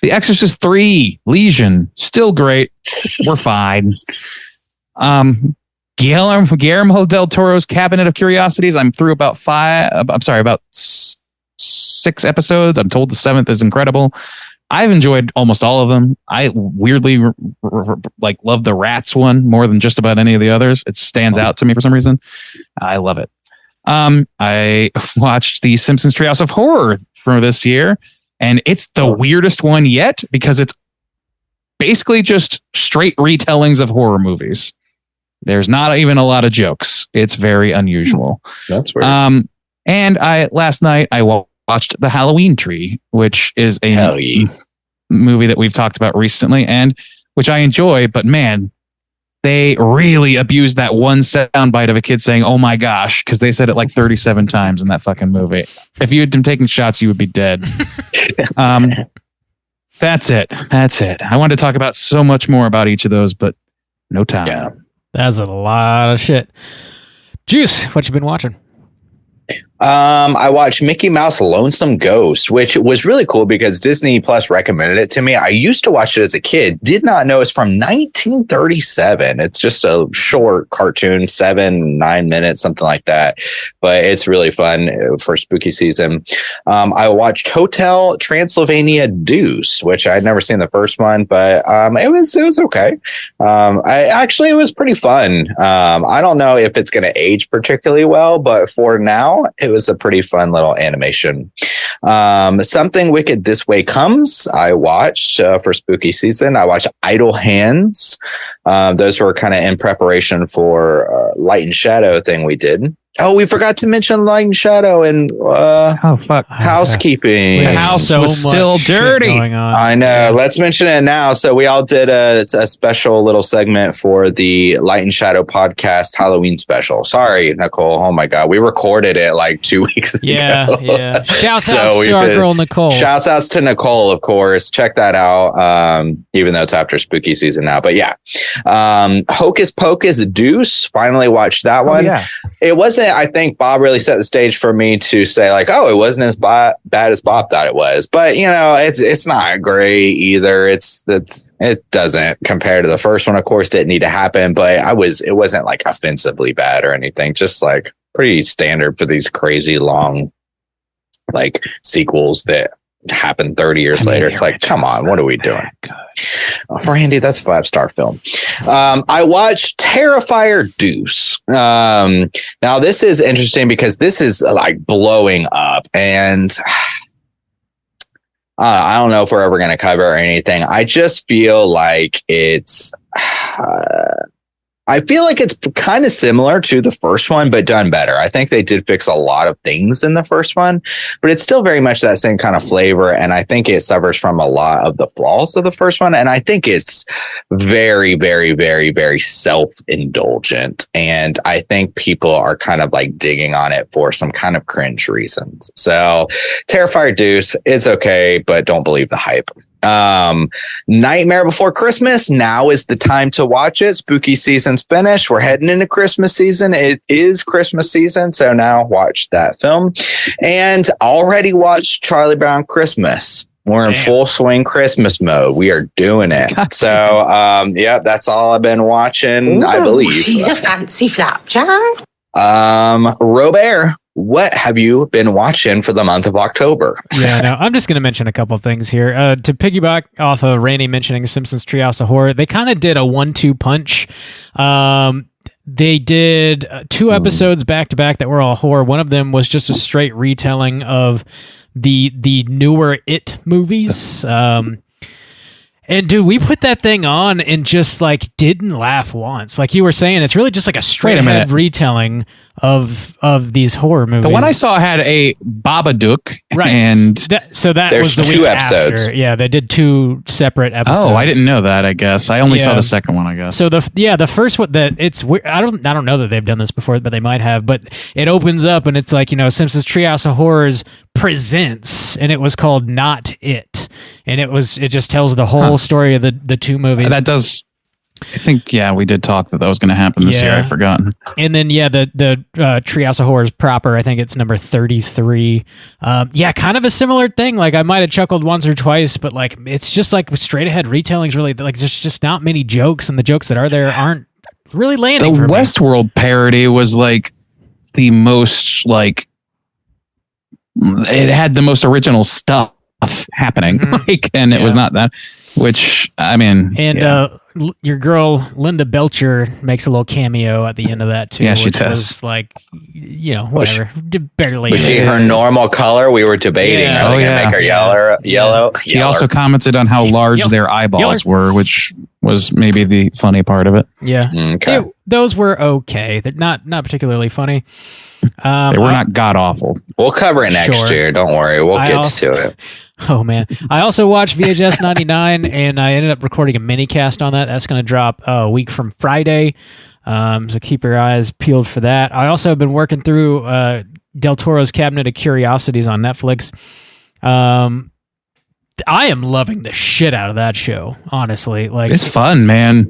[SPEAKER 3] The Exorcist 3, Legion, still great. We're fine. Guillermo del Toro's Cabinet of Curiosities. I'm through about 6 episodes. I'm told the 7th is incredible. I've enjoyed almost all of them. I weirdly love the Rats one more than just about any of the others. It stands out to me for some reason. I love it. I watched the Simpsons Treehouse of Horror for this year. And it's the weirdest one yet because it's basically just straight retellings of horror movies. There's not even a lot of jokes. It's very unusual.
[SPEAKER 4] That's weird.
[SPEAKER 3] And last night I watched The Halloween Tree, which is a movie that we've talked about recently and which I enjoy. But man, they really abused that one soundbite of a kid saying, "Oh my gosh," because they said it like 37 times in that fucking movie. If you had been taking shots, you would be dead. That's it. I wanted to talk about so much more about each of those, but no time.
[SPEAKER 4] Yeah.
[SPEAKER 1] That's a lot of shit. Juice, what you been watching?
[SPEAKER 4] I watched Mickey Mouse Lonesome Ghost, which was really cool because Disney Plus recommended it to me. I used to watch it as a kid, did not know it's from 1937. It's just a short cartoon, 7-9 minutes, something like that. But it's really fun for spooky season. I watched Hotel Transylvania Deuce, which I'd never seen the first one, but it was okay. It was pretty fun. I don't know if it's going to age particularly well, but for now, it was a pretty fun little animation. Something Wicked This Way Comes, I watched for spooky season. I watched Idle Hands. Those were kind of in preparation for Light and Shadow thing we did. Oh, we forgot to mention Light and Shadow and Housekeeping.
[SPEAKER 3] The house was still dirty.
[SPEAKER 4] I know. Let's mention it now. So we all did a special little segment for the Light and Shadow podcast Halloween special. Sorry, Nicole. Oh my God. We recorded it like 2 weeks ago.
[SPEAKER 1] Yeah. Shouts out to our girl, Nicole.
[SPEAKER 4] Shouts outs to Nicole, of course. Check that out. Even though it's after spooky season now. But yeah. Hocus Pocus Deuce. Finally watched that one. Yeah. It wasn't, I think Bob really set the stage for me to say like, oh, it wasn't as bad as Bob thought it was. But you know, it's not great either. It doesn't compare to the first one. Of course, didn't need to happen, but it wasn't like offensively bad or anything. Just like pretty standard for these crazy long like sequels that happen 30 years later. It's like, come on, what are we doing? Randy, that's a 5-star film. I watched Terrifier Deuce. Now this is interesting because this is like blowing up and I don't know if we're ever going to cover anything. I just feel like it's I feel like it's kind of similar to the first one, but done better. I think they did fix a lot of things in the first one, but it's still very much that same kind of flavor. And I think it suffers from a lot of the flaws of the first one. And I think it's very, very, very, very self-indulgent. And I think people are kind of like digging on it for some kind of cringe reasons. So Terrifier Deuce, it's okay, but don't believe the hype. Nightmare Before Christmas, now is the time to watch it. Spooky season's finished. We're heading into Christmas season. It is Christmas season, so now watch that film. And already watched Charlie Brown Christmas. We're in full swing Christmas mode. We are doing it. So, that's all I've been watching. Ooh, I believe
[SPEAKER 6] she's a fancy flapjack.
[SPEAKER 4] Robert, what have you been watching for the month of October?
[SPEAKER 1] Yeah, no, I'm just going to mention a couple of things here. To piggyback off of Randy mentioning Simpsons Treehouse of Horror, they kind of did a 1-2 punch. They did 2 episodes back to back that were all horror. One of them was just a straight retelling of the newer It movies. And dude, we put that thing on and just like didn't laugh once. Like you were saying, it's really just like a straight ahead retelling of these horror movies.
[SPEAKER 3] The one I saw had a Babadook,
[SPEAKER 1] right?
[SPEAKER 3] And
[SPEAKER 1] that
[SPEAKER 4] there's
[SPEAKER 1] was the
[SPEAKER 4] 2
[SPEAKER 1] week
[SPEAKER 4] episodes.
[SPEAKER 1] After. Yeah, they did 2 separate episodes.
[SPEAKER 3] Oh, I didn't know that. I guess I only saw the second one. I guess.
[SPEAKER 1] So the first one that it's I don't know that they've done this before, but they might have. But it opens up and it's like Simpsons Treehouse of Horrors presents, and it was called Not It, and it just tells the whole story of the 2 movies.
[SPEAKER 3] That does. I think, we did talk that was going to happen this year. I'd forgotten.
[SPEAKER 1] And then, the Treehouse of Horrors proper, I think it's number 33. Kind of a similar thing. Like, I might have chuckled once or twice, but, like, it's just, like, straight ahead retellings, really. Like, there's just not many jokes, and the jokes that are there aren't really landing for me.
[SPEAKER 3] The Westworld parody was, like, the most, like, it had the most original stuff happening. And it was not that, which, I mean.
[SPEAKER 1] And, your girl Linda Belcher makes a little cameo at the end of that too.
[SPEAKER 3] Yeah, she
[SPEAKER 1] which
[SPEAKER 3] does.
[SPEAKER 1] was like, whatever. Barely.
[SPEAKER 4] Was she her normal color? We were debating.
[SPEAKER 1] Yeah.
[SPEAKER 4] Are they gonna make her yellow?
[SPEAKER 3] She also commented on how large their eyeballs were, which was maybe the funny part of it.
[SPEAKER 1] Yeah.
[SPEAKER 4] Okay.
[SPEAKER 1] Those were okay. They're not particularly funny.
[SPEAKER 3] They were not god awful.
[SPEAKER 4] We'll cover it next year. Don't worry. We'll get to it.
[SPEAKER 1] Oh, man. I also watched VHS 99, and I ended up recording a mini cast on that. That's going to drop a week from Friday. So keep your eyes peeled for that. I also have been working through Del Toro's Cabinet of Curiosities on Netflix. I am loving the shit out of that show, honestly. Like,
[SPEAKER 3] it's fun, man.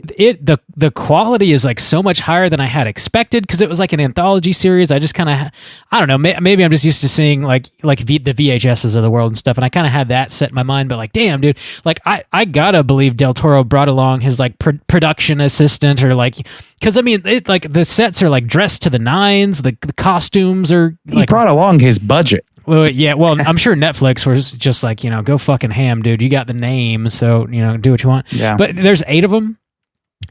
[SPEAKER 1] The quality is like so much higher than I had expected because it was like an anthology series. I just kind of, I don't know, maybe I'm just used to seeing like the VHSs of the world and stuff, and I kind of had that set in my mind. But like, damn, dude, like I gotta believe Del Toro brought along his like production assistant or like, because I mean, like the sets are like dressed to the nines, the costumes are like,
[SPEAKER 3] he brought along his budget.
[SPEAKER 1] Well, yeah. Well, I'm sure Netflix was just like, go fucking ham, dude. You got the name, so do what you want.
[SPEAKER 3] Yeah.
[SPEAKER 1] But there's 8 of them,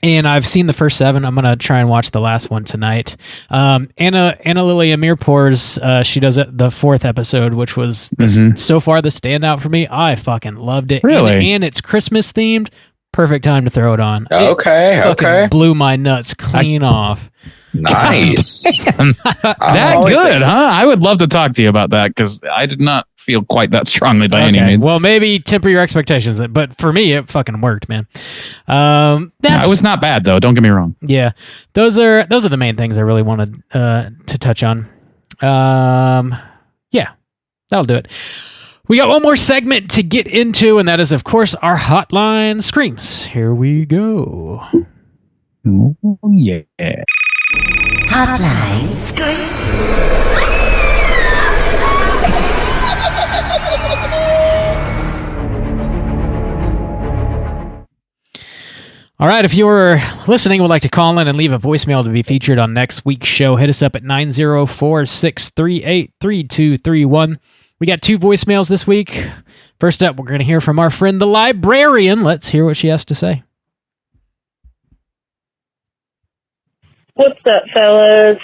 [SPEAKER 1] and I've seen the first 7. I'm gonna try and watch the last one tonight. Anna Lily Amirpour's she does it the 4th episode, which was so far the standout for me. I fucking loved it.
[SPEAKER 3] Really,
[SPEAKER 1] and it's Christmas themed. Perfect time to throw it on.
[SPEAKER 4] Okay.
[SPEAKER 1] Blew my nuts clean off.
[SPEAKER 4] Nice.
[SPEAKER 3] Damn. That good, huh? I would love to talk to you about that because I did not feel quite that strongly by any means.
[SPEAKER 1] Well, maybe temper your expectations, but for me, it fucking worked, man.
[SPEAKER 3] It was not bad though. Don't get me wrong.
[SPEAKER 1] Yeah, those are the main things I really wanted to touch on. Yeah, that'll do it. We got one more segment to get into, and that is, of course, our Hotline Screams. Here we go.
[SPEAKER 3] Oh, yeah.
[SPEAKER 6] Hotline Scream.
[SPEAKER 1] All right, if you're listening and would like to call in and leave a voicemail to be featured on next week's show, hit us up at 904-638-3231. We got 2 voicemails this week. First up, we're going to hear from our friend the librarian. Let's hear what she has to say.
[SPEAKER 8] What's up, fellas?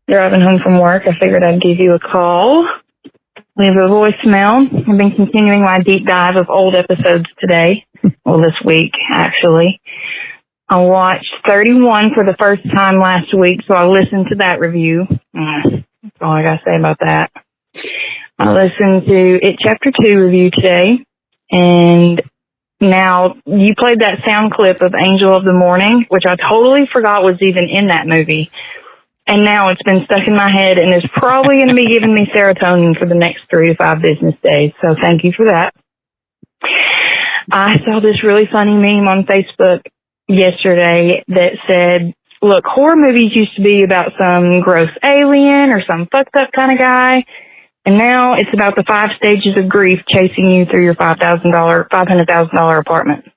[SPEAKER 8] Driving home from work, I figured I'd give you a call. Leave a voicemail. I've been continuing my deep dive of old episodes today. Well, this week, actually. I watched 31 for the first time last week, so I listened to that review. That's all I got to say about that. I listened to It Chapter 2 review today, and now you played that sound clip of Angel of the Morning, which I totally forgot was even in that movie. And now it's been stuck in my head and is probably going to be giving me serotonin for the next 3 to 5 business days. So thank you for that. I saw this really funny meme on Facebook yesterday that said, look, horror movies used to be about some gross alien or some fucked up kind of guy. And now it's about the 5 stages of grief chasing you through your $500,000 apartment.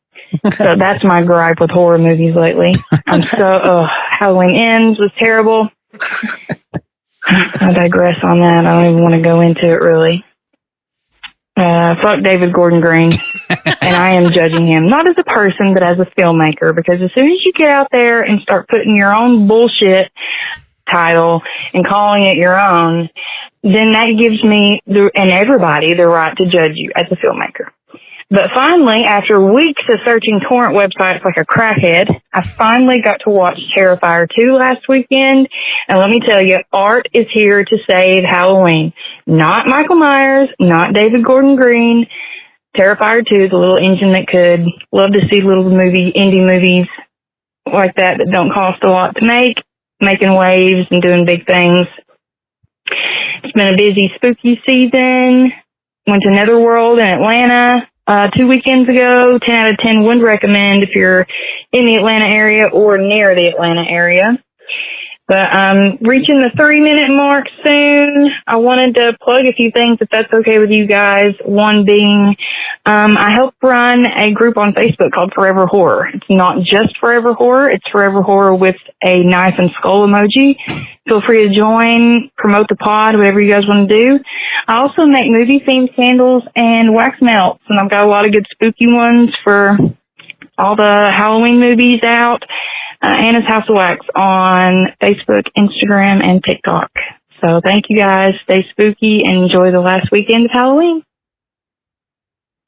[SPEAKER 8] So that's my gripe with horror movies lately. Halloween Ends was terrible. I digress on that. I don't even want to go into it really. Fuck David Gordon Green. And I am judging him, not as a person, but as a filmmaker, because as soon as you get out there and start putting your own bullshit title and calling it your own, then that gives me and everybody the right to judge you as a filmmaker. But finally, after weeks of searching torrent websites like a crackhead, I finally got to watch Terrifier 2 last weekend. And let me tell you, art is here to save Halloween. Not Michael Myers, not David Gordon Green. Terrifier 2 is a little engine that could. Love to see little indie movies like that don't cost a lot to make, making waves and doing big things. It's been a busy, spooky season. Went to Netherworld in Atlanta 2 weekends ago. 10 out of 10 would recommend if you're in the Atlanta area or near the Atlanta area. But I'm reaching the 3-minute mark soon. I wanted to plug a few things if that's okay with you guys. One being, I help run a group on Facebook called Forever Horror. It's not just Forever Horror. It's Forever Horror with a knife and skull emoji. Feel free to join, promote the pod, whatever you guys want to do. I also make movie-themed candles and wax melts, and I've got a lot of good spooky ones for all the Halloween movies out. Anna's House of Wax on Facebook, Instagram, and TikTok. So thank you guys. Stay spooky and enjoy the last weekend of Halloween.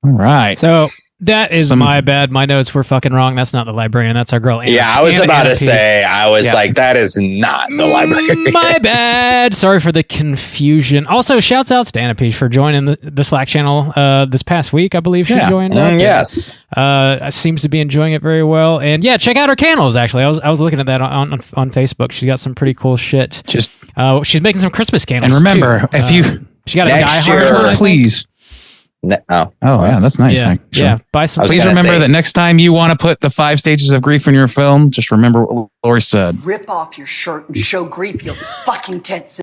[SPEAKER 3] All right.
[SPEAKER 1] So that is my bad. My notes were fucking wrong. That's not the librarian. That's our girl, Anna.
[SPEAKER 4] Yeah, I was about to say, like, that is not the librarian.
[SPEAKER 1] My bad. Sorry for the confusion. Also, shouts outs to Anna P for joining the Slack channel this past week. I believe she joined up.
[SPEAKER 4] Yes.
[SPEAKER 1] Seems to be enjoying it very well. And yeah, check out her candles, actually. I was looking at that on Facebook. She's got some pretty cool shit. She's making some Christmas candles,
[SPEAKER 3] and remember,
[SPEAKER 1] too.
[SPEAKER 3] if you...
[SPEAKER 1] She got a Die Hard,
[SPEAKER 3] please. Yeah, that's nice.
[SPEAKER 1] Yeah, buy some.
[SPEAKER 3] Please remember that next time you want to put the 5 stages of grief in your film, just remember what Lori said.
[SPEAKER 9] Rip off your shirt and show grief, you fucking tits.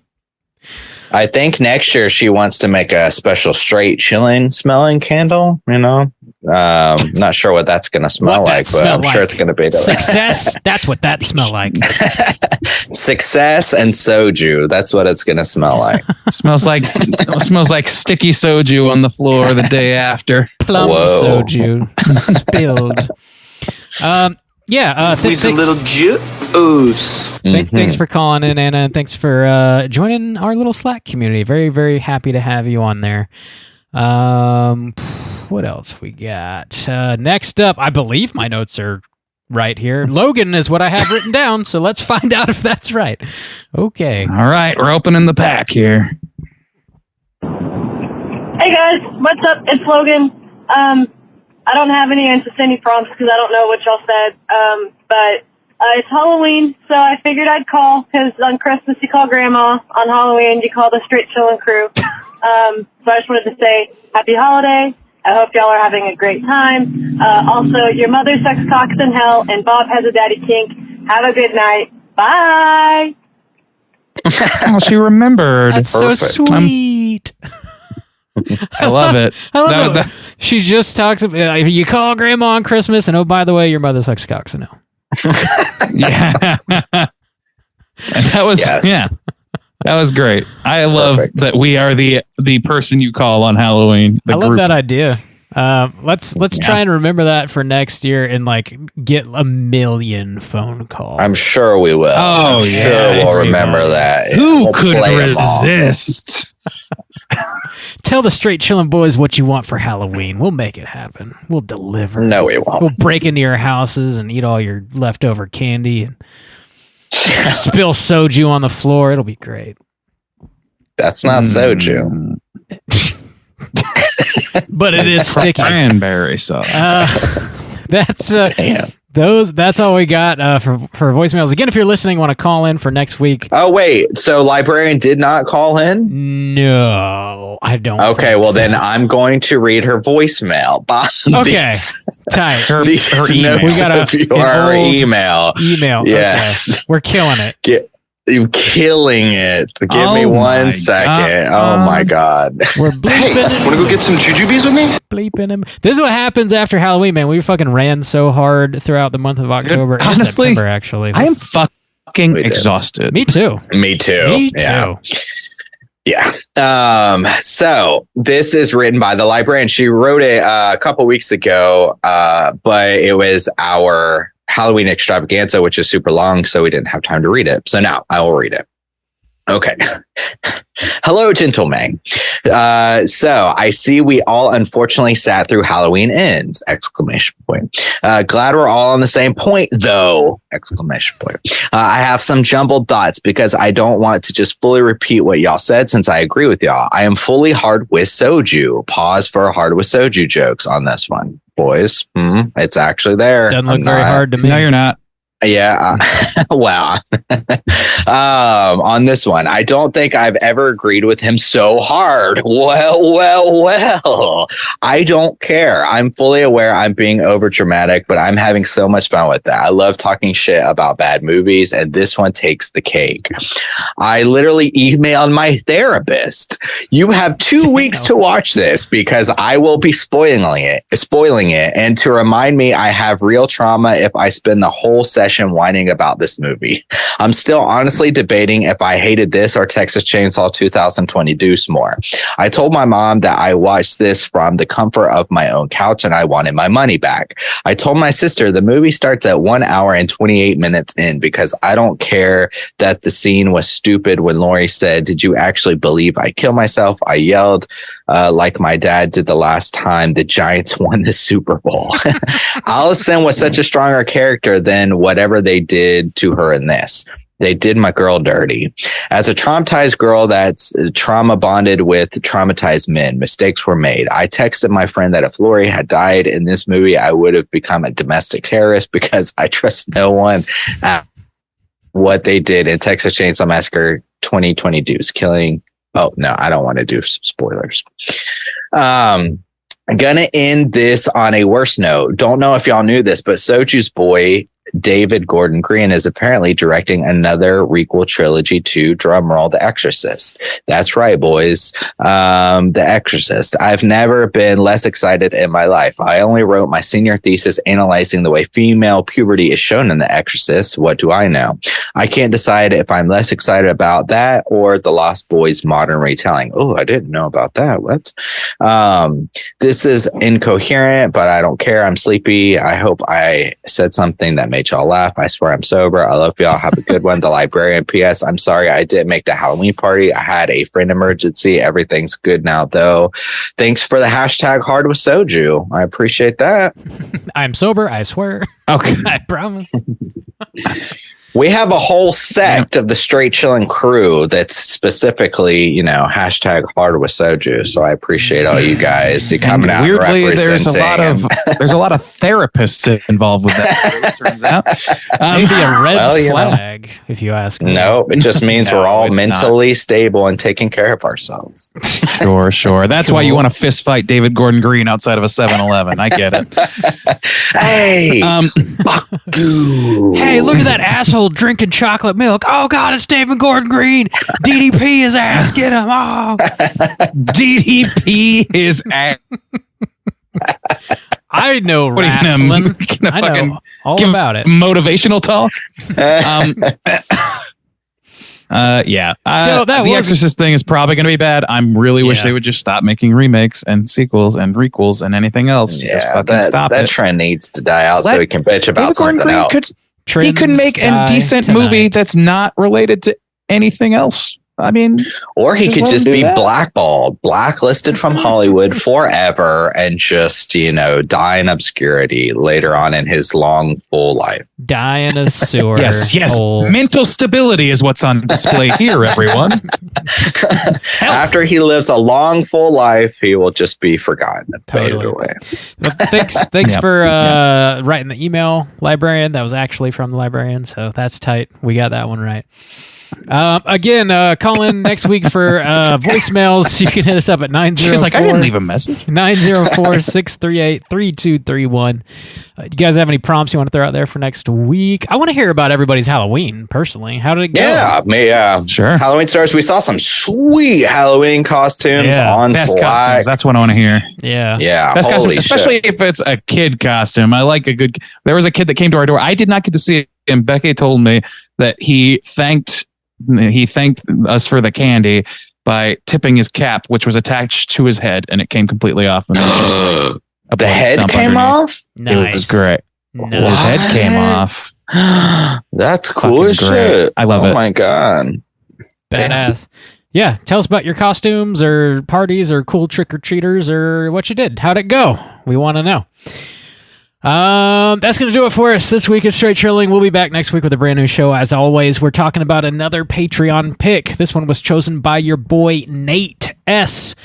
[SPEAKER 4] I think next year she wants to make a special straight chilling smelling candle, not sure what that's going to smell like, but I'm sure it's going to be
[SPEAKER 1] success. That's what that smell like.
[SPEAKER 4] Success and soju. That's what it's going to smell like.
[SPEAKER 3] smells like sticky soju on the floor the day after.
[SPEAKER 1] Plum soju spilled.
[SPEAKER 10] He's a little juice.
[SPEAKER 1] Thanks for calling in, Anna, and thanks for joining our little Slack community. Very, very happy to have you on there. What else we got? Next up, I believe my notes are right here. Logan is what I have written down, so let's find out if that's right. Okay.
[SPEAKER 3] All right, we're opening the pack here.
[SPEAKER 11] Hey guys, what's up? It's Logan. I don't have any answers to any prompts because I don't know what y'all said. But it's Halloween, so I figured I'd call because on Christmas you call Grandma, on Halloween you call the Straight Chillin' Crew. So I just wanted to say happy holiday. I hope y'all are having a great time. Also, your mother sucks cocks in hell, and Bob has a daddy kink. Have a good night. Bye.
[SPEAKER 3] Oh, she remembered.
[SPEAKER 1] That's perfect. So sweet.
[SPEAKER 3] I love it.
[SPEAKER 1] I love it. She just talks about you call Grandma on Christmas, and oh, by the way, your mother sucks cocks in hell.
[SPEAKER 3] Yeah. And that was that was great. I love that we are the person you call on Halloween.
[SPEAKER 1] I love that idea. Let's try and remember that for next year and get 1 million phone calls.
[SPEAKER 4] I'm sure we will.
[SPEAKER 3] Oh,
[SPEAKER 4] I'm sure we'll remember that.
[SPEAKER 3] Who could resist?
[SPEAKER 1] Tell the Straight Chillin' Boys what you want for Halloween. We'll make it happen. We'll deliver.
[SPEAKER 4] No, we won't.
[SPEAKER 1] We'll break into your houses and eat all your leftover candy and spill soju on the floor. It'll be great.
[SPEAKER 4] That's not soju.
[SPEAKER 1] But it is sticky.
[SPEAKER 3] Cranberry sauce.
[SPEAKER 1] That's
[SPEAKER 4] Damn.
[SPEAKER 1] That's all we got for voicemails. Again, if you're listening, want to call in for next week.
[SPEAKER 4] Oh, wait. So librarian did not call in?
[SPEAKER 1] No, I don't.
[SPEAKER 4] Okay, well, then I'm going to read her voicemail.
[SPEAKER 1] Okay. Tight.
[SPEAKER 3] Her email.
[SPEAKER 1] We got
[SPEAKER 4] her email. Yes.
[SPEAKER 1] Okay. We're killing it.
[SPEAKER 4] You're killing it. Give me 1 second. Oh my God.
[SPEAKER 1] We're bleeping.
[SPEAKER 2] Hey, want to go get some jujubes with me?
[SPEAKER 1] Bleeping him. This is what happens after Halloween, man. We fucking ran so hard throughout the month of October.
[SPEAKER 3] Dude, honestly,
[SPEAKER 1] and September, actually.
[SPEAKER 3] I am fucking exhausted.
[SPEAKER 1] Me too.
[SPEAKER 4] Me too. Yeah. So this is written by the librarian. She wrote it a couple weeks ago, but it was our Halloween extravaganza, which is super long, so we didn't have time to read it. So now I will read it. Okay. Hello, gentlemen. So I see we all unfortunately sat through Halloween Ends! ! Glad we're all on the same point, though! ! I have some jumbled thoughts because I don't want to just fully repeat what y'all said since I agree with y'all. I am fully hard with soju. Pause for hard with soju jokes on this one, boys. It's actually there.
[SPEAKER 1] Doesn't look very hard to me.
[SPEAKER 3] No, you're not.
[SPEAKER 4] Yeah. Wow. On this one, I don't think I've ever agreed with him so hard. Well. I don't care. I'm fully aware I'm being over dramatic, but I'm having so much fun with that. I love talking shit about bad movies, and this one takes the cake. I literally emailed my therapist. You have 2 weeks to watch this because I will be spoiling it. And to remind me I have real trauma if I spend the whole session whining about this movie. I'm still honestly debating if I hated this or Texas Chainsaw 2020 Deuce more. I told my mom that I watched this from the comfort of my own couch and I wanted my money back. I told my sister the movie starts at 1 hour and 28 minutes in because I don't care that the scene was stupid when Lori said, "Did you actually believe I killed myself?" I yelled like my dad did the last time the Giants won the Super Bowl. Allison was such a stronger character than whatever they did to her in this. They did my girl dirty. As a traumatized girl that's trauma bonded with traumatized men, mistakes were made. I texted my friend that if Lori had died in this movie, I would have become a domestic terrorist because I trust no one. What they did in Texas Chainsaw Massacre 2020 Deuce, killing. Oh, no, I don't want to do spoilers. I'm going to end this on a worse note. Don't know if y'all knew this, but Soju's boy, David Gordon Green, is apparently directing another requel trilogy to, drumroll, The Exorcist. That's right, boys. The Exorcist. I've never been less excited in my life. I only wrote my senior thesis analyzing the way female puberty is shown in The Exorcist. What do I know? I can't decide if I'm less excited about that or The Lost Boys modern retelling. Oh, I didn't know about that. What? This is incoherent, but I don't care. I'm sleepy. I hope I said something that made y'all laugh. I swear I'm sober. I love y'all. Have a good one. The librarian. P.S. I'm sorry I didn't make the Halloween party. I had a friend emergency. Everything's good now, though. Thanks for the hashtag hard with soju. I appreciate that.
[SPEAKER 1] I'm sober. I swear.
[SPEAKER 3] Okay.
[SPEAKER 1] I promise.
[SPEAKER 4] We have a whole sect of the Straight Chillin' crew that's specifically, hashtag hard with soju. So I appreciate all you guys coming out.
[SPEAKER 3] Weirdly, there's a lot of therapists involved with that. It turns out.
[SPEAKER 1] Maybe a red flag, if you ask me.
[SPEAKER 4] No, it just means we're all mentally stable and taking care of ourselves.
[SPEAKER 3] Sure. That's why you want to fist fight David Gordon Green outside of a 7-Eleven. I get it.
[SPEAKER 4] Hey, fuck you.
[SPEAKER 1] Hey, look at that asshole drinking chocolate milk. Oh God, it's David Gordon Green. DDP his ass. Get him. Oh,
[SPEAKER 3] DDP his ass.
[SPEAKER 1] I know wrestling. I know all about it.
[SPEAKER 3] Motivational talk. Yeah.
[SPEAKER 1] So
[SPEAKER 3] the Exorcist thing is probably going to be bad. I really wish they would just stop making remakes and sequels and requels and anything else.
[SPEAKER 4] Yeah, that trend needs to die out so we can bitch about something else.
[SPEAKER 3] He could make a decent movie that's not related to anything else. I mean,
[SPEAKER 4] or he could just be
[SPEAKER 3] that.
[SPEAKER 4] blackballed, blacklisted from Hollywood forever, and just die in obscurity later on in his long, full life.
[SPEAKER 1] Die in a sewer.
[SPEAKER 3] Yes.
[SPEAKER 1] hole.
[SPEAKER 3] Mental stability is what's on display here, everyone.
[SPEAKER 4] After he lives a long, full life, he will just be forgotten and faded away.
[SPEAKER 1] Well, thanks for writing the email, librarian. That was actually from the librarian, so that's tight. We got that one right. Again, call in next week for voicemails. You can hit us up at 904.
[SPEAKER 3] She's like, I didn't leave a message.
[SPEAKER 1] 904-638-3231. Do you guys have any prompts you want to throw out there for next week? I want to hear about everybody's Halloween, personally. How did it go?
[SPEAKER 4] Yeah.
[SPEAKER 3] Sure.
[SPEAKER 4] Halloween stars. We saw some sweet Halloween costumes on
[SPEAKER 3] best
[SPEAKER 4] Slack.
[SPEAKER 3] costumes. That's what I want to hear.
[SPEAKER 1] Yeah.
[SPEAKER 3] Best costume,
[SPEAKER 4] Holy
[SPEAKER 3] especially
[SPEAKER 4] shit.
[SPEAKER 3] if it's a kid costume. I like a good. There was a kid that came to our door. I did not get to see him. Becky told me that he thanked us for the candy by tipping his cap, which was attached to his head, and it came completely off. And
[SPEAKER 4] the head came off?
[SPEAKER 1] Nice.
[SPEAKER 3] It was great.
[SPEAKER 1] Nice.
[SPEAKER 3] His head came off.
[SPEAKER 4] That's cool as
[SPEAKER 3] Fucking great.
[SPEAKER 4] shit.
[SPEAKER 3] I love it.
[SPEAKER 4] Oh my God.
[SPEAKER 1] Badass. Yeah, tell us about your costumes or parties or cool trick-or-treaters or what you did. How'd it go? We want to know. That's going to do it for us this week at Straight Chilling. We'll be back next week with a brand new show. As always, we're talking about another Patreon pick. This one was chosen by your boy Nate S.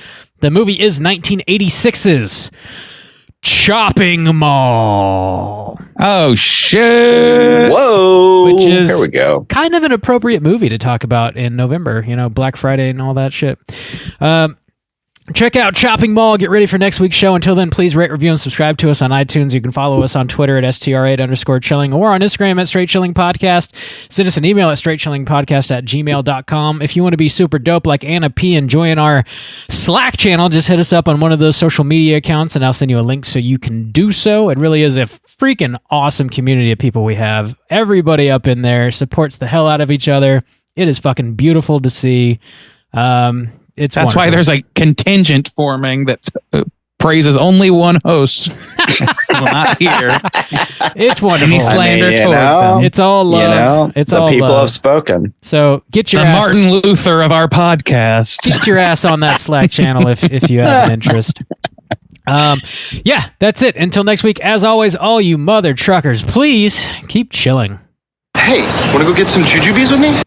[SPEAKER 1] The movie is 1986's Chopping Mall.
[SPEAKER 3] Oh, shit.
[SPEAKER 4] Whoa.
[SPEAKER 1] Which is
[SPEAKER 4] Here we go.
[SPEAKER 1] Kind of an appropriate movie to talk about in November. Black Friday and all that shit. Check out Chopping Mall. Get ready for next week's show. Until then, please rate, review, and subscribe to us on iTunes. You can follow us on Twitter at STR8_chilling or on Instagram at Straight Chilling Podcast. Send us an email at straightchillingpodcast@gmail.com. If you want to be super dope like Anna P and join our Slack channel, just hit us up on one of those social media accounts and I'll send you a link so you can do so. It really is a freaking awesome community of people we have. Everybody up in there supports the hell out of each other. It is fucking beautiful to see. That's
[SPEAKER 3] wonderful. Why there's a contingent forming that praises only one host. Not here.
[SPEAKER 1] It's wonderful.
[SPEAKER 3] Any slander towards him.
[SPEAKER 1] It's all love. It's
[SPEAKER 4] the
[SPEAKER 1] all
[SPEAKER 4] people
[SPEAKER 1] love.
[SPEAKER 4] have spoken.
[SPEAKER 1] So get your
[SPEAKER 3] the
[SPEAKER 1] ass,
[SPEAKER 3] Martin Luther of our podcast.
[SPEAKER 1] Get your ass on that Slack channel if you have an interest. Yeah, that's it. Until next week, as always, all you mother truckers, please keep chilling.
[SPEAKER 2] Hey, want to go get some jujubes with me?